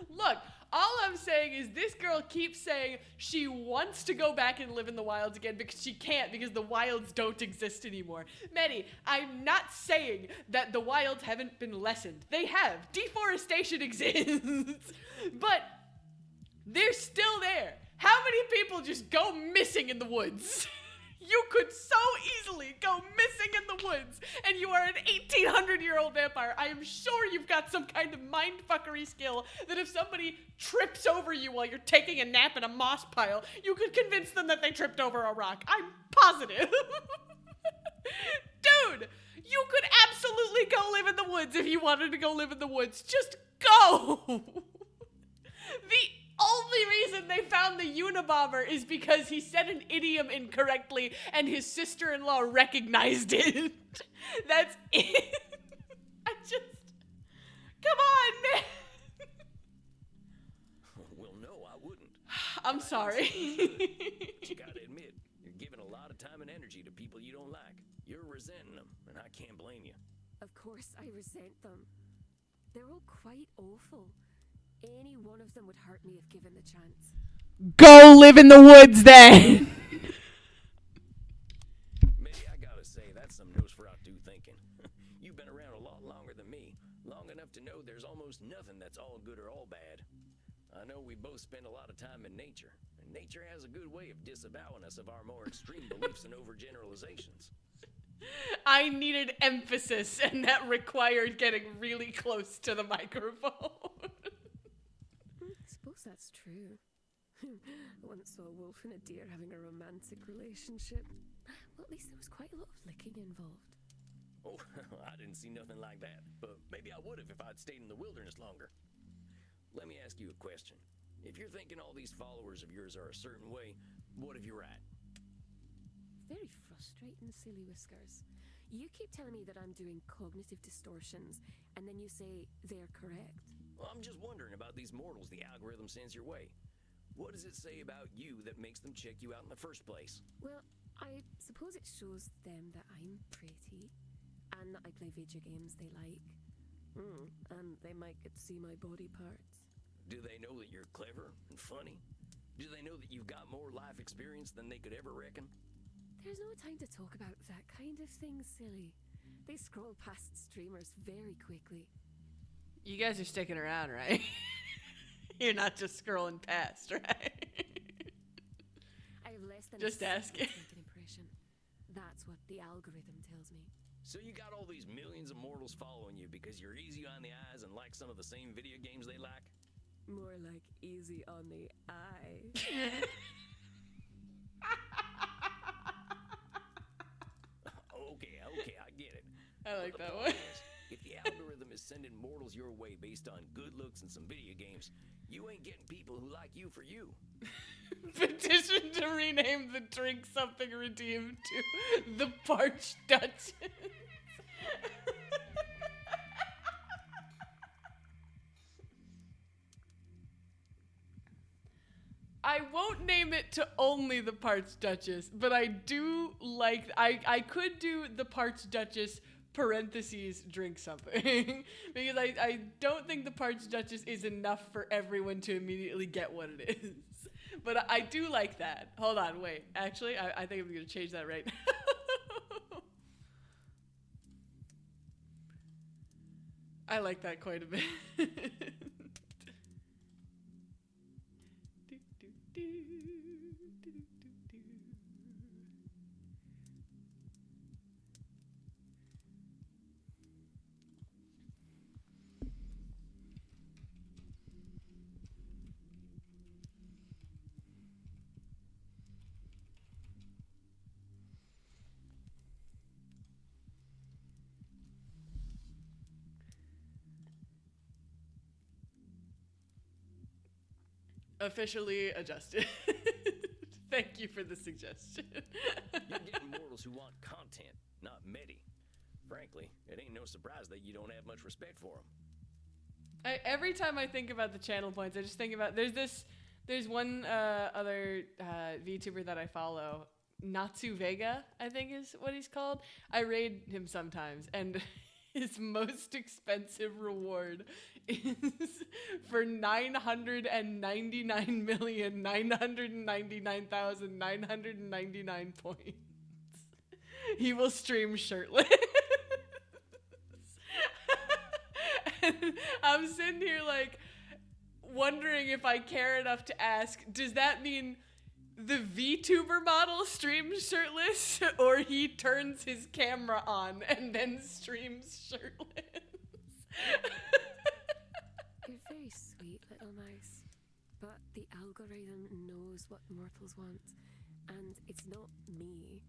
Look, all I'm saying is this girl keeps saying she wants to go back and live in the wilds again because she can't because the wilds don't exist anymore. Medi, I'm not saying that the wilds haven't been lessened. They have. Deforestation exists. But they're still there. How many people just go missing in the woods? You could so easily go missing in the woods, and you are an 1,800-year-old vampire. I am sure you've got some kind of mindfuckery skill that if somebody trips over you while you're taking a nap in a moss pile, you could convince them that they tripped over a rock. I'm positive. Dude, you could absolutely go live in the woods if you wanted to go live in the woods. Just go. The only reason they found the Unabomber is because he said an idiom incorrectly and his sister-in-law recognized it. That's it. Come on, man. Well, no, I wouldn't. I'm sorry. But you gotta admit, you're giving a lot of time and energy to people you don't like. You're resenting them, and I can't blame you. Of course I resent them. They're all quite awful. Any one of them would hurt me if given the chance. Go live in the woods then. Maybe I gotta say, that's some Nosferatu thinking. You've been around a lot longer than me, long enough to know there's almost nothing that's all good or all bad. I know we both spend a lot of time in nature, and nature has a good way of disavowing us of our more extreme beliefs and overgeneralizations. I needed emphasis, and that required getting really close to the microphone. I suppose that's true. I once saw a wolf and a deer having a romantic relationship. Well, at least there was quite a lot of licking involved. Oh, I didn't see nothing like that, but maybe I would have if I'd stayed in the wilderness longer. Let me ask you a question. If you're thinking all these followers of yours are a certain way, what if you're at? Very frustrating, Silly Whiskers. You keep telling me that I'm doing cognitive distortions, and then you say they're correct. Well, I'm just wondering about these mortals the algorithm sends your way. What does it say about you that makes them check you out in the first place? Well, I suppose it shows them that I'm pretty, and that I play video games they like. And they might get to see my body parts. Do they know that you're clever and funny? Do they know that you've got more life experience than they could ever reckon? There's no time to talk about that kind of thing, silly. They scroll past streamers very quickly. You guys are sticking around, right? You're not just scrolling past, right? I have less than Just a asking. second to make an impression. That's what the algorithm tells me. So you got all these millions of mortals following you because you're easy on the eyes and like some of the same video games they like? More like easy on the eye. Okay, I get it. I like But the that point one. is, if the algorithm is sending mortals your way based on good looks and some video games, you ain't getting people who like you for you. Petition to rename the drink something redeemed to the Parched Duchess. I won't name it to only the Parched Duchess, but I do like. I could do the Parched Duchess parentheses drink something because I don't think the Parched Duchess is enough for everyone to immediately get what it is. But I do like that. Hold on, wait. Actually, I think I'm gonna change that right now. I like that quite a bit. Officially adjusted. Thank you for the suggestion. You're getting mortals who want content, not medi. Frankly, it ain't no surprise that you don't have much respect for them. Every time I think about the channel points, I just think about there's one other VTuber that I follow, Natsu Vega, I think is what he's called. I raid him sometimes, and his most expensive reward is for 999,999,999 points. He will stream shirtless. And I'm sitting here like wondering if I care enough to ask, does that mean the VTuber model streams shirtless, or he turns his camera on and then streams shirtless? You're very sweet, little mouse. But the algorithm knows what mortals want, and it's not me.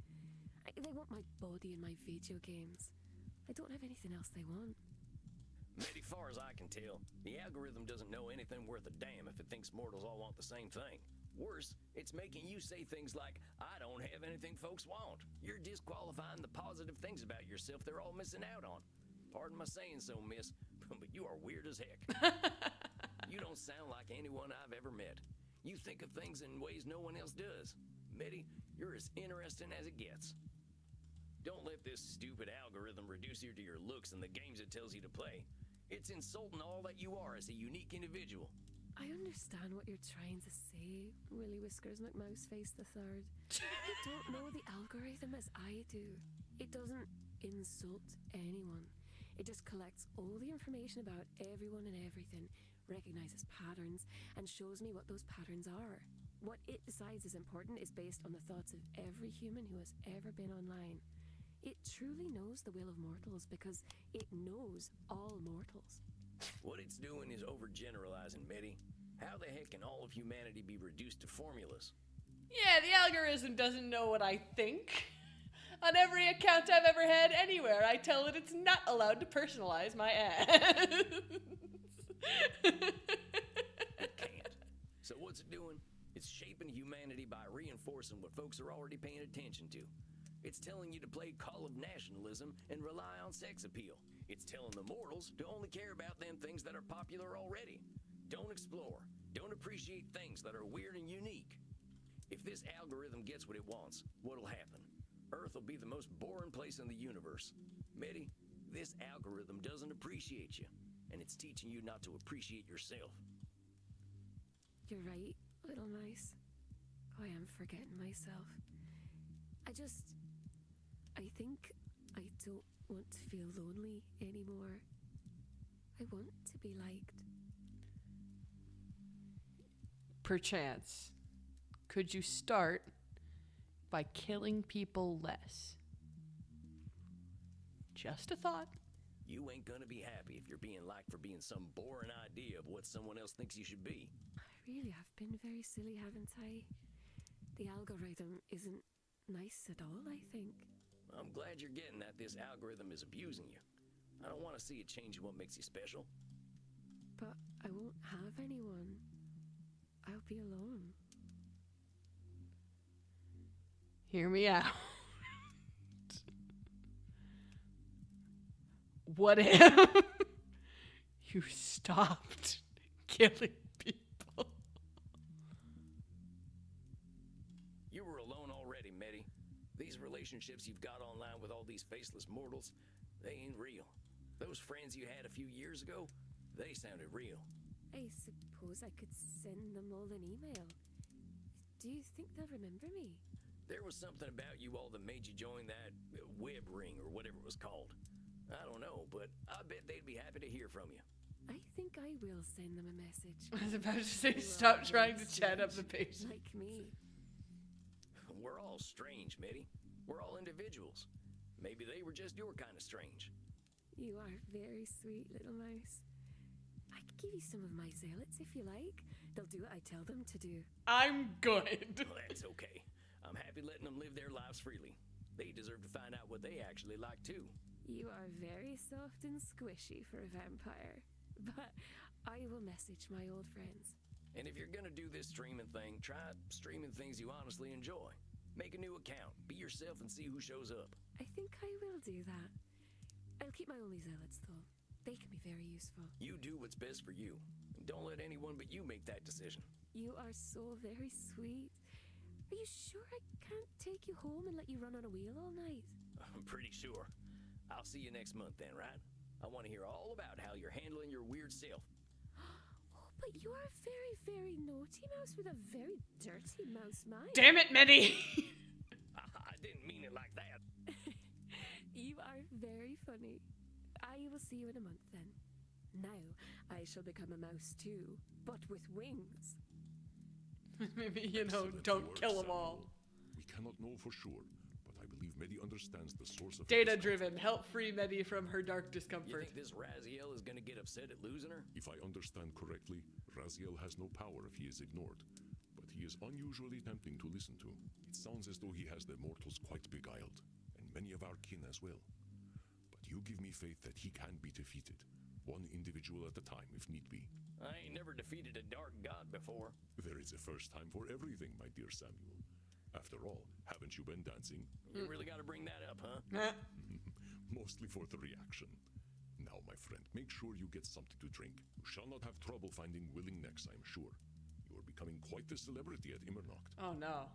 They want my body and my video games. I don't have anything else they want. Medi, far as I can tell, the algorithm doesn't know anything worth a damn if it thinks mortals all want the same thing. Worse, it's making you say things like, I don't have anything folks want. You're disqualifying the positive things about yourself they're all missing out on. Pardon my saying so, miss, but you are weird as heck. You don't sound like anyone I've ever met. You think of things in ways no one else does. Medi, you're as interesting as it gets. Don't let this stupid algorithm reduce you to your looks and the games it tells you to play. It's insulting all that you are as a unique individual. I understand what you're trying to say, Willy Whiskers McMouseface III. You don't know the algorithm as I do. It doesn't insult anyone. It just collects all the information about everyone and everything, recognizes patterns, and shows me what those patterns are. What it decides is important is based on the thoughts of every human who has ever been online. It truly knows the will of mortals because it knows all mortals. What it's doing is overgeneralizing, Medi. How the heck can all of humanity be reduced to formulas? Yeah, the algorithm doesn't know what I think. On every account I've ever had anywhere, I tell it it's not allowed to personalize my ads. It can't. So what's it doing? It's shaping humanity by reinforcing what folks are already paying attention to. It's telling you to play Call of Nationalism and rely on sex appeal. It's telling the mortals to only care about them things that are popular already. Don't explore. Don't appreciate things that are weird and unique. If this algorithm gets what it wants, what'll happen? Earth will be the most boring place in the universe. Medi, this algorithm doesn't appreciate you, and it's teaching you not to appreciate yourself. You're right, little mice. I am forgetting myself. I think I don't want to feel lonely anymore. I want to be liked. Perchance, could you start by killing people less? Just a thought. You ain't gonna be happy if you're being liked for being some boring idea of what someone else thinks you should be. I really have been very silly, haven't I? The algorithm isn't nice at all, I think. I'm glad you're getting that this algorithm is abusing you. I don't want to see it change what makes you special. But I won't have anyone. I'll be alone. Hear me out. What if you stopped killing people? You were alone already, Medi. These relationships you've got online with all these faceless mortals, they ain't real. Those friends you had a few years ago, they sounded real. I suppose I could send them all an email. Do you think they'll remember me? There was something about you all that made you join that web ring or whatever it was called. I don't know, but I bet they'd be happy to hear from you. I think I will send them a message. I was about to say, They were stop all trying very to chat up the strange, page. like me. We're all strange, Medi. We're all individuals. Maybe they were just your kind of strange. You are very sweet, little mouse. I could give you some of my zealots if you like. They'll do what I tell them to do. I'm good. Well, that's okay. I'm happy letting them live their lives freely. They deserve to find out what they actually like, too. You are very soft and squishy for a vampire. But I will message my old friends. And if you're gonna do this streaming thing, try streaming things you honestly enjoy. Make a new account, be yourself, and see who shows up. I think I will do that. I'll keep my only zealots, though. They can be very useful. You do what's best for you. And don't let anyone but you make that decision. You are so very sweet. Are you sure I can't take you home and let you run on a wheel all night? I'm pretty sure. I'll see you next month then, right? I want to hear all about how you're handling your weird self. Oh, but you are a very, very naughty mouse with a very dirty mouse mind. Damn it, Medi. I didn't mean it like that. You are very funny. I will see you in a month then. Now I shall become a mouse too, but with wings. Maybe, Excellent don't work, kill them Samuel. all. We cannot know for sure, but I believe Medi understands the source of Data his driven. Help free Medi from her dark You discomfort. think this Raziel is gonna get upset at losing her? If I understand correctly, Raziel has no power if he is ignored, but he is unusually tempting to listen to. It sounds as though he has the mortals quite beguiled, and many of our kin as well. But you give me faith that he can be defeated, one individual at a time if need be. I ain't never defeated a dark god before. There is a first time for everything, my dear Samuel. After all, haven't you been dancing? You really gotta bring that up, huh? Mostly for the reaction. Now, my friend, make sure you get something to drink. You shall not have trouble finding willing necks, I am sure. You are becoming quite the celebrity at Immernacht. Oh no.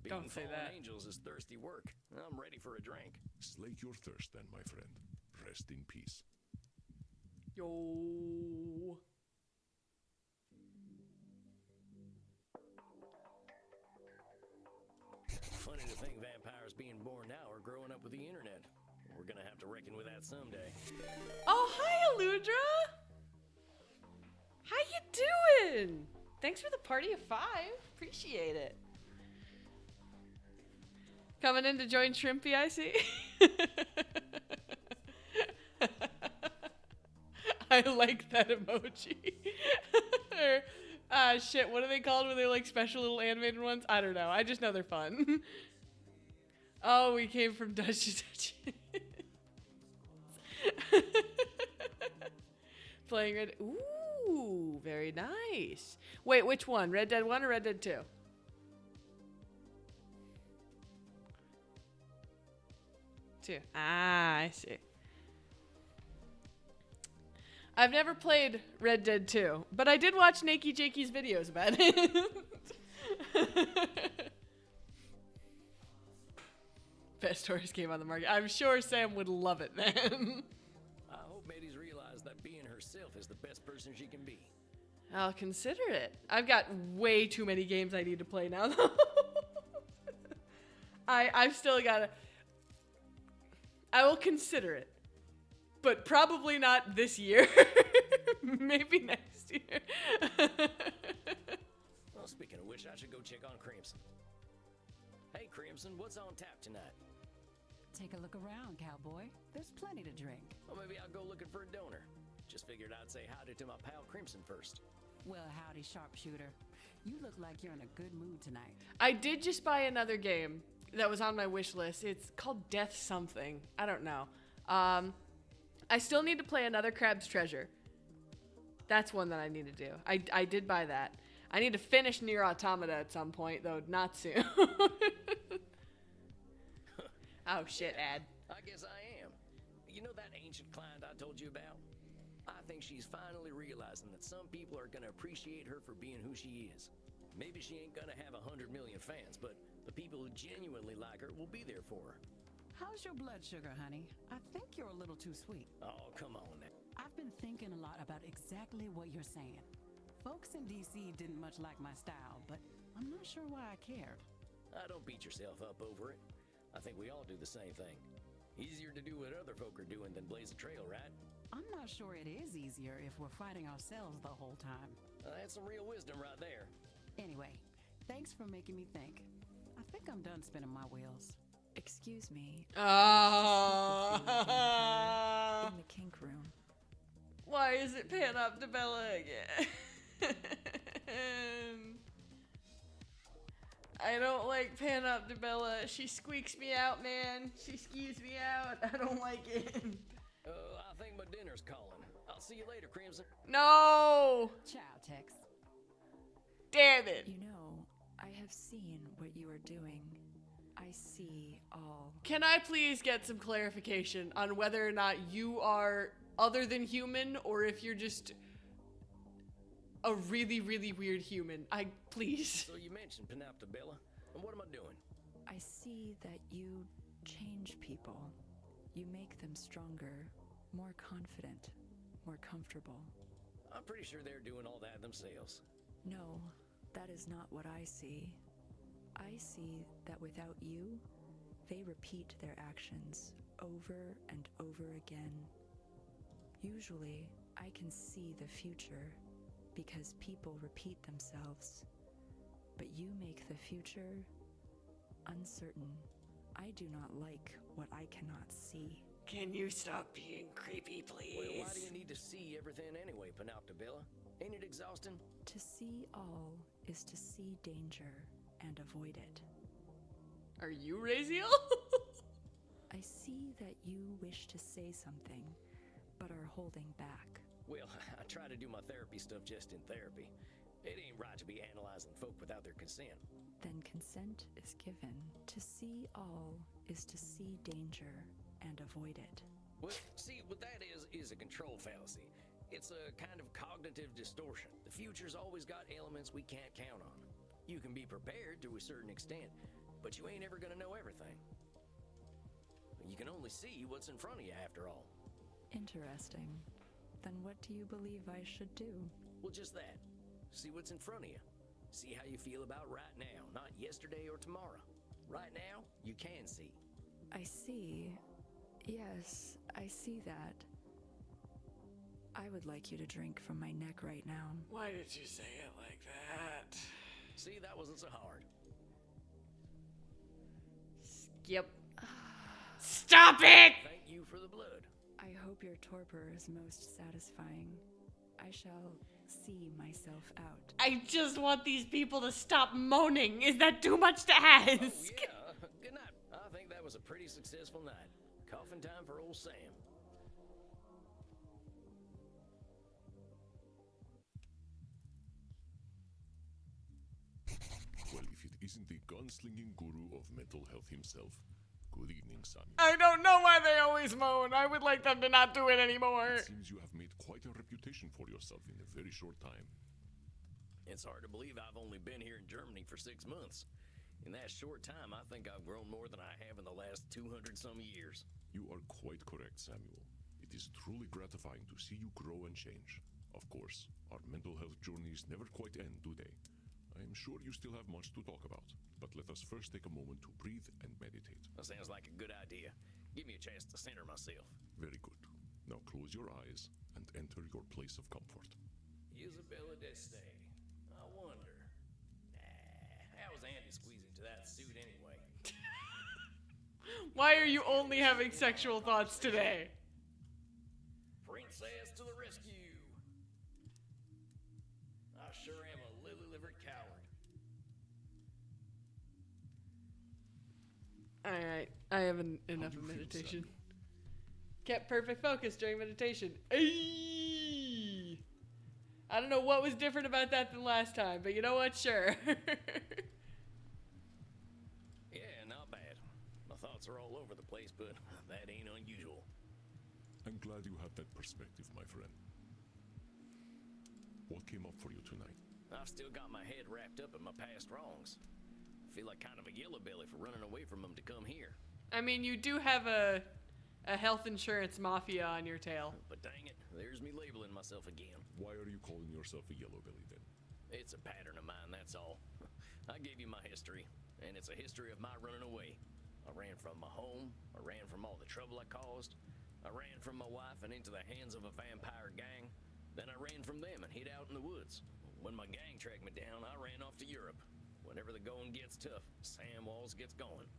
Beating Don't say fallen that. angels is thirsty work. I'm ready for a drink. Slake your thirst then, my friend. Rest in peace. Yo. Funny to think vampires being born now are growing up with the internet. We're gonna have to reckon with that someday. Oh, hi, Aludra. How you doing? Thanks for the party of 5. Appreciate it. Coming in to join Shrimpy, I see. I like that emoji. Or, shit, what are they called when they're like special little animated ones? I don't know. I just know they're fun. Oh, we came from Dutch to Dutch. Playing Red. Ooh, very nice. Wait, which one? Red Dead 1 or Red Dead 2? too. Ah, I see. I've never played Red Dead 2, but I did watch Nakey Jakey's videos about it. Best horse game on the market. I'm sure Sam would love it then. I hope Maddie's realized that being herself is the best person she can be. I'll consider it. I've got way too many games I need to play now, though. I've still got to... I will consider it. But probably not this year. Maybe next year. Well, speaking of which, I should go check on Crimson. Hey, Crimson, what's on tap tonight? Take a look around, cowboy. There's plenty to drink. Well, maybe I'll go looking for a donor. Just figured I'd say howdy to my pal Crimson first. Well, howdy, sharpshooter. You look like you're in a good mood tonight. I did just buy another game that was on my wish list. It's called Death Something. I don't know. I still need to play another Crab's Treasure. That's one that I need to do. I did buy that. I need to finish Nier Automata at some point, though not soon. Oh, shit, Ad. I guess I am. You know that ancient client I told you about? I think she's finally realizing that some people are going to appreciate her for being who she is. Maybe she ain't going to have 100 million fans, but the people who genuinely like her will be there for her. How's your blood sugar, honey? I think you're a little too sweet. Oh, come on now. I've been thinking a lot about exactly what you're saying. Folks in DC didn't much like my style, but I'm not sure why I cared. Don't beat yourself up over it. I think we all do the same thing. Easier to do what other folk are doing than blaze a trail, right? I'm not sure it is easier if we're fighting ourselves the whole time. That's some real wisdom right there. Anyway, thanks for making me think. I think I'm done spinning my wheels. Excuse me. Oh. In the kink room. Why is it Panoptibella again? I don't like Panoptibella. She squeaks me out, man. She skews me out. I don't like it. I think my dinner's calling. I'll see you later, Crimson. No! Ciao, Tex. Damn it. You know, I have seen what you are doing. I see all. Can I please get some clarification on whether or not you are other than human or if you're just a really, really weird human? Please. So you mentioned Panoptibella, and what am I doing? I see that you change people. You make them stronger, more confident, more comfortable. I'm pretty sure they're doing all that themselves. No, that is not what I see. I see that without you, they repeat their actions over and over again. Usually, I can see the future because people repeat themselves. But you make the future uncertain. I do not like what I cannot see. Can you stop being creepy, please? Well, why do you need to see everything anyway, Panoptibella? Ain't it exhausting? To see all is to see danger and avoid it. Are you Raziel? I see that you wish to say something, but are holding back. Well, I try to do my therapy stuff just in therapy. It ain't right to be analyzing folk without their consent. Then consent is given. To see all is to see danger and avoid it. Well, see, what that is a control fallacy. It's a kind of cognitive distortion. The future's always got elements we can't count on. You can be prepared to a certain extent, but you ain't ever gonna know everything. You can only see what's in front of you after all. Interesting. Then what do you believe I should do? Well, just that. See what's in front of you. See how you feel about right now, not yesterday or tomorrow. Right now, you can see. I see. Yes, I see that. I would like you to drink from my neck right now. Why did you say it like that? See, that wasn't so hard. Yep. Stop it! Thank you for the blood. I hope your torpor is most satisfying. I shall see myself out. I just want these people to stop moaning. Is that too much to ask? Oh, yeah. Good night. I think that was a pretty successful night. Coffin time for old Sam. Well, if it isn't the gunslinging guru of mental health himself, Good evening, Samuel. I don't know why they always moan. I would like them to not do it anymore. It seems you have made quite a reputation for yourself in a very short time. It's hard to believe I've only been here in Germany for 6 months. In that short time, I think I've grown more than I have in the last 200-some years. You are quite correct, Samuel. It is truly gratifying to see you grow and change. Of course, our mental health journeys never quite end, do they? I am sure you still have much to talk about, but let us first take a moment to breathe and meditate. That sounds like a good idea. Give me a chance to center myself. Very good. Now close your eyes and enter your place of comfort. Isabella Deste. I wonder. How was Andy squeezing to that suit anyway? Why are you only having sexual thoughts today? Princess to the rescue. I sure am a lily-livered coward. Alright, I have enough do of you feel, meditation. Samuel? Kept perfect focus during meditation. Ayy! I don't know what was different about that than last time, but you know what? Sure. Yeah, not bad. My thoughts are all over the place, but that ain't unusual. I'm glad you have that perspective, my friend. What came up for you tonight? I've still got my head wrapped up in my past wrongs. I feel like kind of a yellow belly for running away from them to come here. I mean, you do have a health insurance mafia on your tail. But dang it, there's me labeling myself again. Why are you calling yourself a yellow belly then? It's a pattern of mine, that's all. I gave you my history, and it's a history of my running away. I ran from my home, I ran from all the trouble I caused, I ran from my wife and into the hands of a vampire gang, then I ran from them and hid out in the woods. When my gang tracked me down, I ran off to Europe. Whenever the going gets tough, Sam Walls gets going.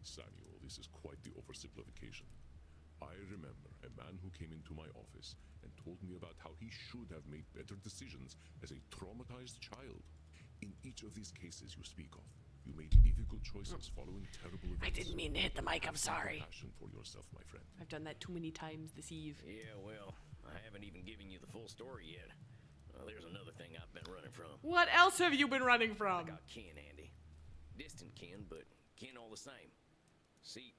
Samuel, this is quite the oversimplification. I remember a man who came into my office and told me about how he should have made better decisions as a traumatized child. In each of these cases you speak of, you made difficult choices following terrible events. I didn't mean to hit the mic, I'm sorry. Passion for yourself, my friend. I've done that too many times this eve. Yeah, well, I haven't even given you the full story yet. There's another thing I've been running from. What else have you been running I from? got kin, Andy. Distant kin, but kin all the same. See,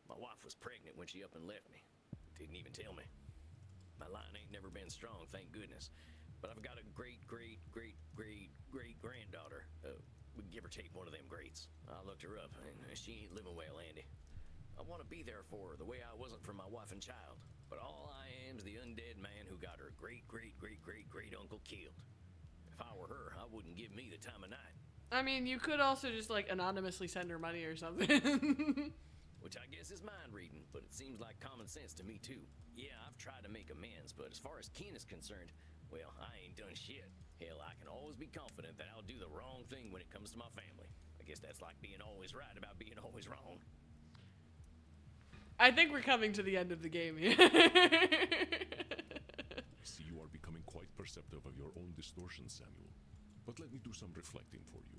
my wife was pregnant when she up and left me. Didn't even tell me. My line ain't never been strong, thank goodness. But I've got a great-great-great-great-great-granddaughter. Give or take one of them greats. I looked her up, and she ain't living well, Andy. I want to be there for her the way I wasn't for my wife and child. But all I am's the undead man who got her great-great-great-great-great-uncle killed. If I were her, I wouldn't give me the time of night. I mean, you could also just, like, anonymously send her money or something. Which I guess is mind reading, but it seems like common sense to me, too. Yeah, I've tried to make amends, but as far as kin is concerned, well, I ain't done shit. Hell, I can always be confident that I'll do the wrong thing when it comes to my family. I guess that's like being always right about being always wrong. I think we're coming to the end of the game here. I see you are becoming quite perceptive of your own distortions, Samuel. But let me do some reflecting for you,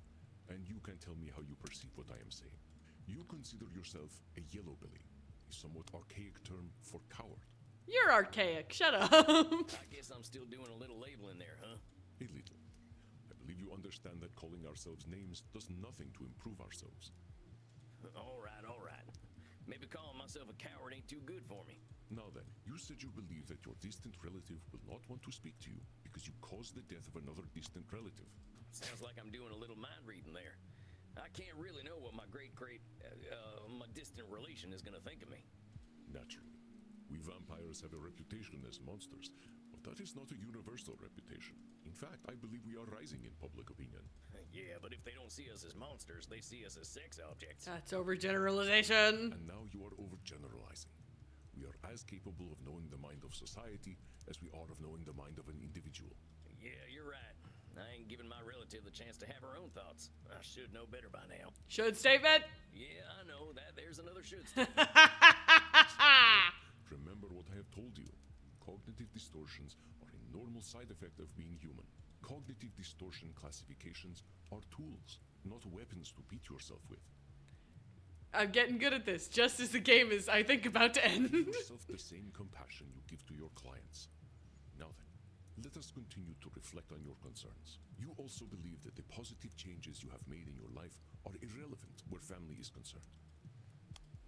and you can tell me how you perceive what I am saying. You consider yourself a yellow belly, a somewhat archaic term for coward. You're archaic. Shut up. I guess I'm still doing a little labeling there, huh? A little. I believe you understand that calling ourselves names does nothing to improve ourselves. All right. Maybe calling myself a coward ain't too good for me. Now then, you said you believe that your distant relative will not want to speak to you because you caused the death of another distant relative. Sounds like I'm doing a little mind reading there. I can't really know what my my distant relation is gonna think of me. Naturally. We vampires have a reputation as monsters, but that is not a universal reputation. In fact, I believe we are rising in public opinion. Yeah, but if they don't see us as monsters, they see us as sex objects. That's overgeneralization. And now you are overgeneralizing. We are as capable of knowing the mind of society as we are of knowing the mind of an individual. Yeah, you're right. I ain't giving my relative the chance to have her own thoughts. I should know better by now. Should statement? Yeah, I know that. There's another should statement. Remember what I have told you. Cognitive distortions are a normal side effect of being human. Cognitive distortion classifications are tools, not weapons to beat yourself with. I'm getting good at this, just as the game is, I think, about to end. Give yourself the same compassion you give to your clients. Now then, let us continue to reflect on your concerns. You also believe that the positive changes you have made in your life are irrelevant where family is concerned.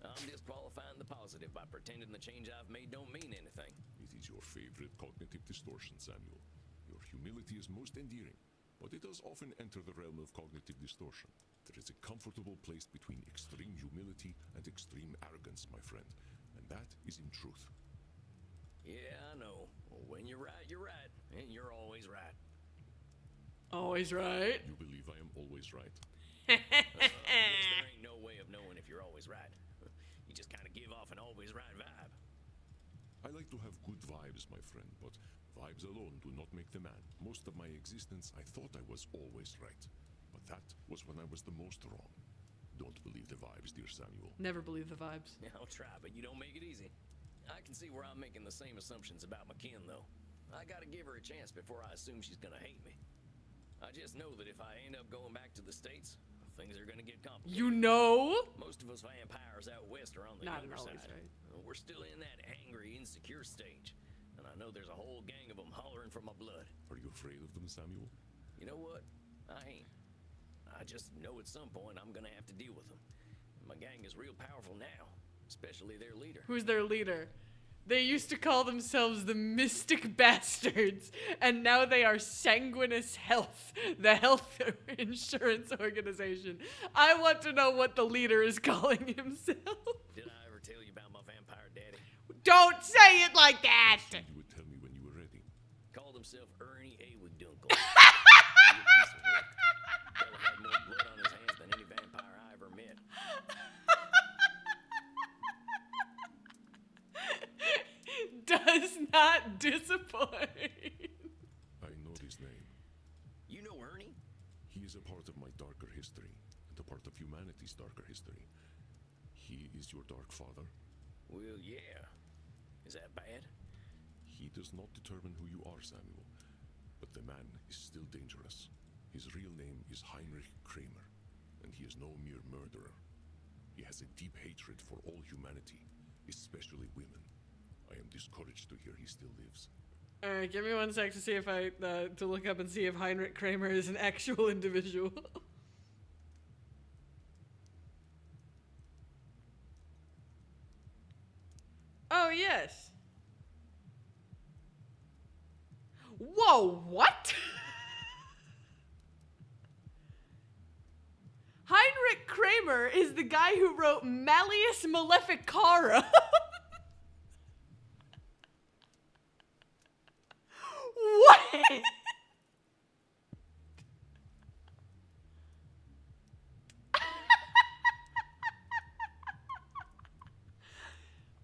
I'm disqualifying the positive by pretending the change I've made don't mean anything. It is your favorite cognitive distortion, Samuel. Your humility is most endearing, but it does often enter the realm of cognitive distortion. There is a comfortable place between extreme humility and extreme arrogance, my friend, and that is in truth. Yeah, I know. When you're right, and you're always right. Always right. You believe I am always right? There ain't no way of knowing if you're always right. You just kind of give off an always right vibe. I like to have good vibes, my friend, but vibes alone do not make the man. Most of my existence, I thought I was always right. But that was when I was the most wrong. Don't believe the vibes, dear Samuel. Never believe the vibes. I'll try, but you don't make it easy. I can see where I'm making the same assumptions about McKinn, though. I gotta give her a chance before I assume she's gonna hate me. I just know that if I end up going back to the States, things are gonna get complicated. You know? Most of us vampires out west are on the Not younger always side. right. We're still in that angry, insecure stage. And I know there's a whole gang of them hollering for my blood. Are you afraid of them, Samuel? You know what? I ain't. I just know at some point I'm gonna have to deal with them. My gang is real powerful now, especially their leader. Who's their leader? They used to call themselves the Mystic Bastards, and now they are Sanguinous Health, the health insurance organization. I want to know what the leader is calling himself. Did I ever tell you about my vampire daddy? Don't say it like that! You said you would tell me when you were ready. Called himself Ernie Awigdunkle. He was a piece of work. Fella had more blood on his hands than any vampire I ever met. Does not disappoint. I know his name. You know Ernie? He is a part of my darker history, and a part of humanity's darker history. He is your dark father. Well, yeah. Is that bad? He does not determine who you are, Samuel, but the man is still dangerous. His real name is Heinrich Kramer, and he is no mere murderer. He has a deep hatred for all humanity, especially women. I am discouraged to hear he still lives. Alright, give me 1 sec to see if to look up and see if Heinrich Kramer is an actual individual. Oh, yes. Whoa, what? Heinrich Kramer is the guy who wrote Malleus Maleficarum. What?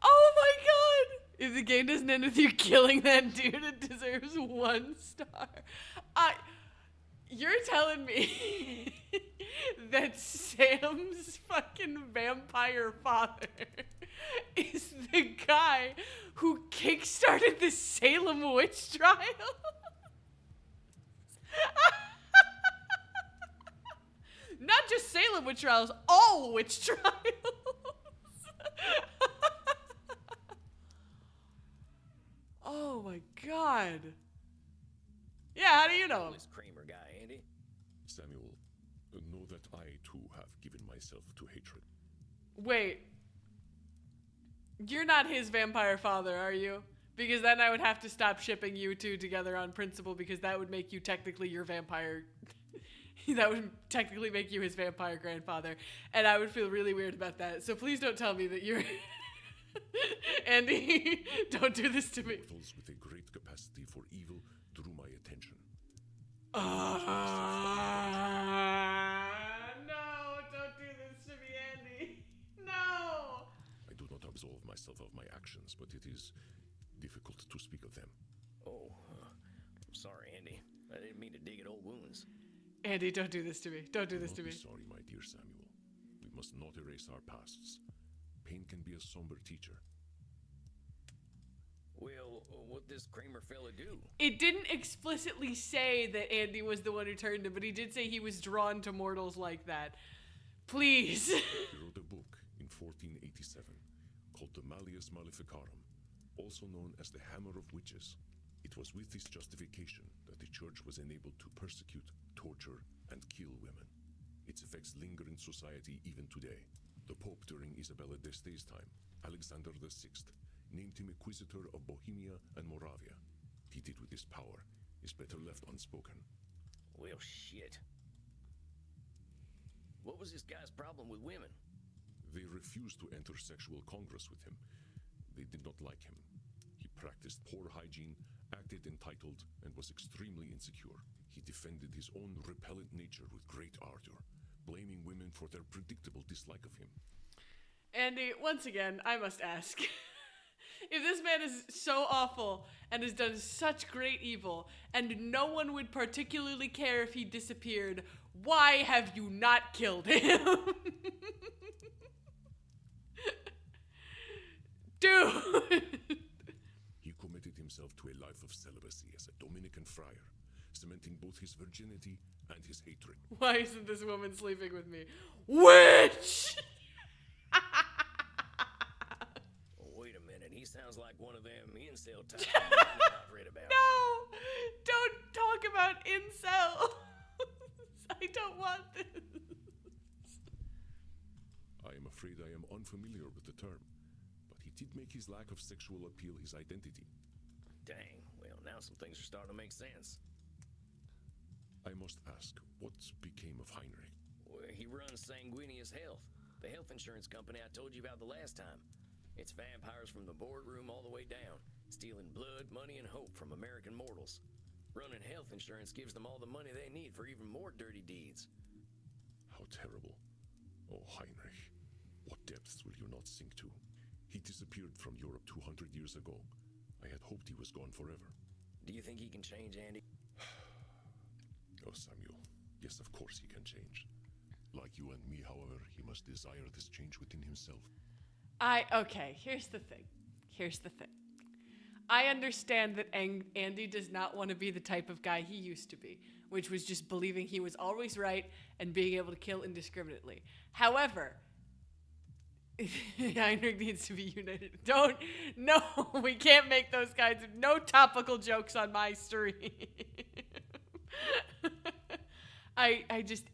Oh my god! If the game doesn't end with you killing that dude, it deserves 1 star. You're telling me that Sam's fucking vampire father is the guy who kickstarted the Salem witch trial? Not just Salem witch trials, all witch trials. Oh my god. Yeah, how do you know? This Kramer guy, Andy. Samuel, know that I too have given myself to hatred. Wait. You're not his vampire father, are you? Because then I would have to stop shipping you two together on principle, because that would make you technically your vampire. That would technically make you his vampire grandfather. And I would feel really weird about that. So please don't tell me that you're... Andy, don't do this to me. Mortals with a great capacity for evil drew my attention. No, don't do this to me, Andy. No. I do not absolve myself of my actions, but it is difficult to speak of them. Oh, I'm sorry, Andy. I didn't mean to dig at old wounds. Andy, don't do this to me. Don't do this to Not me. be sorry, my dear Samuel. We must not erase our pasts. Pain can be a somber teacher. Well, what this Kramer fella do? It didn't explicitly say that Andy was the one who turned him, but he did say he was drawn to mortals like that. Please. He wrote a book in 1487 called the Malleus Maleficarum, also known as the Hammer of Witches. It was with this justification that the church was enabled to persecute, torture, and kill women. Its effects linger in society even today. The Pope during Isabella d'Este's time, Alexander VI, named him Inquisitor of Bohemia and Moravia. He did with his power is better left unspoken. Well, shit. What was this guy's problem with women? They refused to enter sexual congress with him. They did not like him. He practiced poor hygiene, acted entitled, and was extremely insecure. He defended his own repellent nature with great ardor, blaming women for their predictable dislike of him. Andy, once again, I must ask. If this man is so awful and has done such great evil, and no one would particularly care if he disappeared, why have you not killed him? Dude! He committed himself to a life of celibacy as a Dominican friar, cementing both his virginity and his hatred. Why isn't this woman sleeping with me? Witch! Wait a minute, he sounds like one of them incel types I've read about. No! Don't talk about incels! I don't want this. I am afraid I am unfamiliar with the term, but he did make his lack of sexual appeal his identity. Dang, well, now some things are starting to make sense. I must ask, what became of Heinrich? Well, he runs Sanguinius Health, the health insurance company I told you about the last time. It's vampires from the boardroom all the way down, stealing blood, money, and hope from American mortals. Running health insurance gives them all the money they need for even more dirty deeds. How terrible. Oh, Heinrich, what depths will you not sink to? He disappeared from Europe 200 years ago. I had hoped he was gone forever. Do you think he can change, Andy? Oh, Samuel, yes, of course he can change. Like you and me, however, he must desire this change within himself. Okay, here's the thing. I understand that Andy does not want to be the type of guy he used to be, which was just believing he was always right and being able to kill indiscriminately. However, Heinrich needs to be united. No, we can't make those kinds of, no topical jokes on my stream.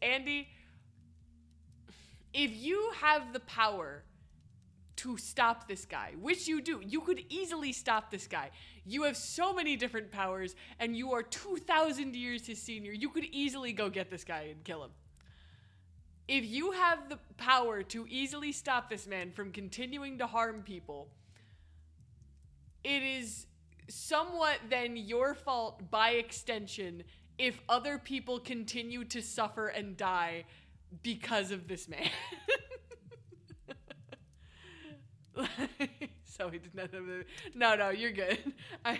Andy, if you have the power to stop this guy, which you do, you could easily stop this guy. You have so many different powers, and you are 2,000 years his senior. You could easily go get this guy and kill him. If you have the power to easily stop this man from continuing to harm people, it is somewhat then your fault by extension if other people continue to suffer and die because of this man. So he did not have the... No, you're good. And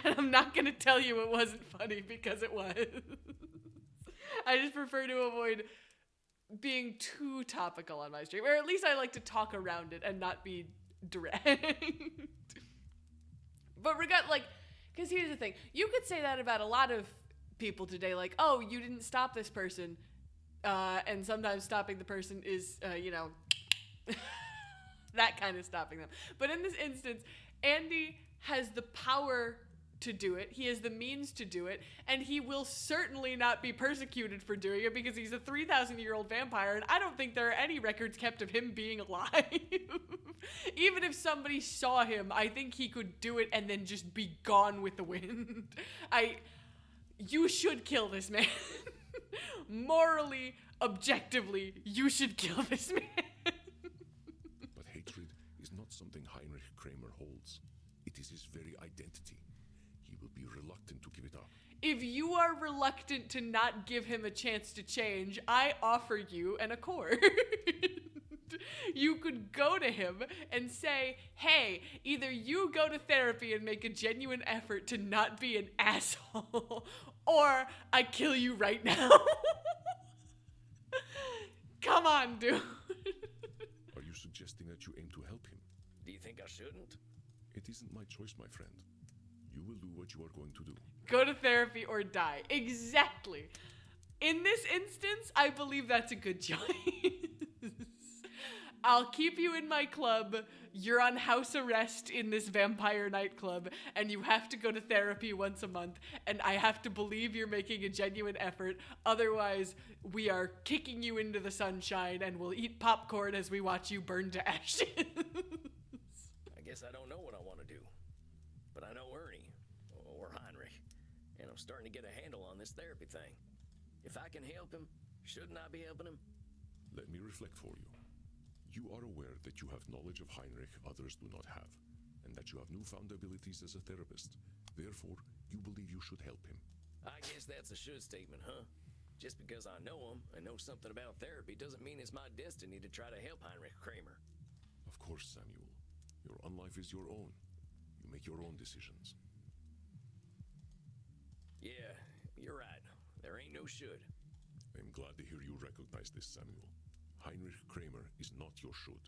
I'm not going to tell you it wasn't funny because it was. I just prefer to avoid being too topical on my stream. Or at least I like to talk around it and not be direct. But because here's the thing. You could say that about a lot of people today. Like, oh, you didn't stop this person. And sometimes stopping the person is, that kind of stopping them. But in this instance, Andy has the power to do it. He has the means to do it. And he will certainly not be persecuted for doing it because he's a 3,000-year-old vampire. And I don't think there are any records kept of him being alive. Even if somebody saw him, I think he could do it and then just be gone with the wind. You should kill this man. Morally, objectively, you should kill this man. But hatred is not something Heinrich Kramer holds. It is his very identity. He will be reluctant to give it up. If you are reluctant to not give him a chance to change, I offer you an accord. You could go to him and say, hey, either you go to therapy and make a genuine effort to not be an asshole, or I kill you right now. Come on, dude. Are you suggesting that you aim to help him? Do you think I shouldn't? It isn't my choice, my friend. You will do what you are going to do. Go to therapy or die. Exactly. In this instance, I believe that's a good choice. I'll keep you in my club. You're on house arrest in this vampire nightclub, and you have to go to therapy once a month, and I have to believe you're making a genuine effort. Otherwise, we are kicking you into the sunshine, and we'll eat popcorn as we watch you burn to ashes. I guess I don't know what I want to do. But I know Ernie, or Heinrich, and I'm starting to get a handle on this therapy thing. If I can help him, shouldn't I be helping him? Let me reflect for you. You are aware that you have knowledge of Heinrich others do not have, and that you have newfound abilities as a therapist. Therefore, you believe you should help him. I guess that's a should statement, huh? Just because I know him and know something about therapy doesn't mean it's my destiny to try to help Heinrich Kramer. Of course, Samuel. Your own life is your own. You make your own decisions. Yeah, you're right. There ain't no should. I'm glad to hear you recognize this, Samuel. Heinrich Kramer is not your should.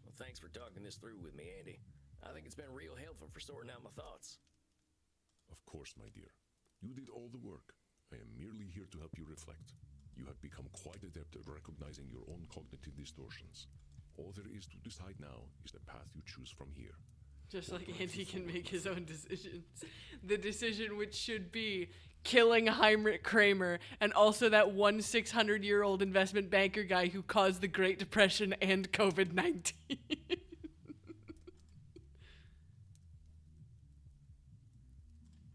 Well, thanks for talking this through with me, Andy. I think it's been real helpful for sorting out my thoughts. Of course, my dear. You did all the work. I am merely here to help you reflect. You have become quite adept at recognizing your own cognitive distortions. All there is to decide now is the path you choose from here. Just like Andy can make his own decisions. The decision which should be killing Heinrich Kramer and also that 600-year-old investment banker guy who caused the Great Depression and COVID-19.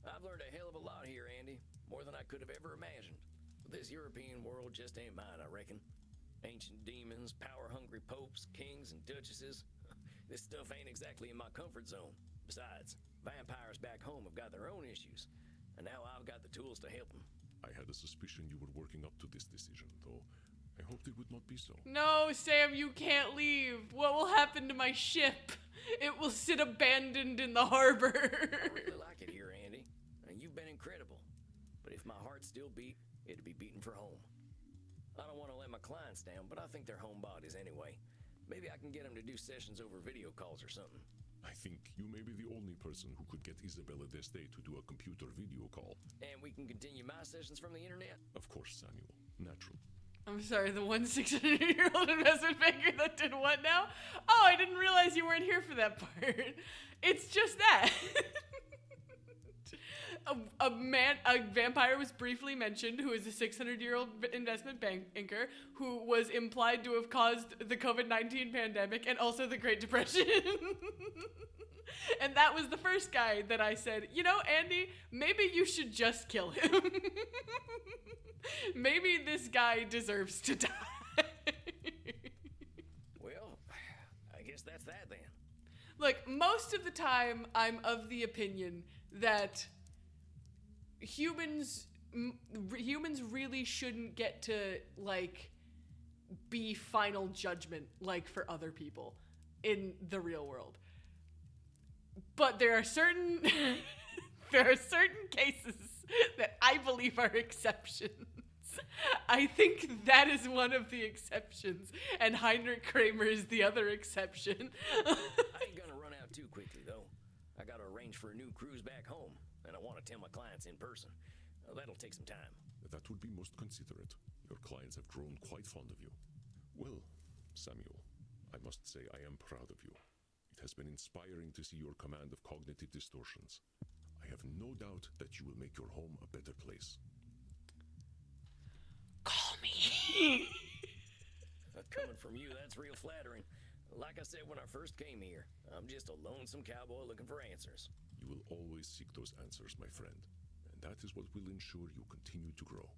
I've learned a hell of a lot here, Andy. More than I could have ever imagined. But this European world just ain't mine, I reckon. Ancient demons, power-hungry popes, kings, and duchesses. This stuff ain't exactly in my comfort zone. Besides, vampires back home have got their own issues, and now I've got the tools to help them. I had a suspicion you were working up to this decision, though I hoped it would not be so. No, Sam, you can't leave. What will happen to my ship? It will sit abandoned in the harbor. I really like it here, Andy, and you've been incredible. But if my heart still beat, it'd be beating for home. I don't want to let my clients down, but I think they're homebodies anyway. Maybe I can get them to do sessions over video calls or something. I think you may be the only person who could get Isabella Deste to do a computer video call. And we can continue my sessions from the internet? Of course, Samuel. Natural. I'm sorry, the 600-year-old investment banker that did what now? Oh, I didn't realize you weren't here for that part. It's just that. A vampire was briefly mentioned who is a 600-year-old investment banker who was implied to have caused the COVID-19 pandemic and also the Great Depression. And that was the first guy that I said, you know, Andy, maybe you should just kill him. Maybe this guy deserves to die. Well, I guess that's that then. Look, most of the time I'm of the opinion that humans really shouldn't get to like be final judgment like for other people in the real world. But there are certain cases that I believe are exceptions. I think that is one of the exceptions, and Heinrich Kramer is the other exception. I ain't gonna run out too quickly though. I gotta arrange for a new cruise back home, and I want to tell my clients in person. That'll take some time. That would be most considerate. Your clients have grown quite fond of you. Well, Samuel, I must say I am proud of you. It has been inspiring to see your command of cognitive distortions. I have no doubt that you will make your home a better place. Call me. Coming from you, that's real flattering. Like I said when I first came here, I'm just a lonesome cowboy looking for answers. You will always seek those answers, my friend. And that is what will ensure you continue to grow.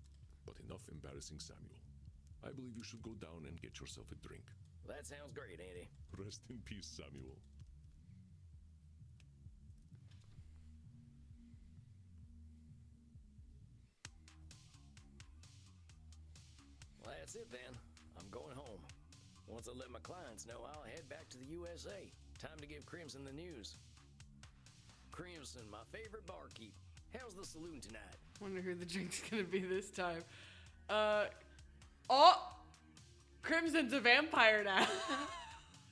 But enough embarrassing Samuel. I believe you should go down and get yourself a drink. That sounds great, Andy. Rest in peace, Samuel. Well, that's it then. I'm going home. Once I let my clients know, I'll head back to the USA. Time to give Crimson the news. Crimson, my favorite barkeep. How's the saloon tonight? Wonder who the drink's gonna be this time. Oh! Crimson's a vampire now.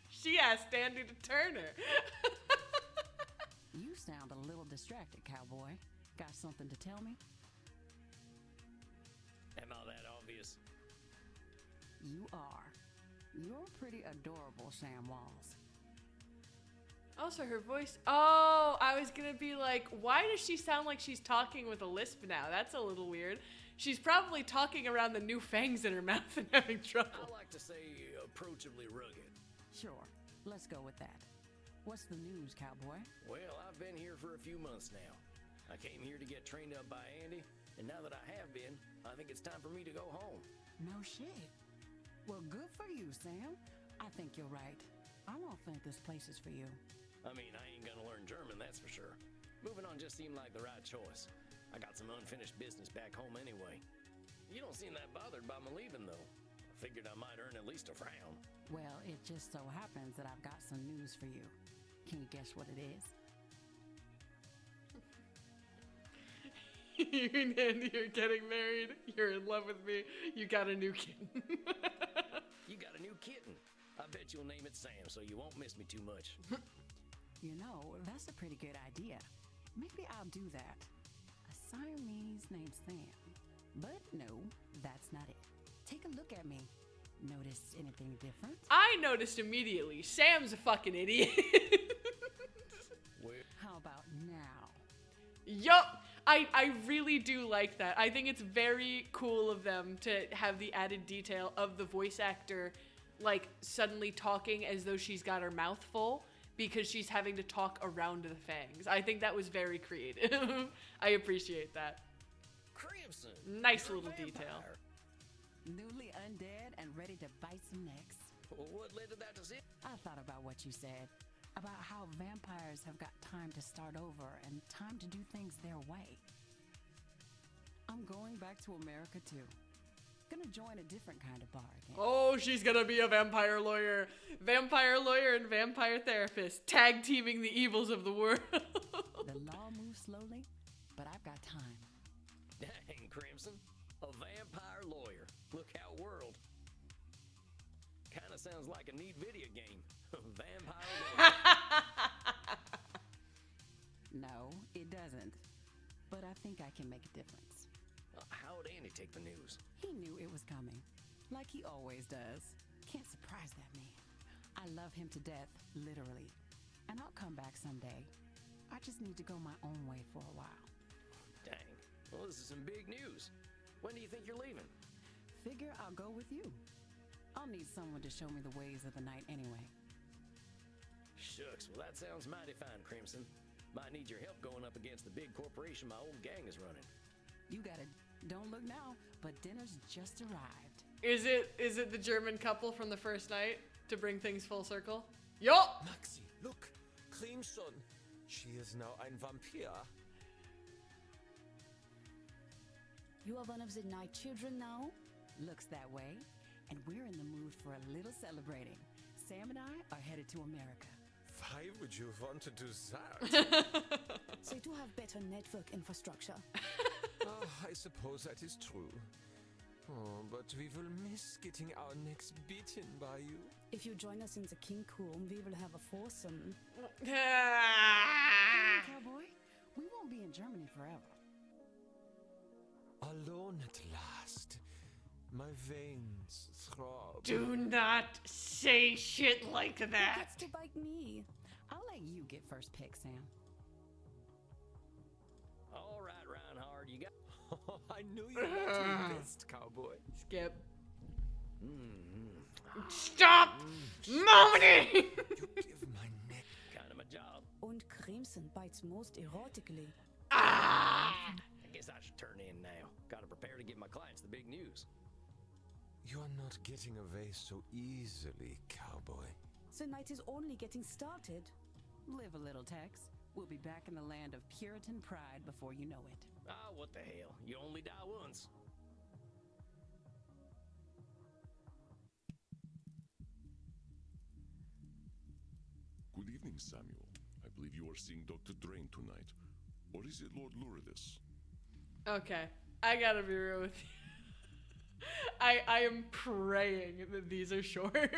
She asked Andy to turn her. You sound a little distracted, cowboy. Got something to tell me? Am I that obvious? You are. You're pretty adorable, Sam Walls. Also, her voice. Oh, I was gonna be like, why does she sound like she's talking with a lisp now? That's a little weird. She's probably talking around the new fangs in her mouth and having trouble. I like to say approachably rugged. Sure, let's go with that. What's the news, cowboy? Well, I've been here for a few months now. I came here to get trained up by Andy, and now that I have been, I think it's time for me to go home. No shit. Well, good for you, Sam. I think you're right. I don't think this place is for you. I mean, I ain't gonna learn German, that's for sure. Moving on just seemed like the right choice. I got some unfinished business back home anyway. You don't seem that bothered by me leaving, though. I figured I might earn at least a frown. Well, it just so happens that I've got some news for you. Can you guess what it is? You and Andy are getting married. You're in love with me. You got a new kitten. You got a new kitten. I bet you'll name it Sam so you won't miss me too much. You know, that's a pretty good idea. Maybe I'll do that. A Siamese named Sam. But no, that's not it. Take a look at me. Notice anything different? I noticed immediately. Sam's a fucking idiot. How about now? Yup. I really do like that. I think it's very cool of them to have the added detail of the voice actor like suddenly talking as though she's got her mouth full because she's having to talk around the fangs. I think that was very creative. I appreciate that. Crimson! Nice you're a little detail. vampire. Newly undead and ready to bite some necks. Well, what led to that decision? I thought about what you said. About how vampires have got time to start over and time to do things their way. I'm going back to America too. Gonna join a different kind of bar again. Oh, she's gonna be a vampire lawyer. Vampire lawyer and vampire therapist. Tag teaming the evils of the world. The law moves slowly, but I've got time. Dang, Crimson. A vampire lawyer. Look out, world. Kinda sounds like a neat video game. Vampire lawyer. No, it doesn't. But I think I can make a difference. How'd Andy take the news? He knew it was coming, like he always does. Can't surprise that man. I love him to death, literally. And I'll come back someday. I just need to go my own way for a while. Dang. Well, this is some big news. When do you think you're leaving? Figure I'll go with you. I'll need someone to show me the ways of the night anyway. Shucks, well that sounds mighty fine, Crimson. Might need your help going up against the big corporation my old gang is running. You got it. Don't look now, but dinner's just arrived. Is it the German couple from the first night to bring things full circle? Yup! Maxi, look! Crimson! She is now ein Vampir. You are one of the night children now? Looks that way. And we're in the mood for a little celebrating. Sam and I are headed to America. Why would you want to do that? They do have better network infrastructure. Oh, I suppose that is true. Oh, but we will miss getting our necks beaten by you. If you join us in the kink room, we will have a foursome. Come on, cowboy. We won't be in Germany forever. Alone at last. My veins throb. Do not say shit like Who that. gets to bite me? I'll let you get first pick, Sam. All right, Reinhard, you got... I knew you liked me best, cowboy. Skip. Mm-hmm. Stop moaning! You give my neck. Kind of my job. And Crimson bites most erotically. Ah! I guess I should turn in now. Gotta prepare to give my clients the big news. You are not getting away so easily, cowboy. The night is only getting started. Live a little, Tex. We'll be back in the land of Puritan pride before you know it. Ah, what the hell? You only die once. Good evening, Samuel. I believe you are seeing Dr. Drain tonight. Or is it Lord Lourdes? Okay, I gotta be real with you. I am praying that these are short.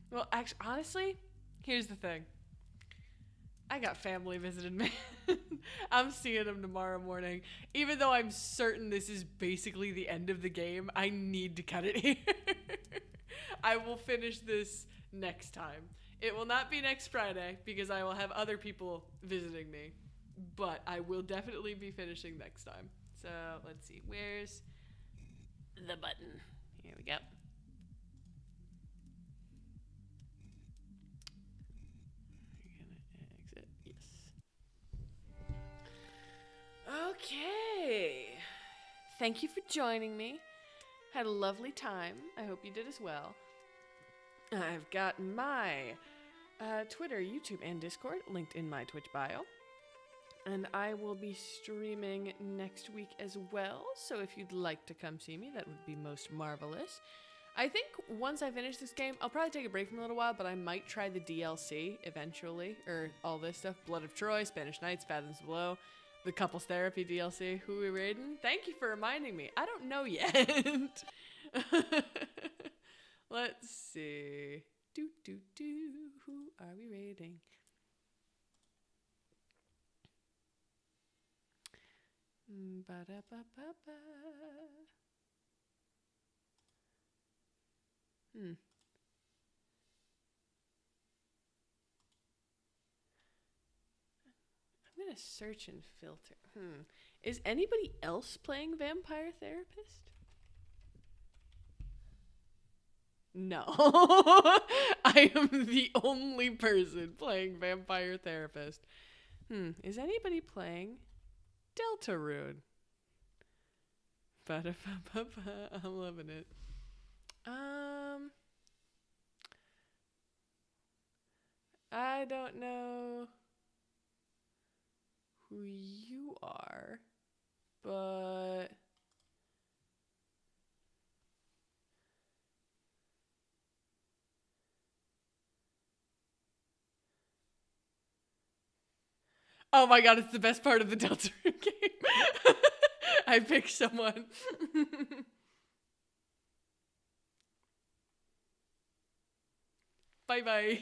Well, actually, honestly, here's the thing. I got family visiting me. I'm seeing them tomorrow morning. Even though I'm certain this is basically the end of the game, I need to cut it here. I will finish this next time. It will not be next Friday because I will have other people visiting me. But I will definitely be finishing next time. So let's see. Where's the button? Here we go. Exit. Yes. Okay. Thank you for joining me. Had a lovely time. I hope you did as well. I've got my Twitter, YouTube, and Discord linked in my Twitch bio. And I will be streaming next week as well. So if you'd like to come see me, that would be most marvelous. I think once I finish this game, I'll probably take a break from a little while, but I might try the DLC eventually, or all this stuff. Blood of Troy, Spanish Nights, Fathoms Below, the Couples Therapy DLC. Who are we raiding? Thank you for reminding me. I don't know yet. Let's see. Who are we raiding? Ba-da-ba-ba-ba. I'm gonna search and filter. Is anybody else playing Vampire Therapist? No. I am the only person playing Vampire Therapist. Is anybody playing Deltarune? Ba-da-ba-ba-ba. I'm loving it. I don't know who you are, but oh my god, it's the best part of the Deltarune game. I picked someone. Bye-bye.